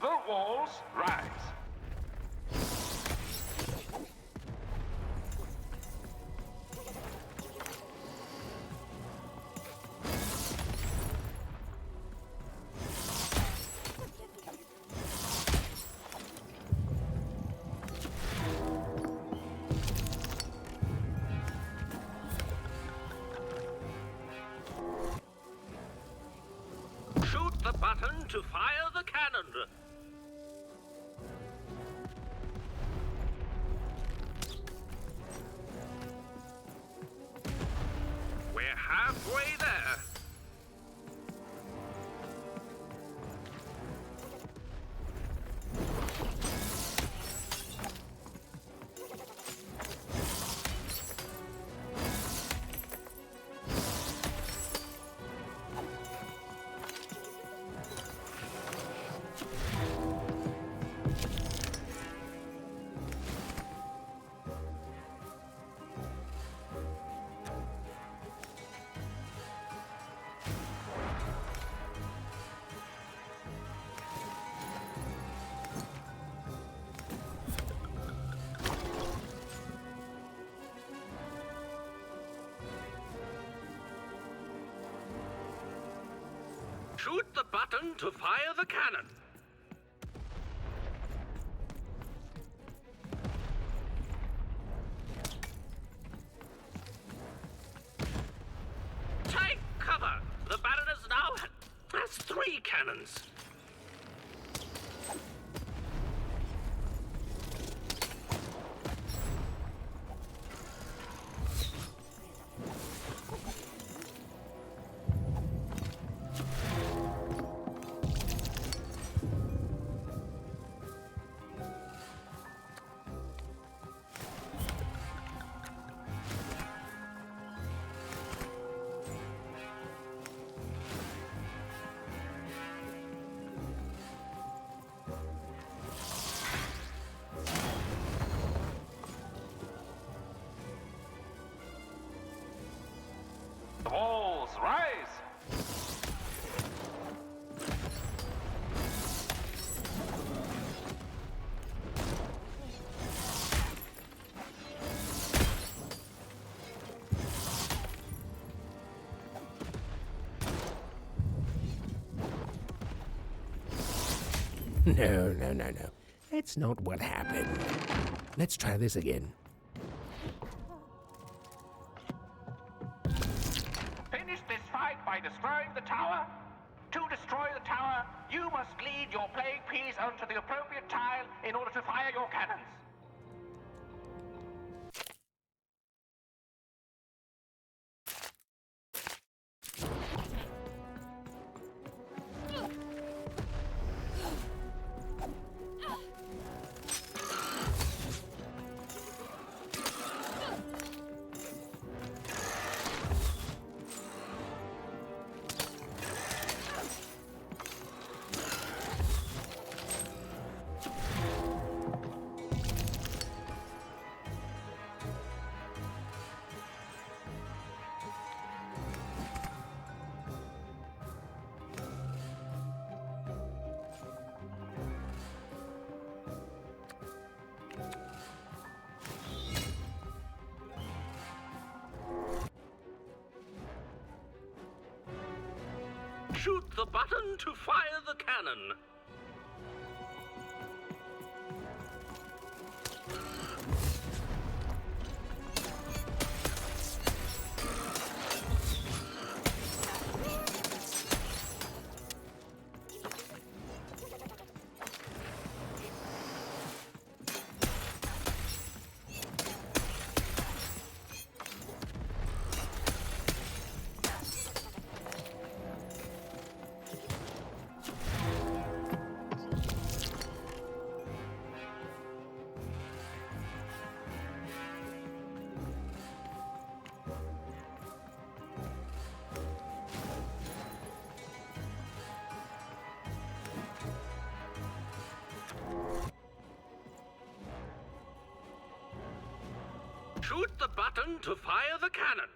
The walls rise. Shoot the button to fire the cannon. We're halfway there. Shoot the button to fire the cannon. Take cover! The Baroness now has 3 cannons. The walls rise! No. That's not what happened. Let's try this again. Finish this fight by destroying the tower. To destroy the tower, you must lead your playing piece onto the appropriate tile in order to fire your cannons. Shoot the button to fire the cannon. Shoot the button to fire the cannon.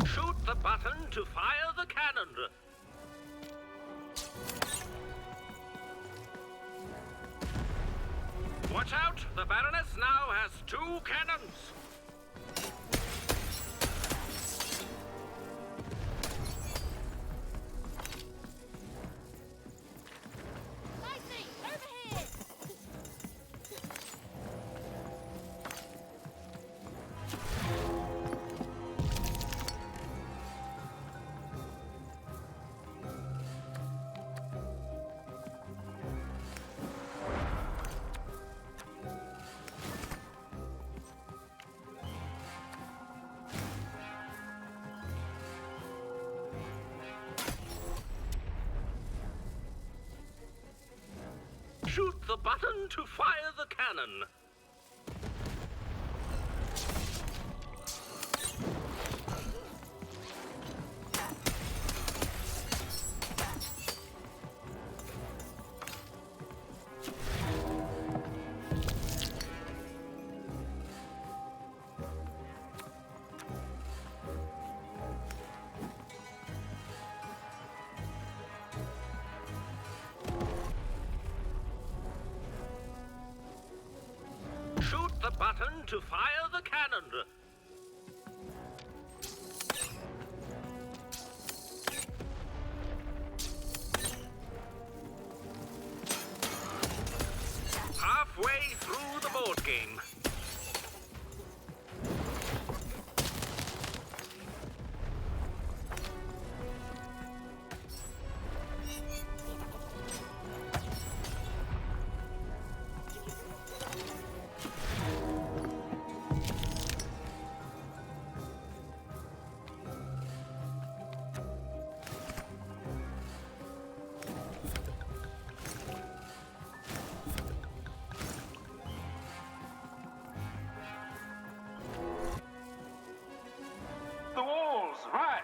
Shoot the button to fire the cannon. Watch out! The Baroness now has 2 cannons. Shoot the button to fire the cannon. Shoot the button to fire the cannon. Halfway through the board game. The walls, right.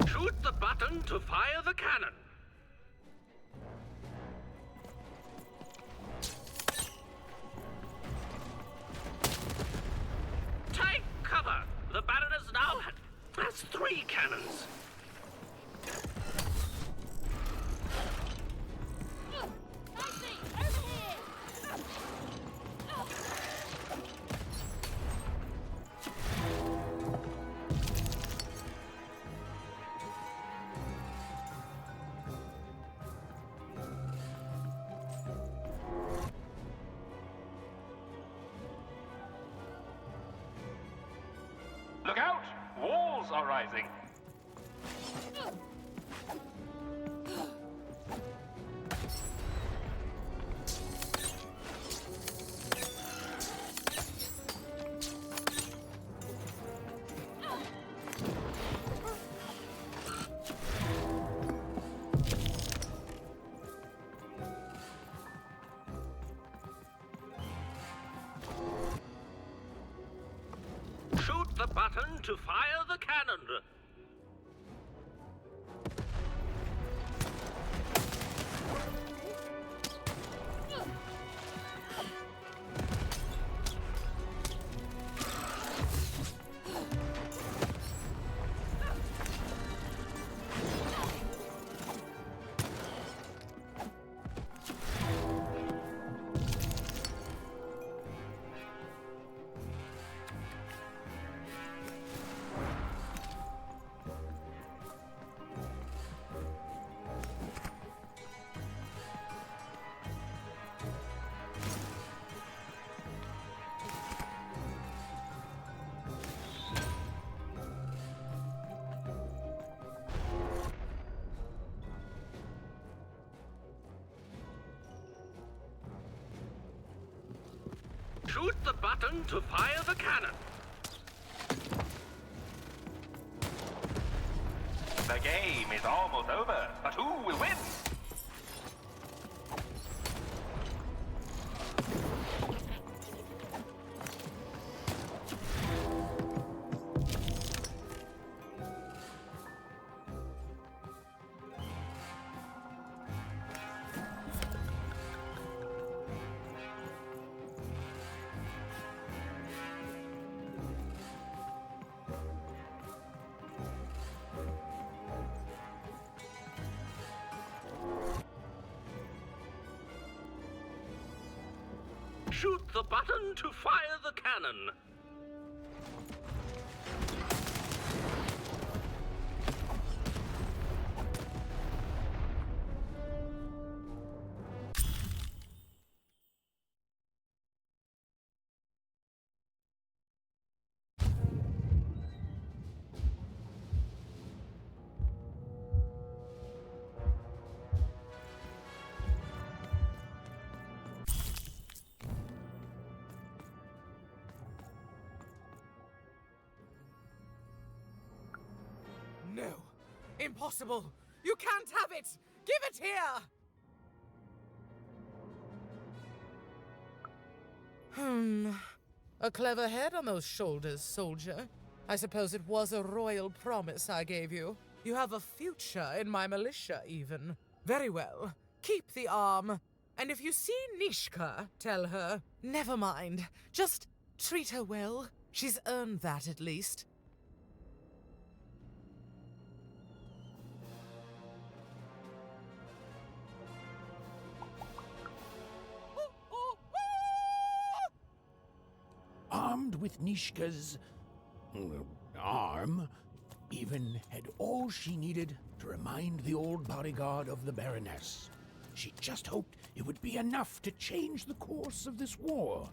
Shoot the button to fire the cannon. Take cover. The Baroness now has That's 3 cannons. Look out! Walls are rising. Shoot the button to fire the cannon. Shoot the button to fire the cannon. The game is almost over, but who will win? Shoot the button to fire the cannon. No. Impossible. You can't have it. Give it here. A clever head on those shoulders, soldier. I suppose it was a royal promise I gave you. You have a future in my militia, even. Very well. Keep the arm. And if you see Nishka, tell her. Never mind. Just treat her well. She's earned that, at least. Armed with Nishka's arm, even had all she needed to remind the old bodyguard of the Baroness. She just hoped it would be enough to change the course of this war.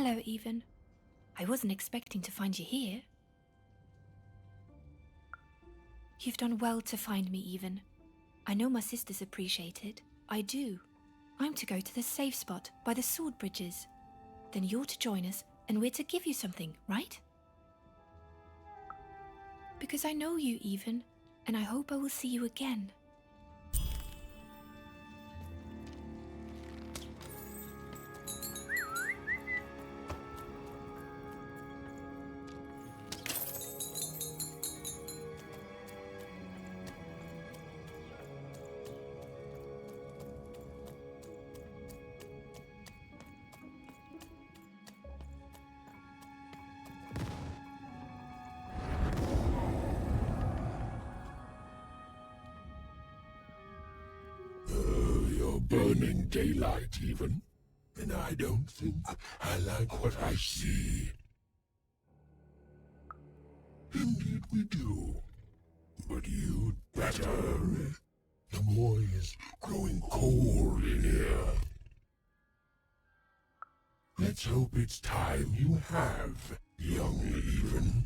Hello, Even. I wasn't expecting to find you here. You've done well to find me, Even. I know my sisters appreciate it. I do. I'm to go to the safe spot by the sword bridges. Then you're to join us, and we're to give you something, right? Because I know you, Even, and I hope I will see you again. Burning daylight, even. And I don't think I like what I see. Indeed we do. But you'd better. The boy is growing cold in here. Let's hope it's time you have, young Even.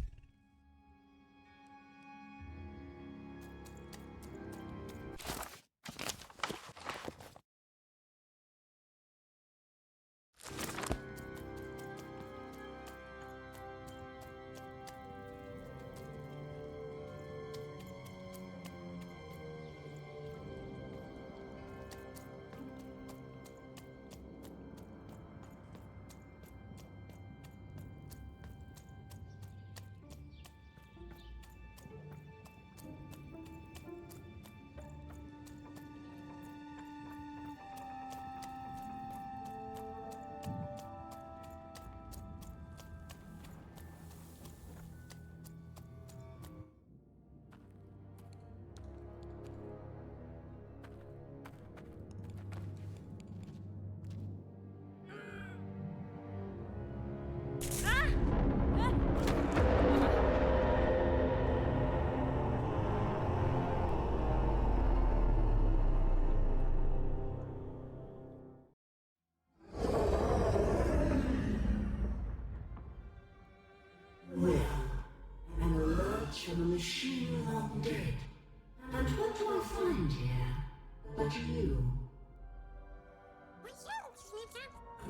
From a machine long dead. And what do I find here but you?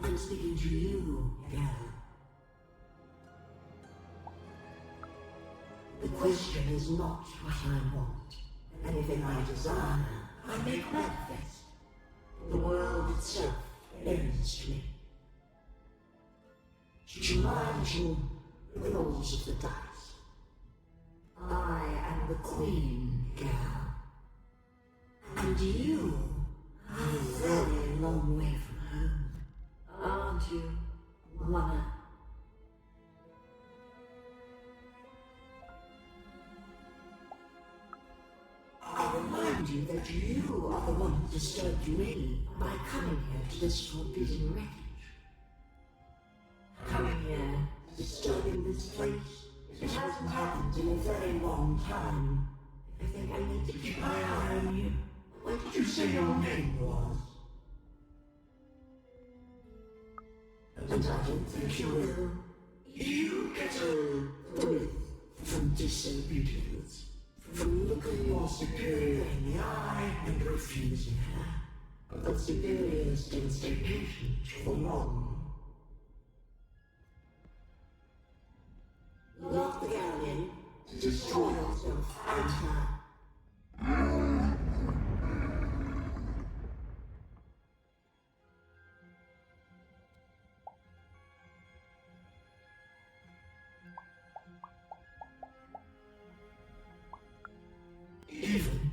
I'm speaking to you, Gal. The question is not what I want. Anything I desire, I make manifest. The world itself bends to me. To mind you, the rolls of the dice. I am the queen, Gal. And you are a very long way from home, aren't you, Mother? I remind you that you are the one who disturbed me by coming here to this forbidden wreckage. Coming here, disturbing this place. It hasn't happened in a very long time. I think I need to keep my eye on you. What did you say your name was? And I don't think you will. You get a thrill from disobedience, from looking your superior in the eye and refusing her. But superiors don't stay patient for long. Lock the gal in, destroy yourself and her. Even,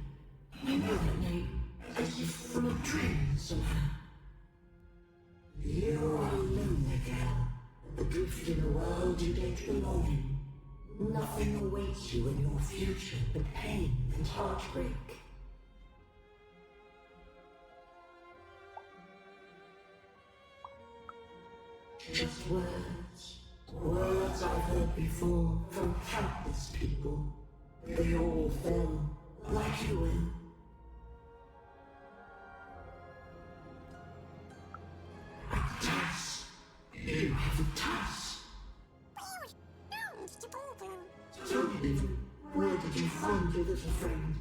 I know that name, as if from a dream somehow. You are lonely, gal, adrift in a world you don't belong in. Nothing awaits you in your future but pain and heartbreak. Just words. Words I've heard before from countless people. They all fell like you will. At last, you have a time. little friend.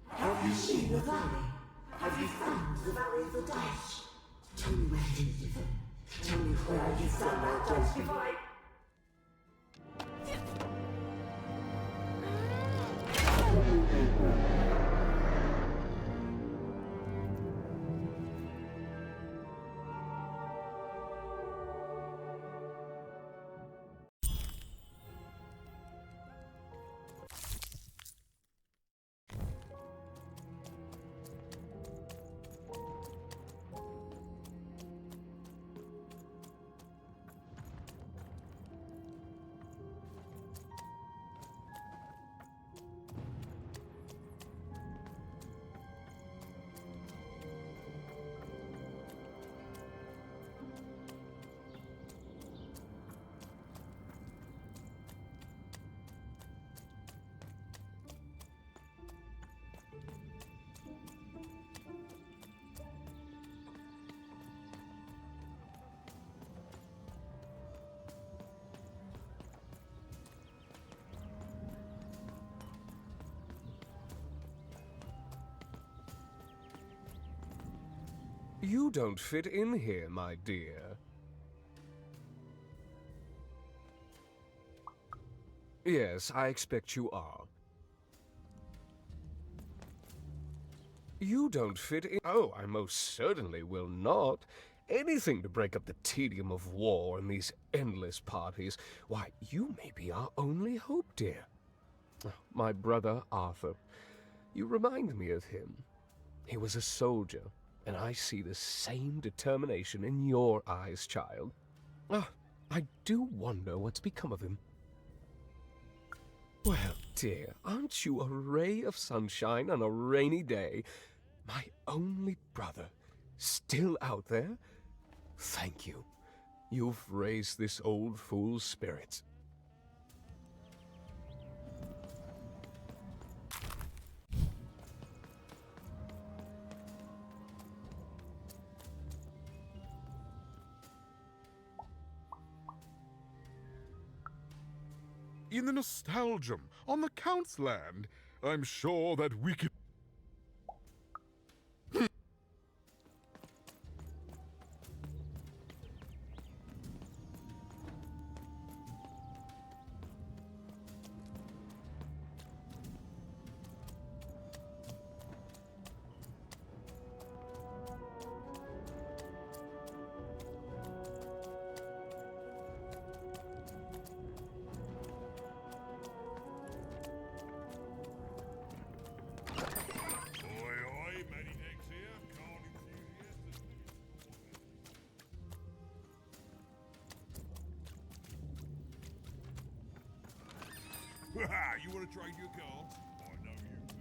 Have you seen the valley? Have you found the valley of the dice? Tell me where it is, Ethan. Tell me where you found that dice before I... You don't fit in here, my dear. Yes, I expect you are. You don't fit in. Oh, I most certainly will not. Anything to break up the tedium of war and these endless parties. Why, you may be our only hope, dear. My brother Arthur. You remind me of him. He was a soldier, and I see the same determination in your eyes, child. I do wonder what's become of him. Well, dear, aren't you a ray of sunshine on a rainy day? My only brother, still out there? Thank you. You've raised this old fool's spirits. In the Nostalgium, on the Count's land, I'm sure that we could... You want to trade your cards? I know you do.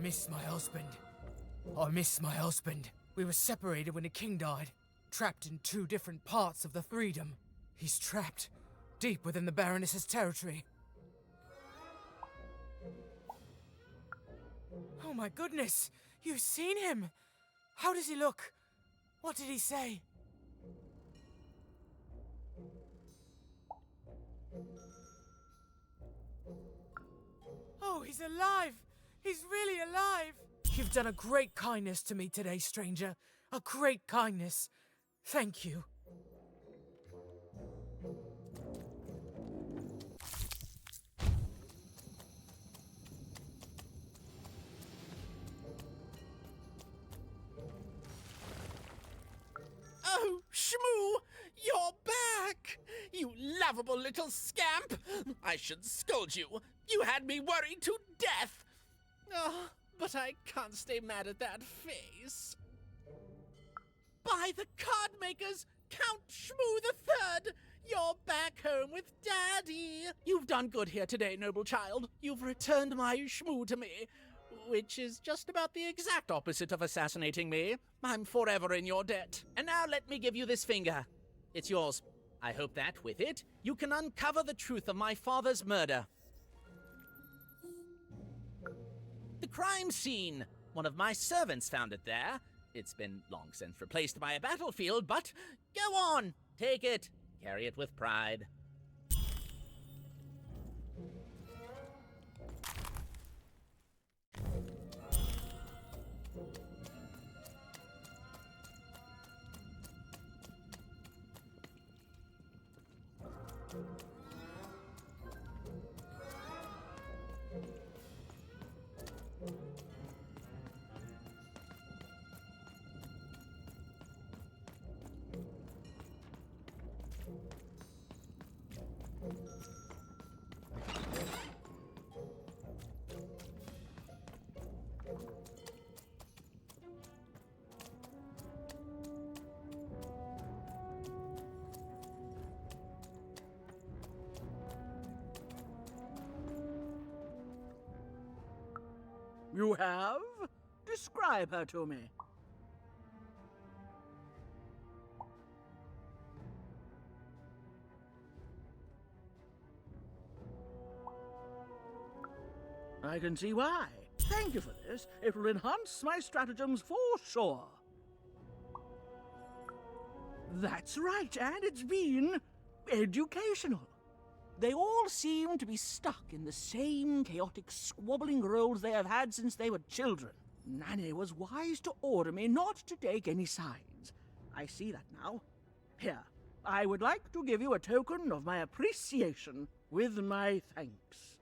miss my husband. I miss my husband. We were separated when the king died, trapped in 2 different parts of the freedom. He's trapped deep within the Baroness's territory. Oh my goodness! You've seen him! How does he look? What did he say? Oh, he's alive! He's really alive! You've done a great kindness to me today, stranger. A great kindness. Thank you. Oh, Shmoo! You're back! You lovable little scamp! I should scold you. You had me worried to death! Oh, but I can't stay mad at that face. By the card makers, Count Shmoo the Third! You're back home with Daddy! You've done good here today, noble child. You've returned my Shmoo to me, which is just about the exact opposite of assassinating me. I'm forever in your debt. And now let me give you this finger. It's yours. I hope that, with it, you can uncover the truth of my father's murder. The crime scene. One of my servants found it there. It's been long since replaced by a battlefield, but go on, take it. Carry it with pride. You have? Describe her to me. I can see why. Thank you for this. It will enhance my stratagems for sure. That's right, and it's been educational. They all seem to be stuck in the same chaotic, squabbling roles they have had since they were children. Nanny was wise to order me not to take any sides. I see that now. Here, I would like to give you a token of my appreciation with my thanks.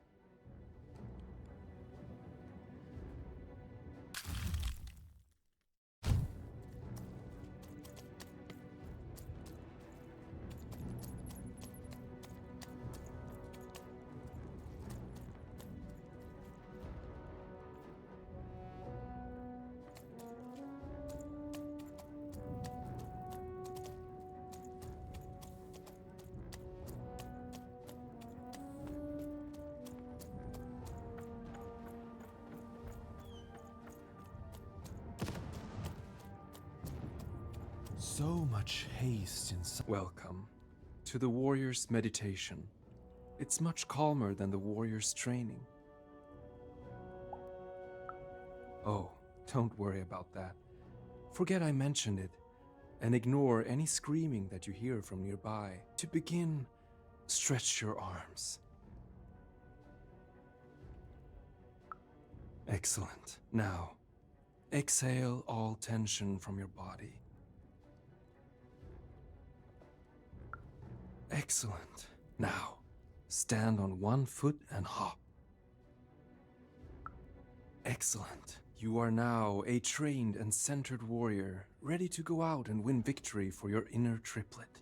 So much haste in Welcome to the warrior's meditation. It's much calmer than the warrior's training. Oh, don't worry about that. Forget I mentioned it, and ignore any screaming that you hear from nearby. To begin, stretch your arms. Excellent. Now, exhale all tension from your body. Excellent. Now, stand on one foot and hop. Excellent. You are now a trained and centered warrior, ready to go out and win victory for your inner triplet.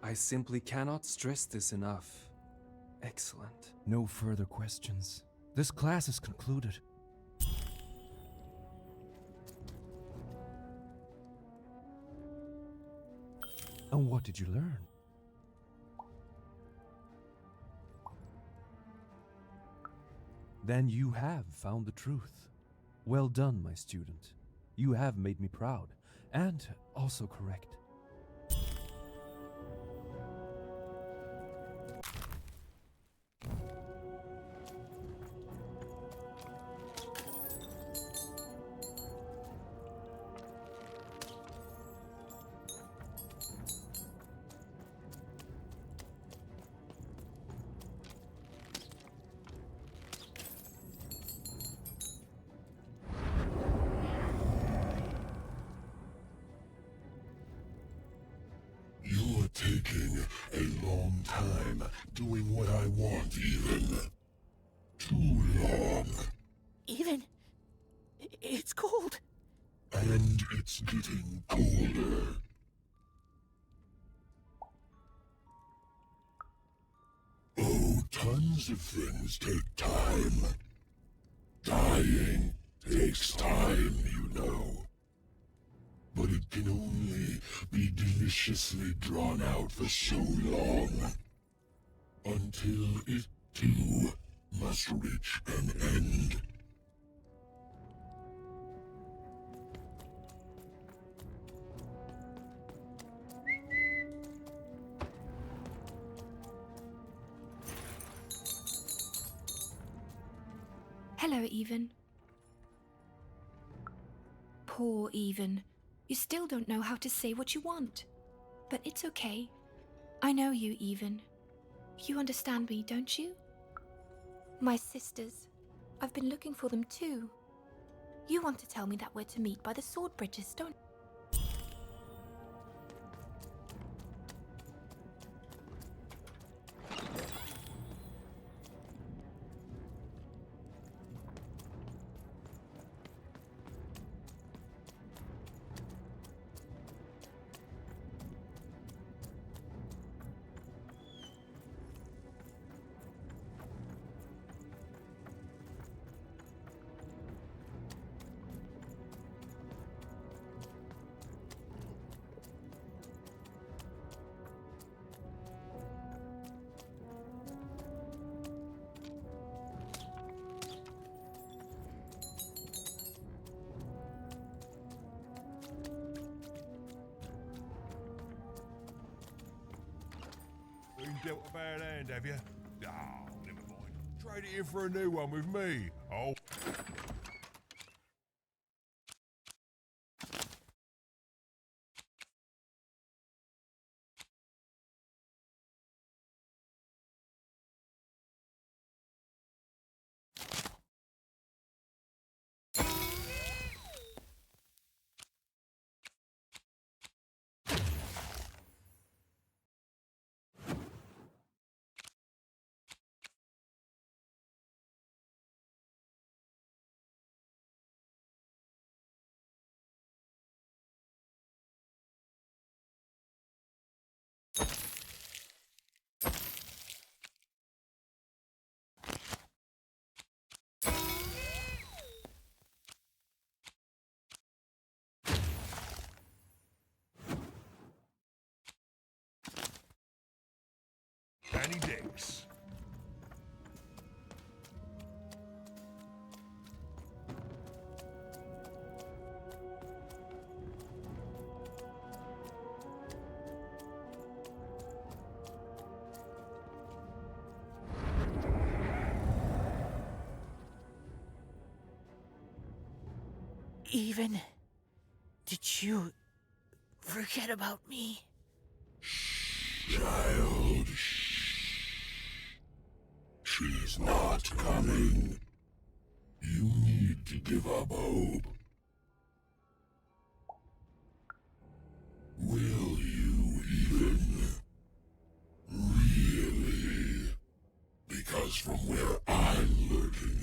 I simply cannot stress this enough. Excellent. No further questions. This class is concluded. And what did you learn? Then you have found the truth. Well done, my student. You have made me proud, and also correct. You're taking a long time doing what I want, even. Too long. Even? It's cold. And it's getting colder. Oh, tons of things take time. Dying takes time, you know. But it can only be deliciously drawn out for so long. Until it, too, must reach an end. Hello, Even. Poor Even. You still don't know how to say what you want. But it's okay. I know you, Even. You understand me, don't you? My sisters. I've been looking for them too. You want to tell me that we're to meet by the sword bridges, don't you? Been dealt a bad hand, have you? Oh, never mind. Trade it in for a new one with me. Oh. Danny Dix. Even? Did you forget about me? Child. She's not coming. You need to give up hope. Will you even? Really? Because from where I'm lurking,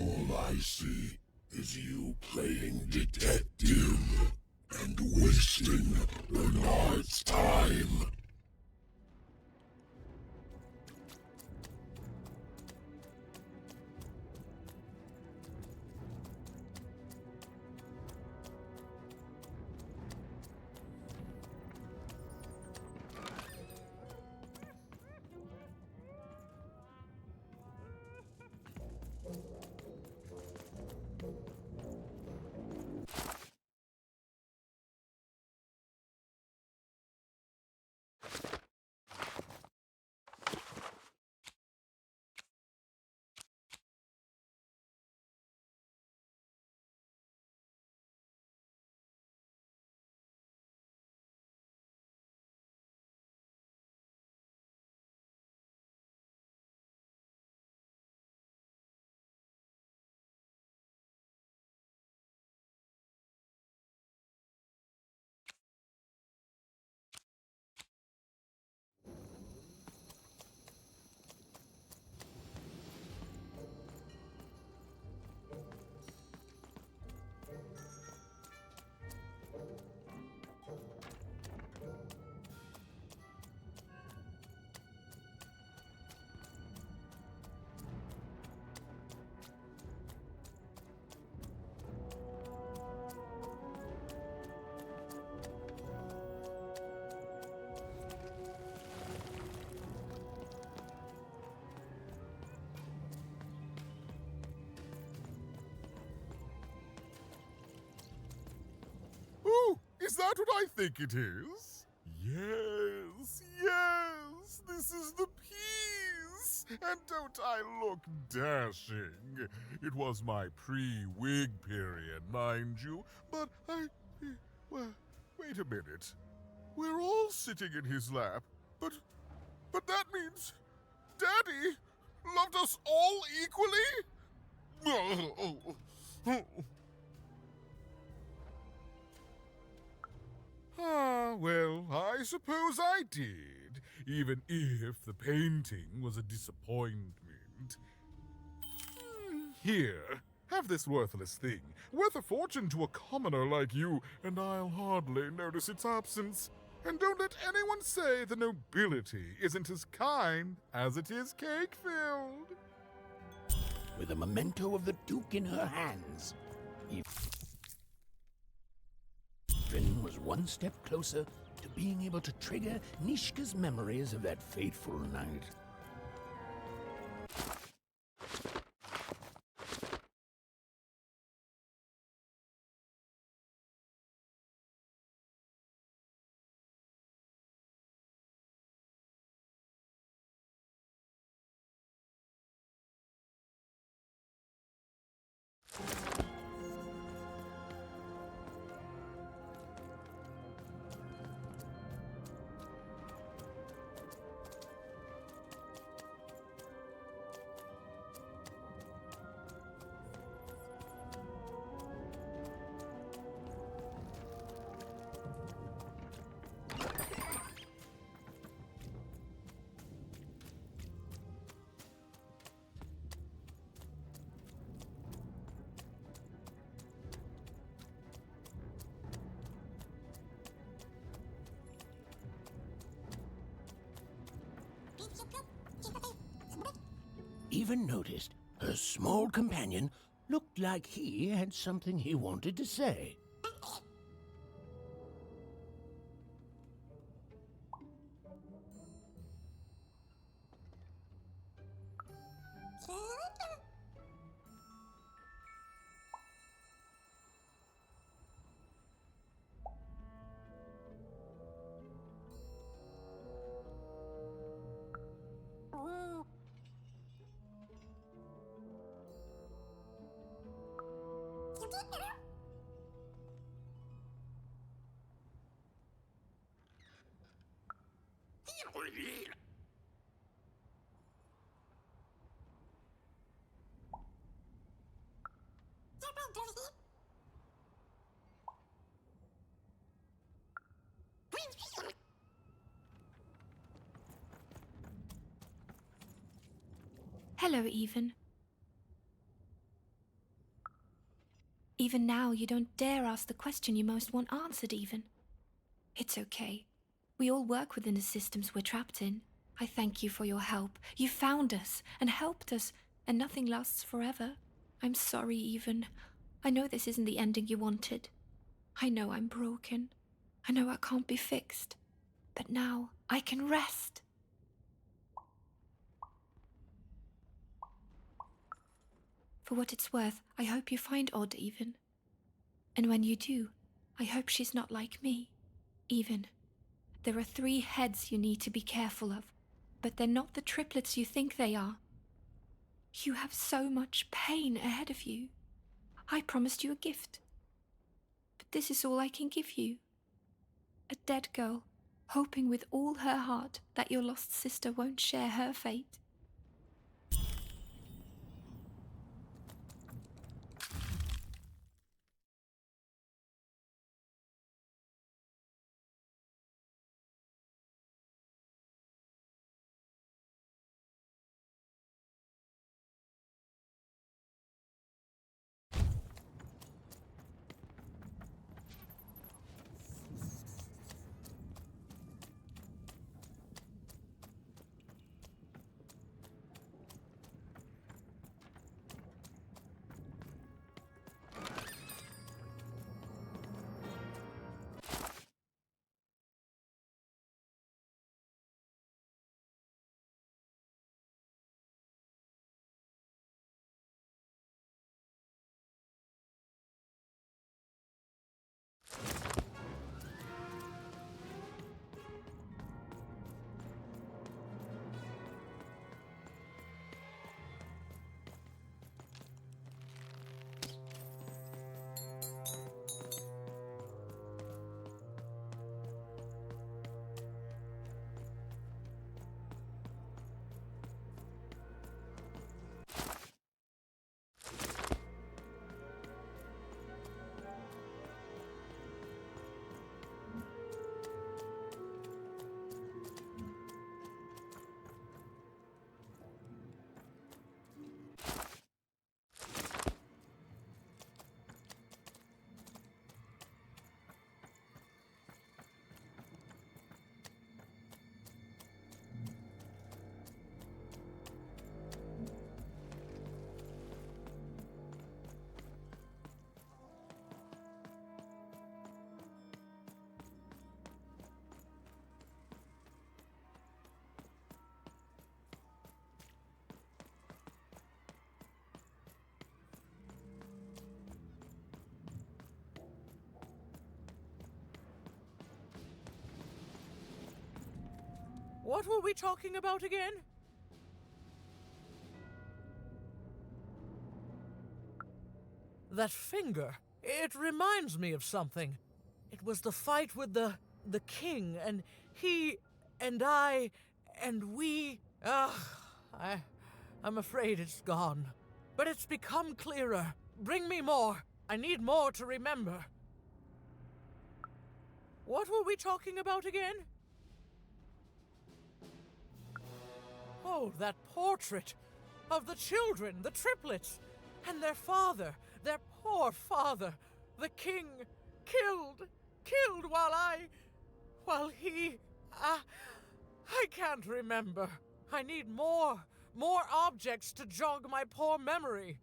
all I see is you playing detective and wasting Bernard's time. that what I think it is? Yes, yes, this is the piece. And don't I look dashing? It was my pre-wig period, mind you, but well, wait a minute. We're all sitting in his lap, but that means Daddy loved us all equally? Well, I suppose I did, even if the painting was a disappointment. Here, have this worthless thing, worth a fortune to a commoner like you, and I'll hardly notice its absence. And don't let anyone say the nobility isn't as kind as it is cake-filled. With a memento of the Duke in her hands, Finn was one step closer to being able to trigger Nishka's memories of that fateful night. Even noticed her small companion looked like he had something he wanted to say. Hello, Even. Even now, you don't dare ask the question you most want answered, Even. It's okay. We all work within the systems we're trapped in. I thank you for your help. You found us and helped us, and nothing lasts forever. I'm sorry, Even. I know this isn't the ending you wanted. I know I'm broken. I know I can't be fixed. But now I can rest. For what it's worth, I hope you find Odd, Even. And when you do, I hope she's not like me. Even. There are 3 heads you need to be careful of, but they're not the triplets you think they are. You have so much pain ahead of you. I promised you a gift. But this is all I can give you. A dead girl, hoping with all her heart that your lost sister won't share her fate. What were we talking about again? That finger. It reminds me of something. It was the fight with the king, and he, and I, and we... I'm afraid it's gone. But it's become clearer. Bring me more. I need more to remember. What were we talking about again? Oh, that portrait of the children, the triplets, and their father, their poor father, the king, killed while he... I can't remember. I need more objects to jog my poor memory.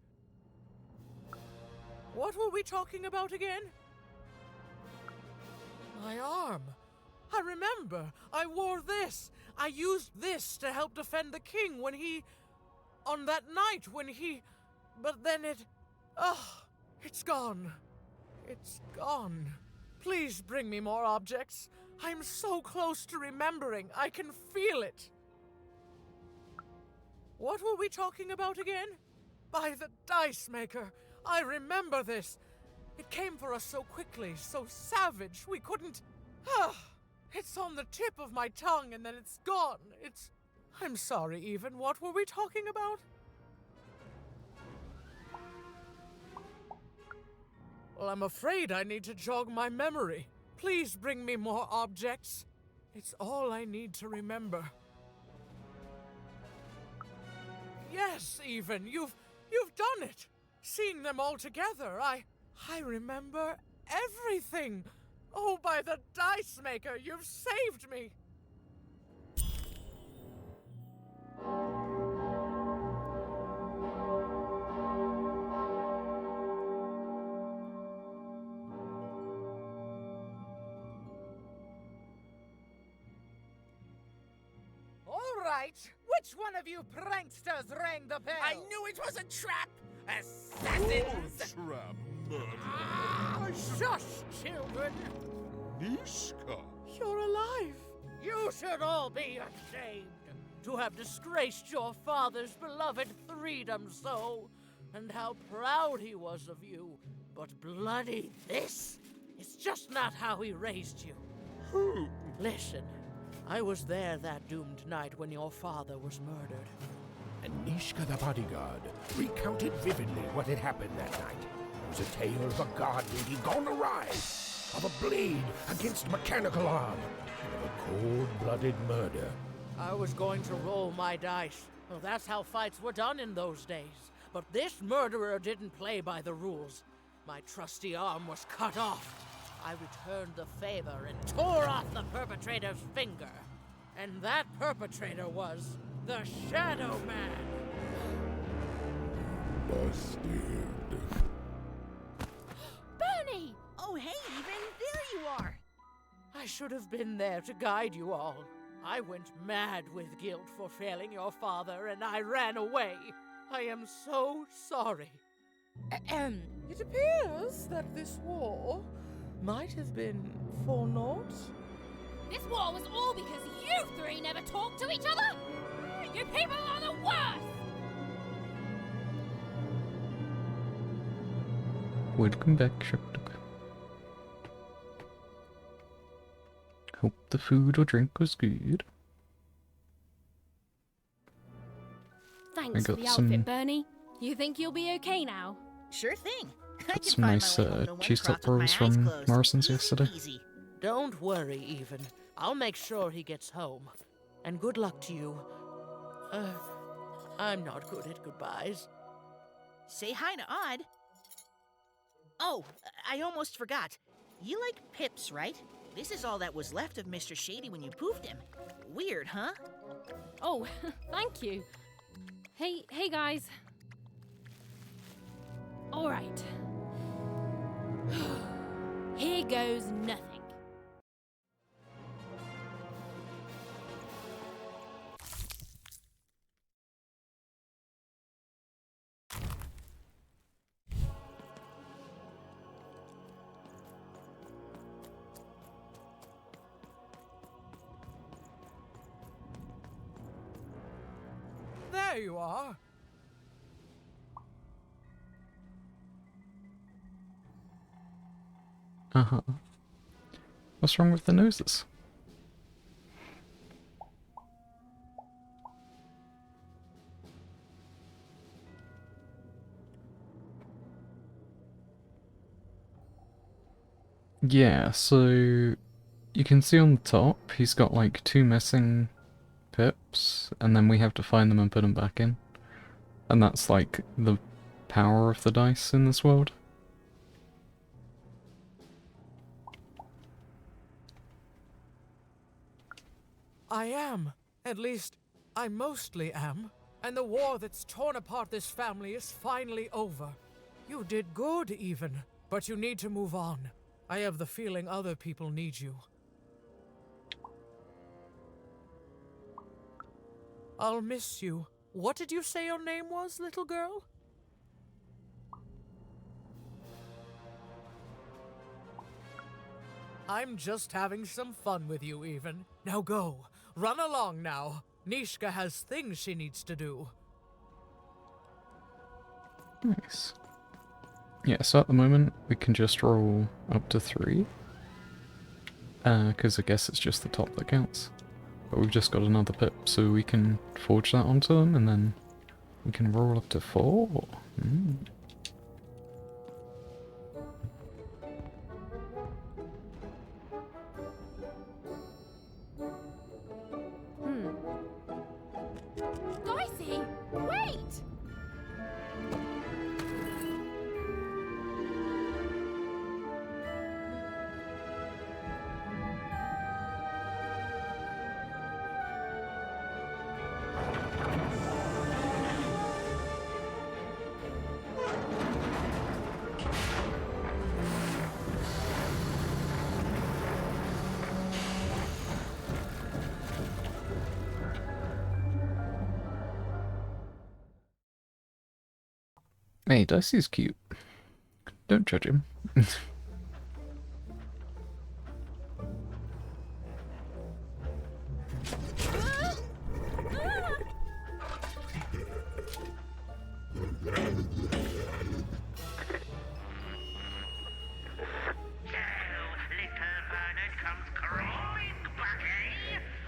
What were we talking about again? My arm. I remember. I wore this. I used this to help defend the king when he... on that night when he... But then it... it's gone. It's gone. Please bring me more objects. I'm so close to remembering. I can feel it. What were we talking about again? By the dice maker. I remember this. It came for us so quickly, so savage, we couldn't... It's on the tip of my tongue and then it's gone. I'm sorry, Even. What were we talking about? Well, I'm afraid I need to jog my memory. Please bring me more objects. It's all I need to remember. Yes, Even. You've done it. Seeing them all together, I remember everything. Oh, by the dice maker, you've saved me. All right, which one of you pranksters rang the bell? I knew it was a trap! Assassins! Oh, trap, murder. Shush, children! Nishka? You're alive! You should all be ashamed to have disgraced your father's beloved freedom so, and how proud he was of you. But bloody this is just not how he raised you. Who? Listen, I was there that doomed night when your father was murdered. And Nishka the bodyguard recounted vividly what had happened that night. It was a tale of a god lady gone awry, of a blade against mechanical arm, and of a cold-blooded murder. I was going to roll my dice. Well, that's how fights were done in those days. But this murderer didn't play by the rules. My trusty arm was cut off. I returned the favor and tore off the perpetrator's finger. And that perpetrator was the Shadow Man. Busted. Bernie! Oh, hey, Even. There you are. I should have been there to guide you all. I went mad with guilt for failing your father, and I ran away. I am so sorry. It appears that this war might have been for naught. This war was all because you three never talked to each other? You people are the worst! Welcome back, Shark. Hope the food or drink was good. Thanks for the outfit, Bernie. You think you'll be okay now? Sure thing. Got some nice cheese top rolls from Morrison's yesterday. Don't worry, Even. I'll make sure he gets home. And good luck to you. I'm not good at goodbyes. Say hi to Odd. Oh, I almost forgot. You like pips, right? This is all that was left of Mr. Shady when you poofed him. Weird, huh? Oh, thank you. Hey guys. All right. Here goes nothing. there you are. Uh-huh. What's wrong with the noses? Yeah, so you can see on the top he's got like 2 missing pips, and then we have to find them and put them back in. And that's like the power of the dice in this world. I am. At least, I mostly am. And the war that's torn apart this family is finally over. You did good, even. But you need to move on. I have the feeling other people need you. I'll miss you. What did you say your name was, little girl? I'm just having some fun with you, even. Now go. Run along now. Nishka has things she needs to do. Nice. Yeah, so at the moment we can just roll up to 3. Because I guess it's just the top that counts. But we've just got another pip, so we can forge that onto them, and then we can roll up to 4. Mm. Dicey, wait! Hey, Dicey's cute. Don't judge him.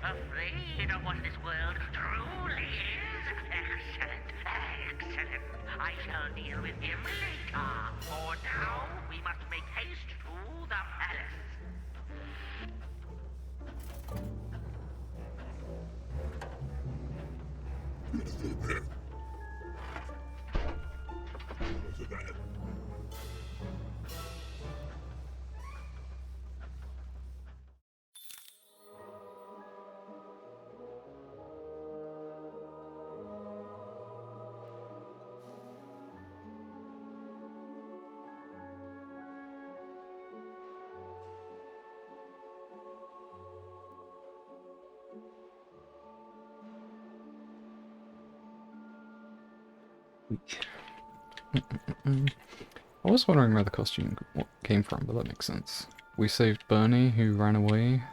Afraid of what this world truly is? Excellent, excellent. I shall deal with him later. For now, we must make haste to the palace. I was wondering where the costume came from, but that makes sense. We saved Bernie, who ran away.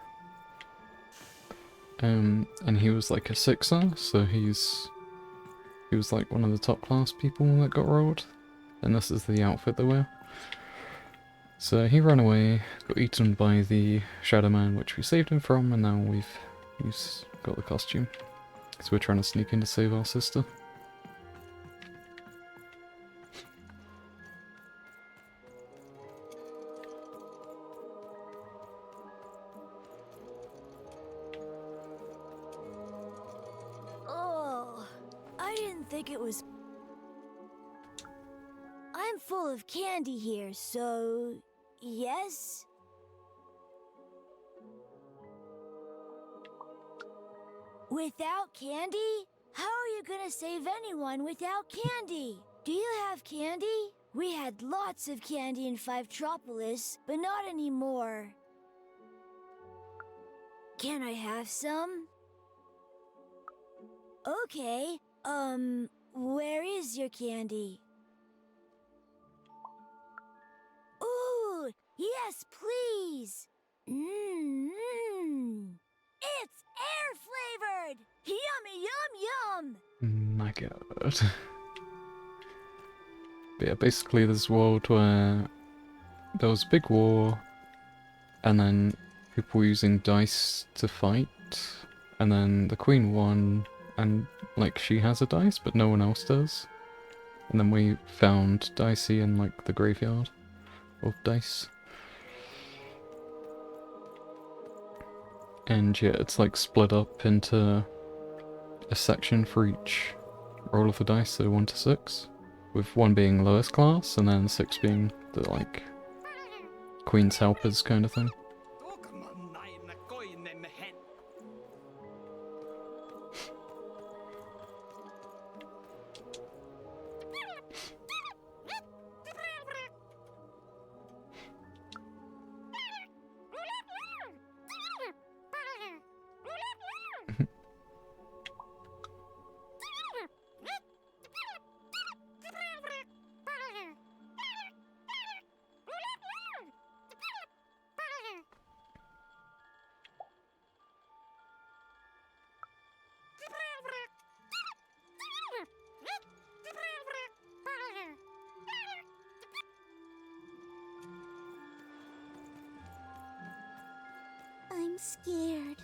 And he was like a 6er, so he was like one of the top class people that got rolled. And this is the outfit they wear. So he ran away, got eaten by the Shadow Man, which we saved him from, and now he's got the costume. So we're trying to sneak in to save our sister. Oh, I didn't think it was... I'm full of candy here, so... yes? Without candy? How are you gonna save anyone without candy? Do you have candy? We had lots of candy in Fivetropolis, but not anymore. Can I have some? Okay, where is your candy? Ooh, yes, please! Mmm, it's air-flavored! Yummy, yum, yum! my god. But yeah, basically this world where there was a big war, and then people were using dice to fight, and then the queen won, and like she has a dice, but no one else does. And then we found Dicey in like the graveyard of dice. And yeah, it's like split up into a section for each roll of the dice, so 1 to 6, with 1 being lowest class, and then 6 being the like Queen's helpers kind of thing. I'm scared.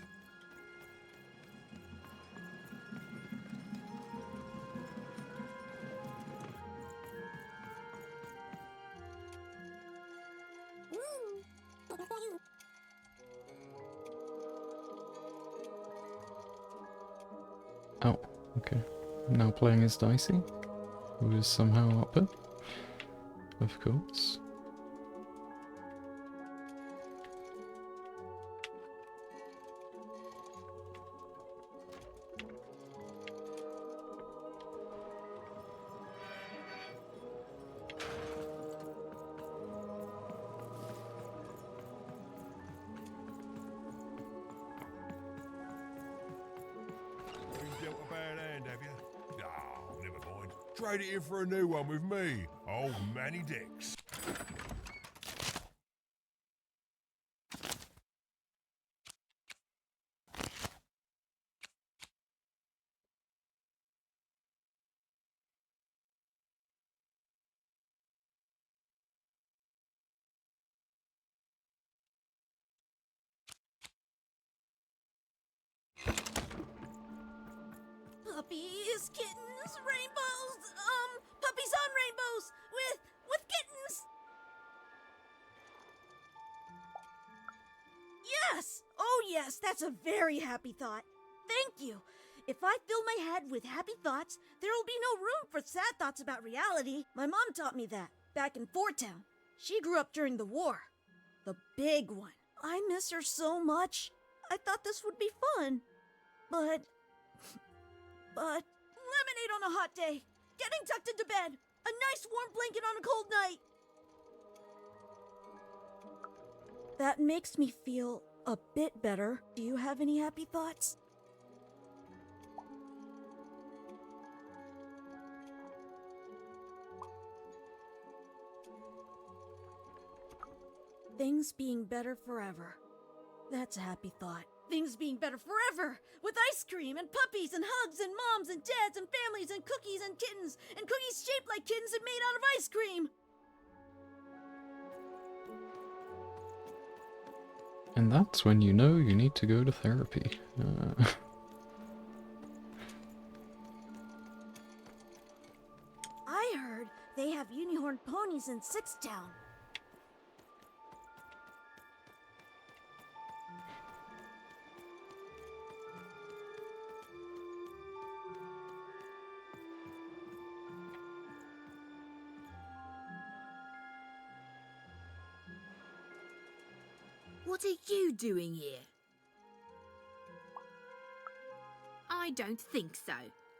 Oh, okay. Now playing as Dicey, who is somehow up it, of course. You dealt a bad hand, have you? Ah, never mind. Trade it in for a new one with me, old Manny Dix. Puppies, kittens, rainbows, puppies on rainbows with kittens. Yes! Oh yes, that's a very happy thought. Thank you. If I fill my head with happy thoughts, there will be no room for sad thoughts about reality. My mom taught me that back in Fort Town. She grew up during the war. The big one. I miss her so much. I thought this would be fun. But lemonade on a hot day, getting tucked into bed, a nice warm blanket on a cold night. That makes me feel a bit better. Do you have any happy thoughts? Things being better forever. That's a happy thought. Things being better forever! With ice cream and puppies and hugs and moms and dads and families and cookies and kittens and cookies shaped like kittens and made out of ice cream! And that's when you know you need to go to therapy. I heard they have unicorn ponies in Sixtown. What are you doing here? I don't think so.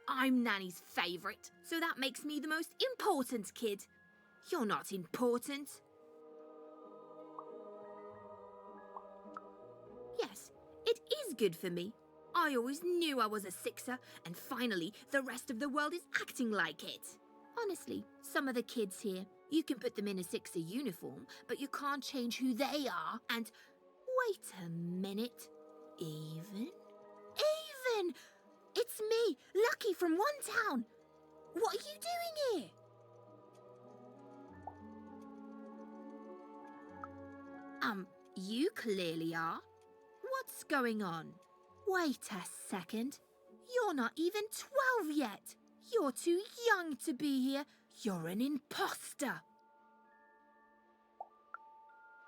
I'm Nanny's favourite, so that makes me the most important kid. You're not important. Yes, it is good for me. I always knew I was a sixer, and finally the rest of the world is acting like it. Honestly, some of the kids here, you can put them in a sixer uniform, but you can't change who they are, and... Wait a minute. Even? It's me, Lucky from One Town. What are you doing here? You clearly are. What's going on? Wait a second. You're not even 12 yet. You're too young to be here. You're an imposter.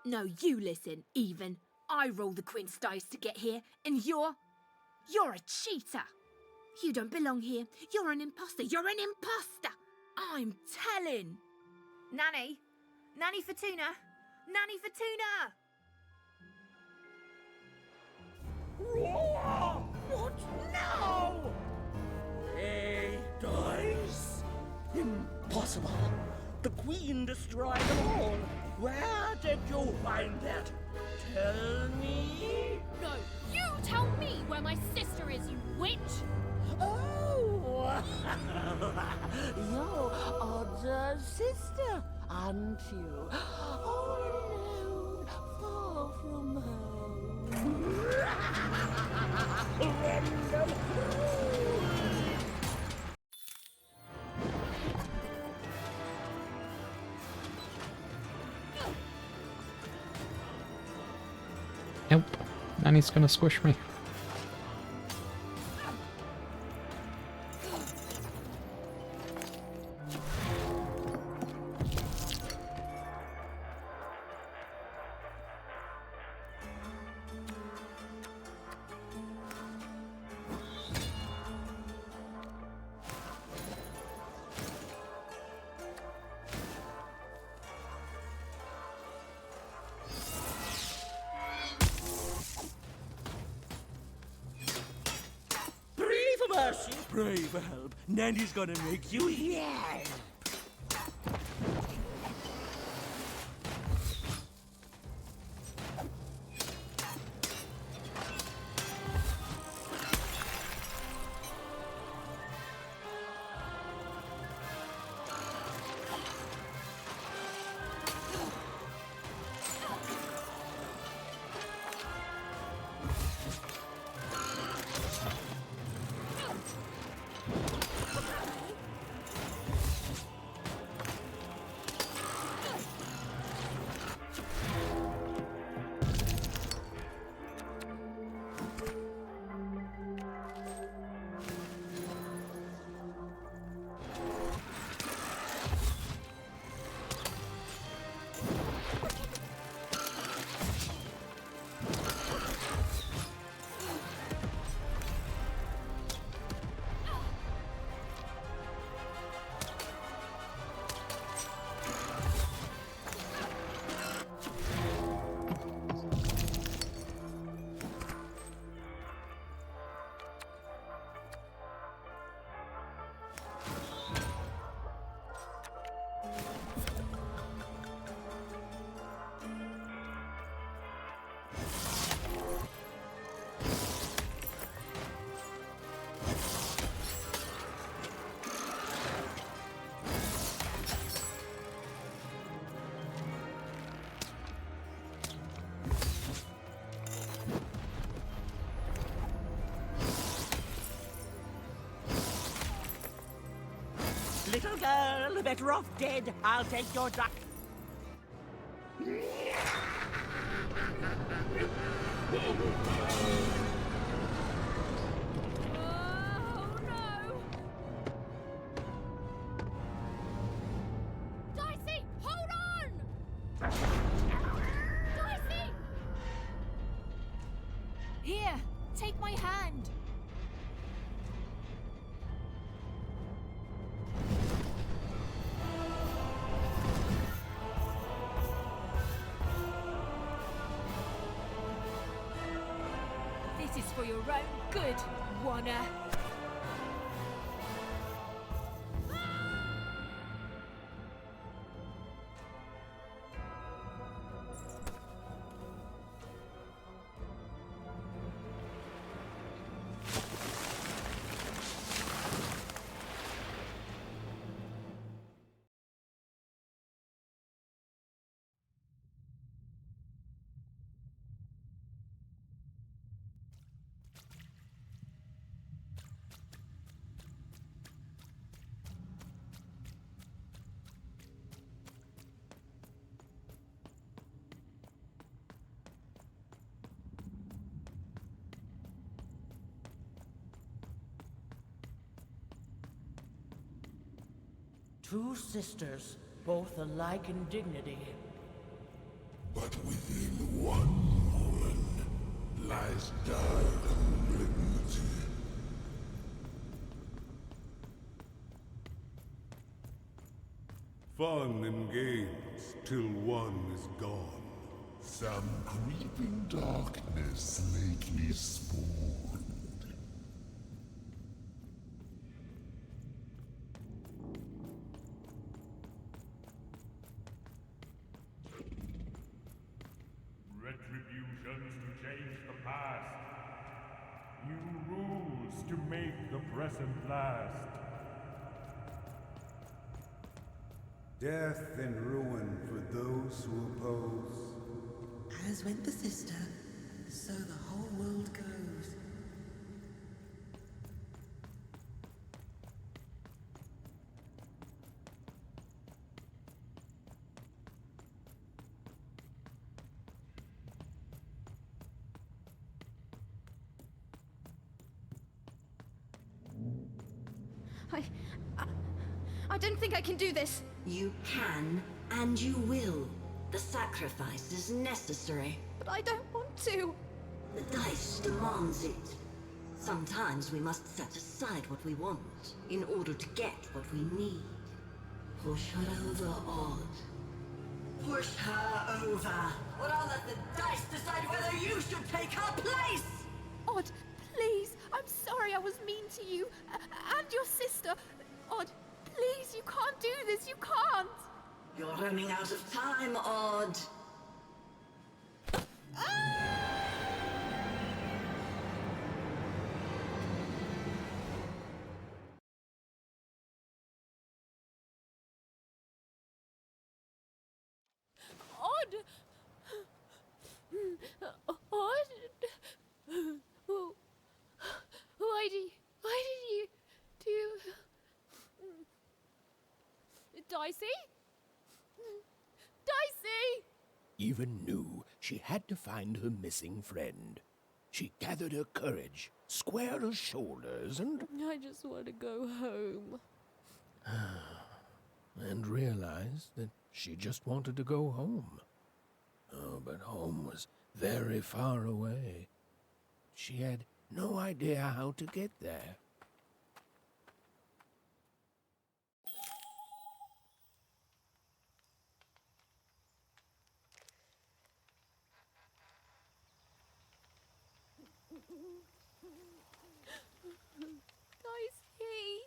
No, you listen, Even. I roll the quince dice to get here, and you're a cheater. You don't belong here. You're an imposter. You're an imposter. I'm telling. Nanny. Nanny for tuna. Nanny for tuna. What now? Hey, dice? Impossible. The Queen destroyed them all. Where did you find that? Tell me. No, you tell me where my sister is, you witch! Oh, your older sister, aren't you? All alone, far from home. Nope. Nanny's gonna squish me. Mercy, pray for help. Nanny's gonna make you yell. Little girl, better off dead. I'll take your duck. Oh no! Dicey, hold on! Dicey! Here, take my hand. This is for your own good, Wanna. True sisters, both alike in dignity. But within one woman lies dark malignity. Fun and games till one is gone. Some creeping darkness lately spawned. Retributions to change the past. New rules to make the present last. Death and ruin for those who oppose. As went the sister, so the whole world goes. I don't think I can do this. You can, and you will. The sacrifice is necessary. But I don't want to. The dice demands it. Sometimes we must set aside what we want in order to get what we need. Push her over, Odd. Push her over. Or I'll let the dice decide whether you should take her place! Odd, please. I'm sorry I was mean to you. And your sister. Odd, please, you can't do this. You can't. You're running out of time, Odd. Odd! Odd? Why did you do... Dicey? Dicey! Eva knew she had to find her missing friend. She gathered her courage, squared her shoulders, and I just want to go home. and realized that she just wanted to go home. Oh, but home was very far away. She had no idea how to get there. Dicey!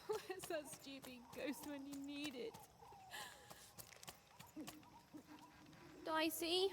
Where's that stupid ghost when you need it? Dicey?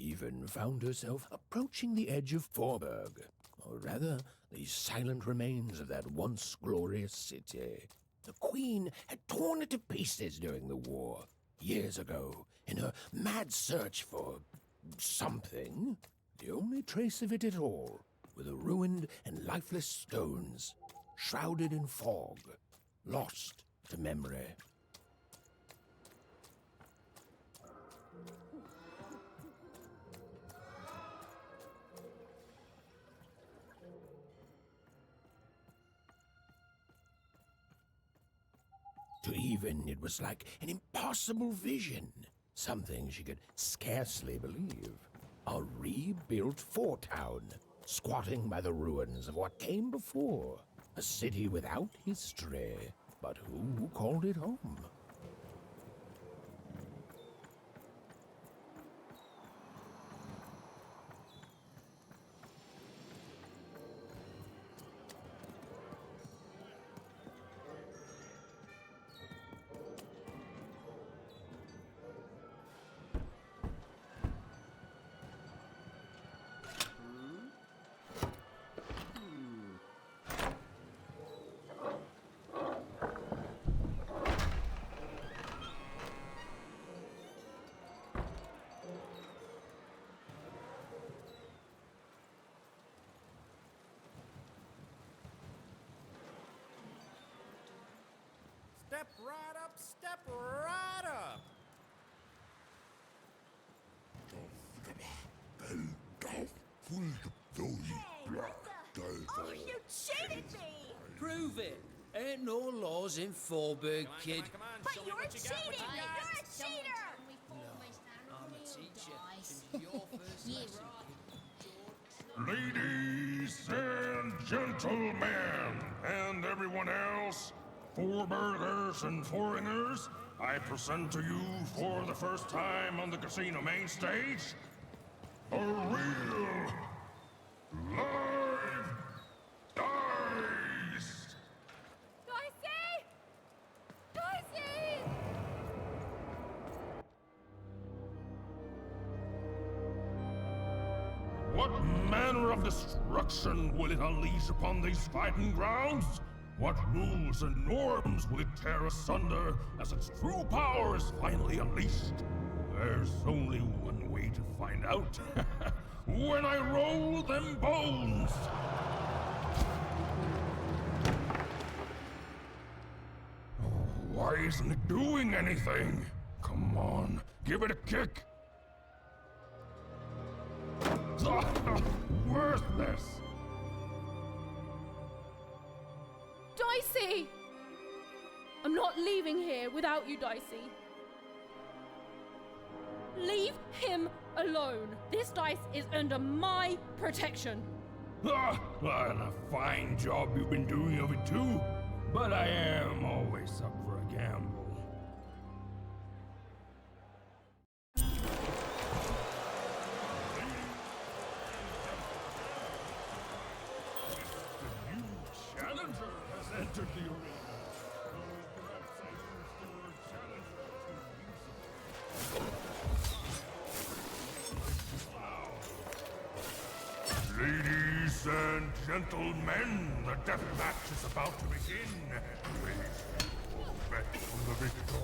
even found herself approaching the edge of Forberg, or rather, the silent remains of that once glorious city. The Queen had torn it to pieces during the war, years ago, in her mad search for something. The only trace of it at all were the ruined and lifeless stones, shrouded in fog, lost to memory. To Even, it was like an impossible vision, something she could scarcely believe. A rebuilt fort town, squatting by the ruins of what came before. A city without history, but who called it home? Step right up, step right up. Oh, you cheated me! Prove it. Ain't no laws in Forberg, kid. But you're cheating! You're a cheater! I'm a teacher. And your first lesson, Ladies and gentlemen, and everyone else, Forbergers and foreigners, I present to you for the first time on the casino main stage, a real, live dice! Dicey! Dicey! What manner of destruction will it unleash upon these fighting grounds? What rules and norms will it tear asunder as its true power is finally unleashed? There's only one way to find out. When I roll them bones! Why isn't it doing anything? Come on, give it a kick! Worthless! Dicey! I'm not leaving here without you, Dicey. Leave him alone. This dice is under my protection. And a fine job you've been doing of it too. But I am always up for a gamble. The new challenger has entered the arena. Ladies and gentlemen, the death match is about to begin. Please, bet on the victor.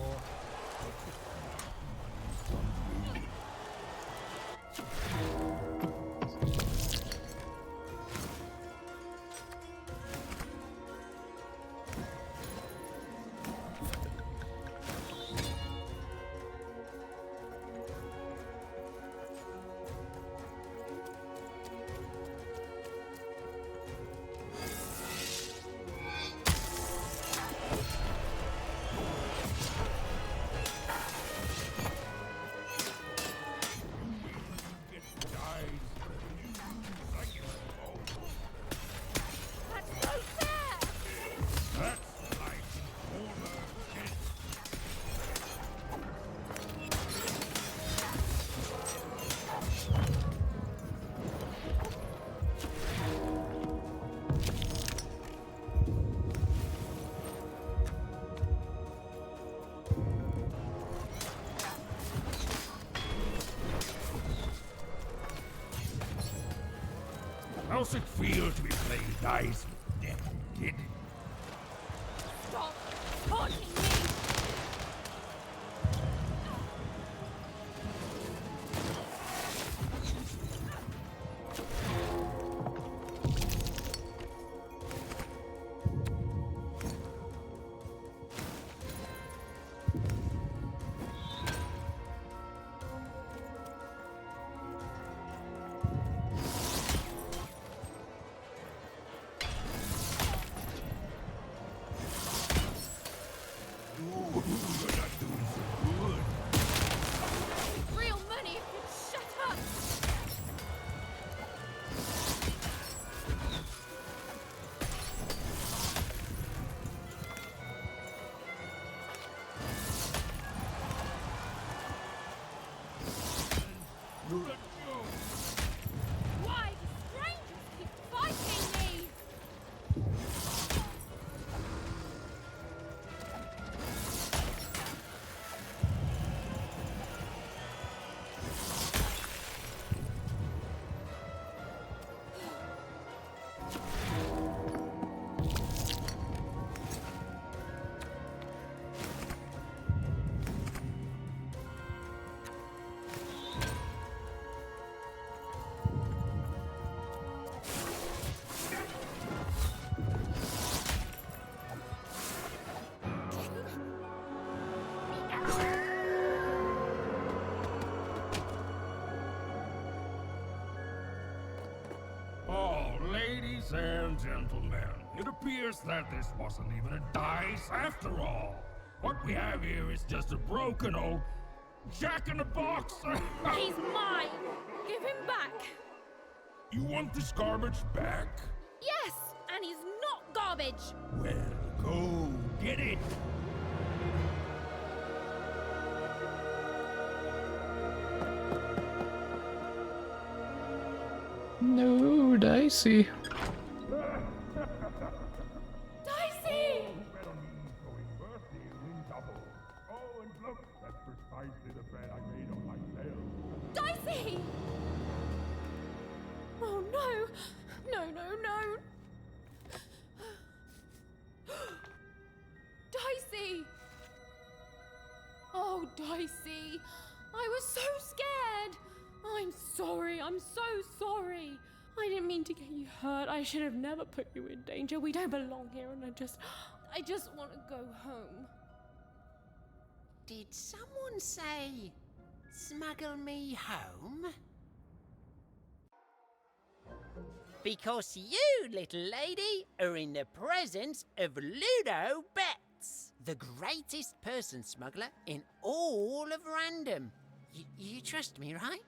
How's it feel to be playing dice with death, kid? Stop taunting me! Real money, shut up! Why do strangers keep fighting me? Oh, ladies and gentlemen, it appears that this wasn't even a dice after all. What we have here is just a broken old jack-in-the-box. He's mine! Give him back! You want this garbage back? Yes, and he's not garbage! Well, go get it. No, Dicey. Dicey! Oh, and look, that's precisely the bed I made on myself. Dicey! Oh no! No, no, no! Dicey! Oh, Dicey! I was so scared! I'm sorry, I'm so sorry! I didn't mean to get you hurt. I should have never put you in danger. We don't belong here, and I just want to go home. Did someone say, smuggle me home? Because you, little lady, are in the presence of Ludo Betts, the greatest person smuggler in all of Random. You trust me, right?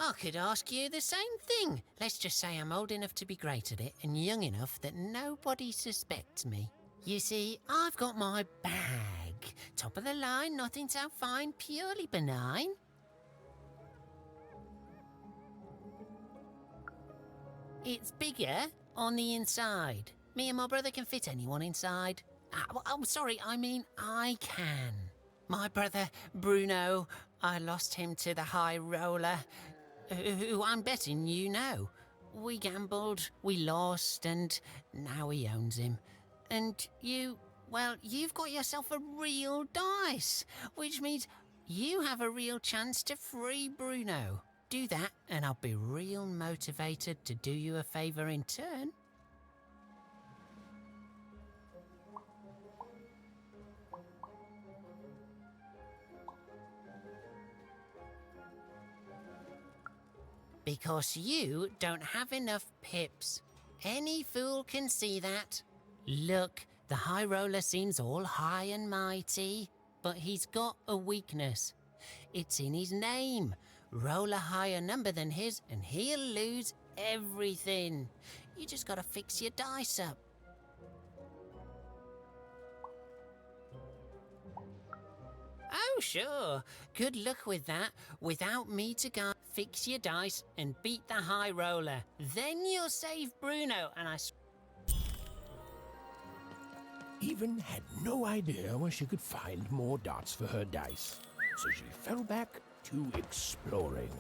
I could ask you the same thing. Let's just say I'm old enough to be great at it and young enough that nobody suspects me. You see, I've got my bag. Top of the line, nothing so fine, purely benign. It's bigger on the inside. Me and my brother can fit anyone inside. I'm sorry, I mean I can. My brother, Bruno, I lost him to the High Roller, who I'm betting you know. We gambled, we lost, and now he owns him. And you, well, you've got yourself a real dice, which means you have a real chance to free Bruno. Do that, and I'll be real motivated to do you a favour in turn. Because you don't have enough pips. Any fool can see that. Look, the High Roller seems all high and mighty, but he's got a weakness. It's in his name. Roll a higher number than his and he'll lose everything. You just gotta fix your dice up. Oh, sure. Good luck with that. Without me to guide, fix your dice and beat the High Roller. Then you'll save Bruno, and even had no idea where she could find more dots for her dice. So she fell back to exploring.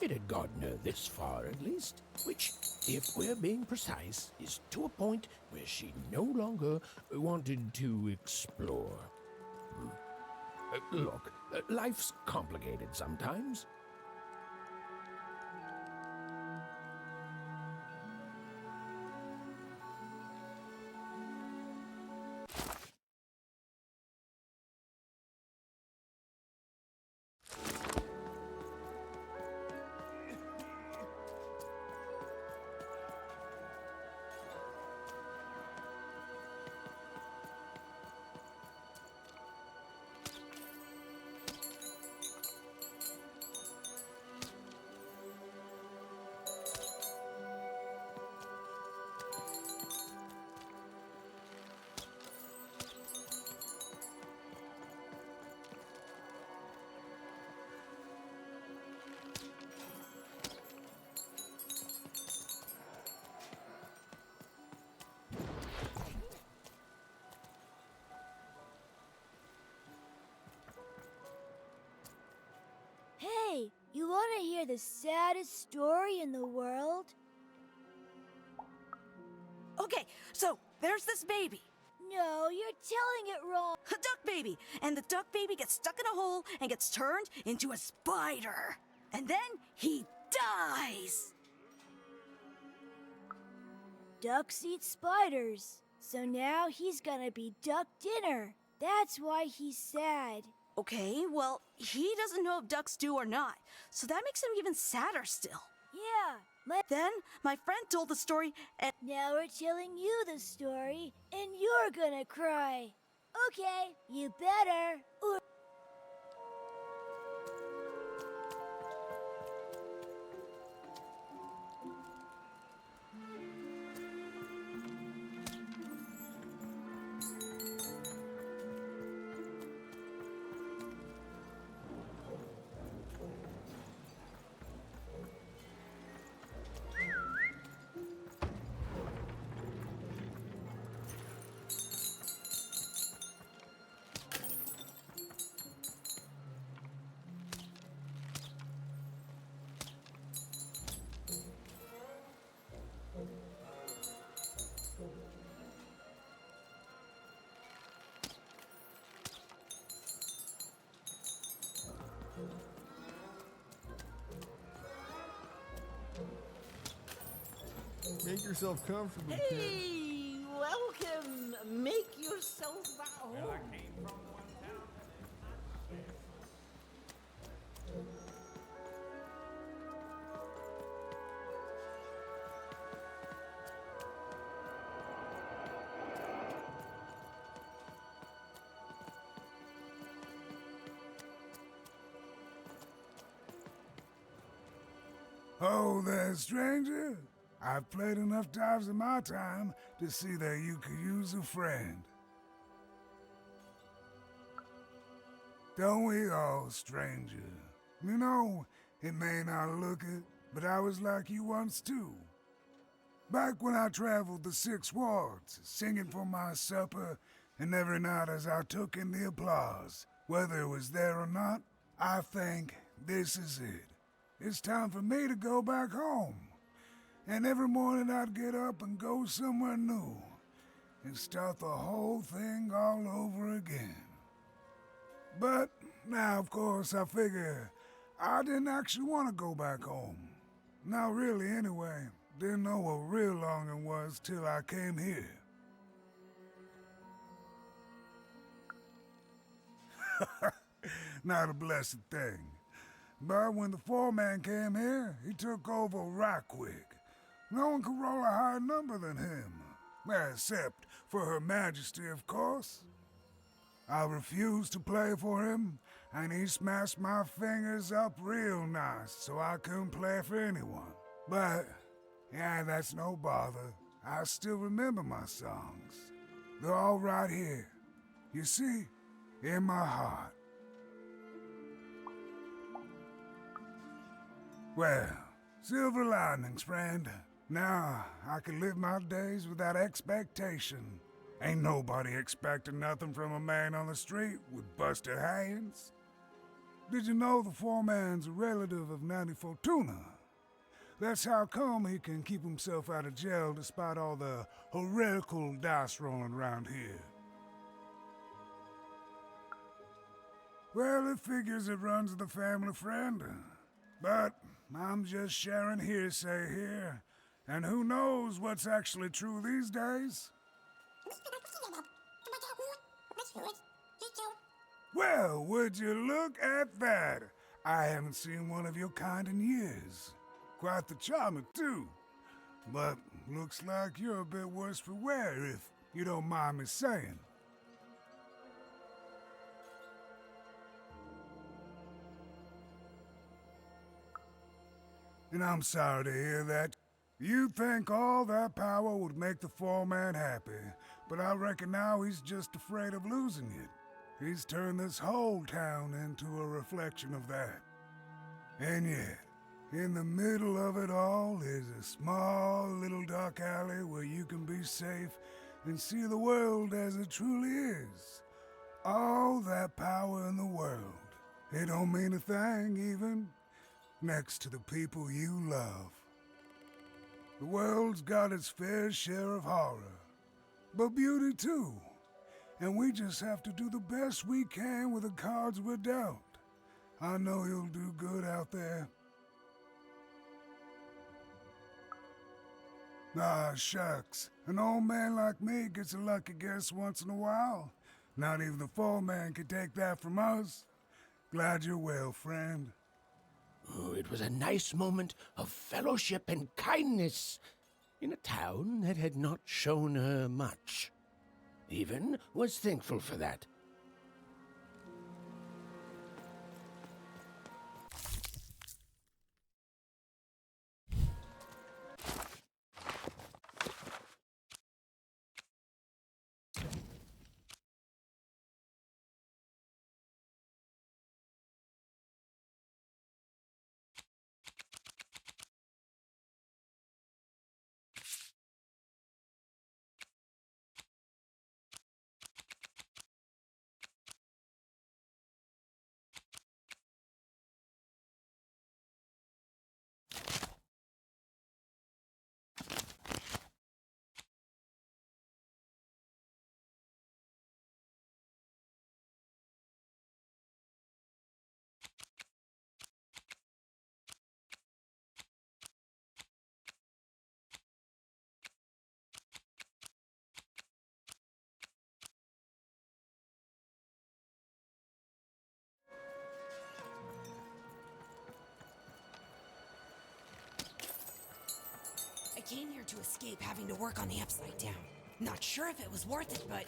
It had gotten her this far, at least, which, if we're being precise, is to a point where she no longer wanted to explore. Look, life's complicated sometimes. Hey, you want to hear the saddest story in the world? Okay, so there's this baby. No, you're telling it wrong. A duck baby. And the duck baby gets stuck in a hole and gets turned into a spider. And then he dies. Ducks eat spiders. So now he's gonna be duck dinner. That's why he's sad. Okay, well, he doesn't know if ducks do or not. So that makes him even sadder still. Yeah, Then my friend told the story and now we're telling you the story, and you're gonna cry. Okay, you better. Or Make yourself comfortable, kid. Hey, welcome. Make yourself at home. Well, I came from one town. Oh there, stranger. I've played enough times in my time to see that you could use a friend. Don't we all, stranger? You know, it may not look it, but I was like you once too. Back when I traveled the 6 wards, singing for my supper, and every night as I took in the applause, whether it was there or not, I think this is it. It's time for me to go back home. And every morning I'd get up and go somewhere new and start the whole thing all over again. But now, of course, I figure I didn't actually want to go back home. Not really, anyway. Didn't know what real longing was till I came here. Not a blessed thing. But when the foreman came here, he took over right quick. No one could roll a higher number than him. Except for Her Majesty, of course. I refused to play for him, and he smashed my fingers up real nice so I couldn't play for anyone. But, yeah, that's no bother. I still remember my songs. They're all right here. You see, in my heart. Well, silver linings, friend. Now I can live my days without expectation. Ain't nobody expecting nothing from a man on the street with busted hands. Did you know the foreman's a relative of Nanny Fortuna? That's how come he can keep himself out of jail despite all the heretical dice rolling around here. Well, it figures it runs the family friend. But I'm just sharing hearsay here, and who knows what's actually true these days? Well, would you look at that? I haven't seen one of your kind in years. Quite the charmer, too. But looks like you're a bit worse for wear, if you don't mind me saying. And I'm sorry to hear that. You'd think all that power would make the foreman happy, but I reckon now he's just afraid of losing it. He's turned this whole town into a reflection of that. And yet, in the middle of it all is a small little dark alley where you can be safe and see the world as it truly is. All that power in the world. It don't mean a thing, even, next to the people you love. The world's got its fair share of horror, but beauty too. And we just have to do the best we can with the cards we're dealt. I know you'll do good out there. Ah, shucks. An old man like me gets a lucky guess once in a while. Not even the foreman could take that from us. Glad you're well, friend. Oh, it was a nice moment of fellowship and kindness in a town that had not shown her much. Even was thankful for that. I came here to escape having to work on the Upside Down. Not sure if it was worth it, but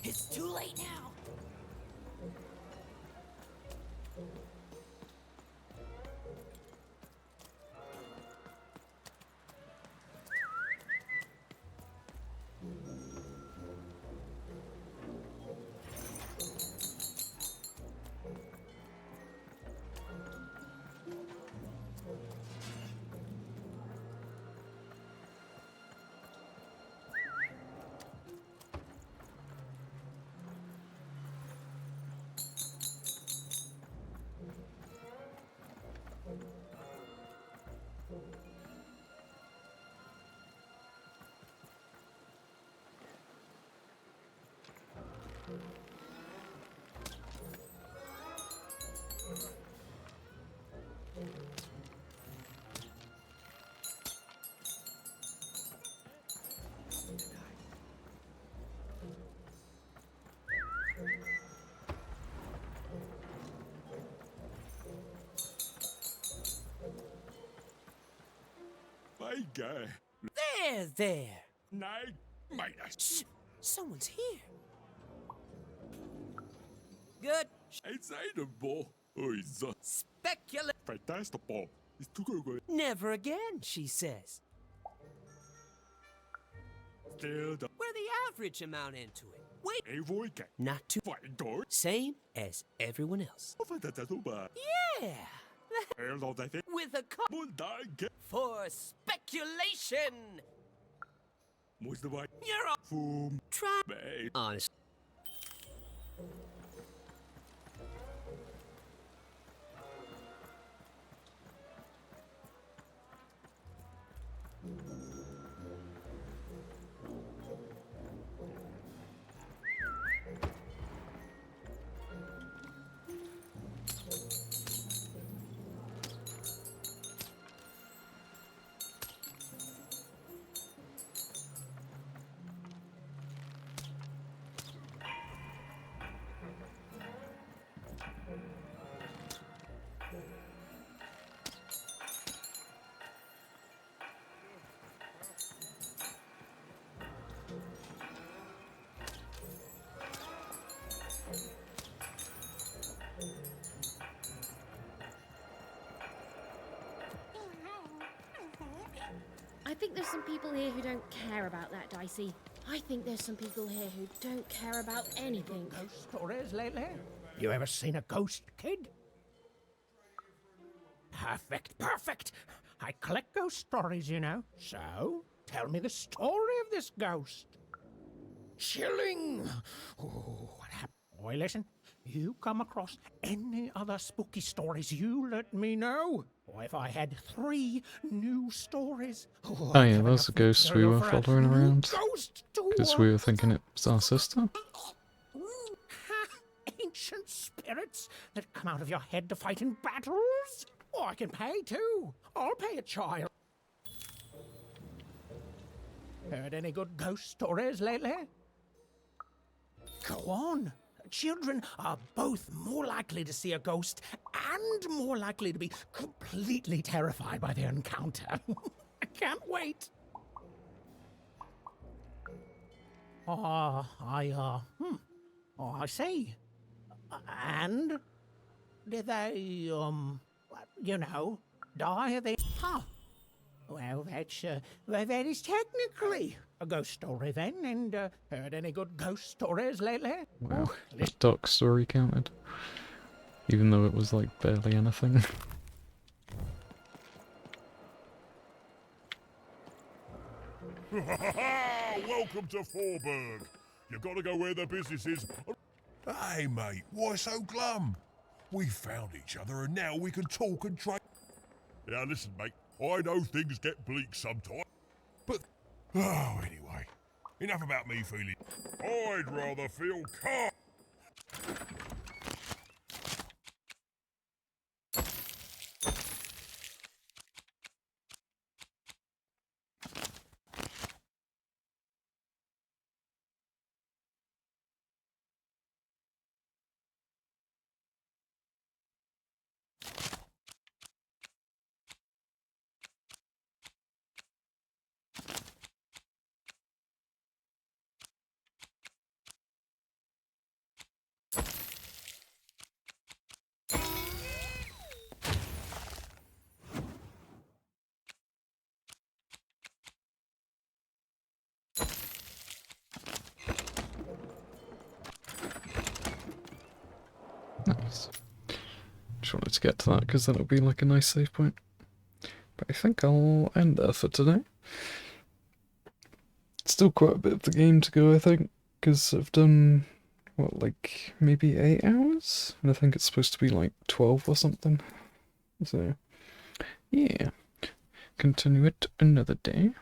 it's too late now. My guy. There. Night, mate. Shh, someone's here. Good. Inside the ball. Oh, it's Speculate. fantastic ball. It's too good. Never again, she says. Still the We're the average amount into it. Wait. avoid cat. Not too. Fight door. Same as everyone else. Yeah. With a couple for speculation. Most of my You're all fool. Try me. Honest. I think there's some people here who don't care about that, Dicey. I think there's some people here who don't care about anything. Ghost stories lately? You ever seen a ghost, kid? Perfect, perfect. I collect ghost stories, you know. So, tell me the story of this ghost. Chilling. Oh, what happened? Boy, listen. You come across any other spooky stories, you let me know. Or if I had 3 new stories. Oh yeah, those are ghosts we were following around. Because we were thinking it was our sister. Ancient spirits that come out of your head to fight in battles? Oh, I can pay too. I'll pay a child. Heard any good ghost stories lately? Go on. Children are both more likely to see a ghost and more likely to be completely terrified by their encounter. I can't wait. Oh, I see. And did they, you know, die at the... Huh. Well, that is technically a ghost story then, and heard any good ghost stories lately? Wow, that dark story counted. Even though it was like barely anything. Welcome to Forburg. You gotta go where the business is. Hey mate, why so glum? We found each other and now we can talk and trade. Now listen mate, I know things get bleak sometimes, but... Oh, anyway, enough about me feeling... I'd rather feel calm. Nice. Just wanted to get to that because that'll be like a nice save point. But I think I'll end there for today. Still quite a bit of the game to go, I think, because I've done, what, like maybe 8 hours? And I think it's supposed to be like 12 or something. So, yeah. Continue it another day.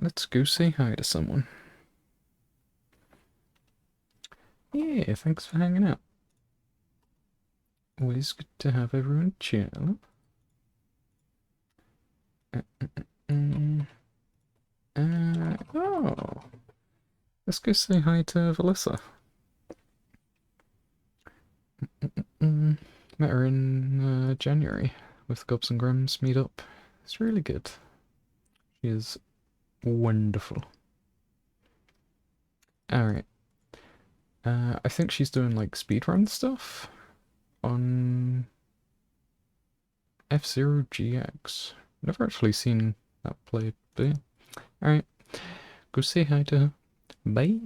Let's go say hi to someone. Yeah, thanks for hanging out. Always good to have everyone chill. Oh, let's go say hi to Valissa. Met her in January with the Gobs and Grims meetup. It's really good. She is wonderful. Alright. I think she's doing like speedrun stuff on F-Zero GX. Never actually seen that played, but yeah. Alright. Go say hi to her. Bye.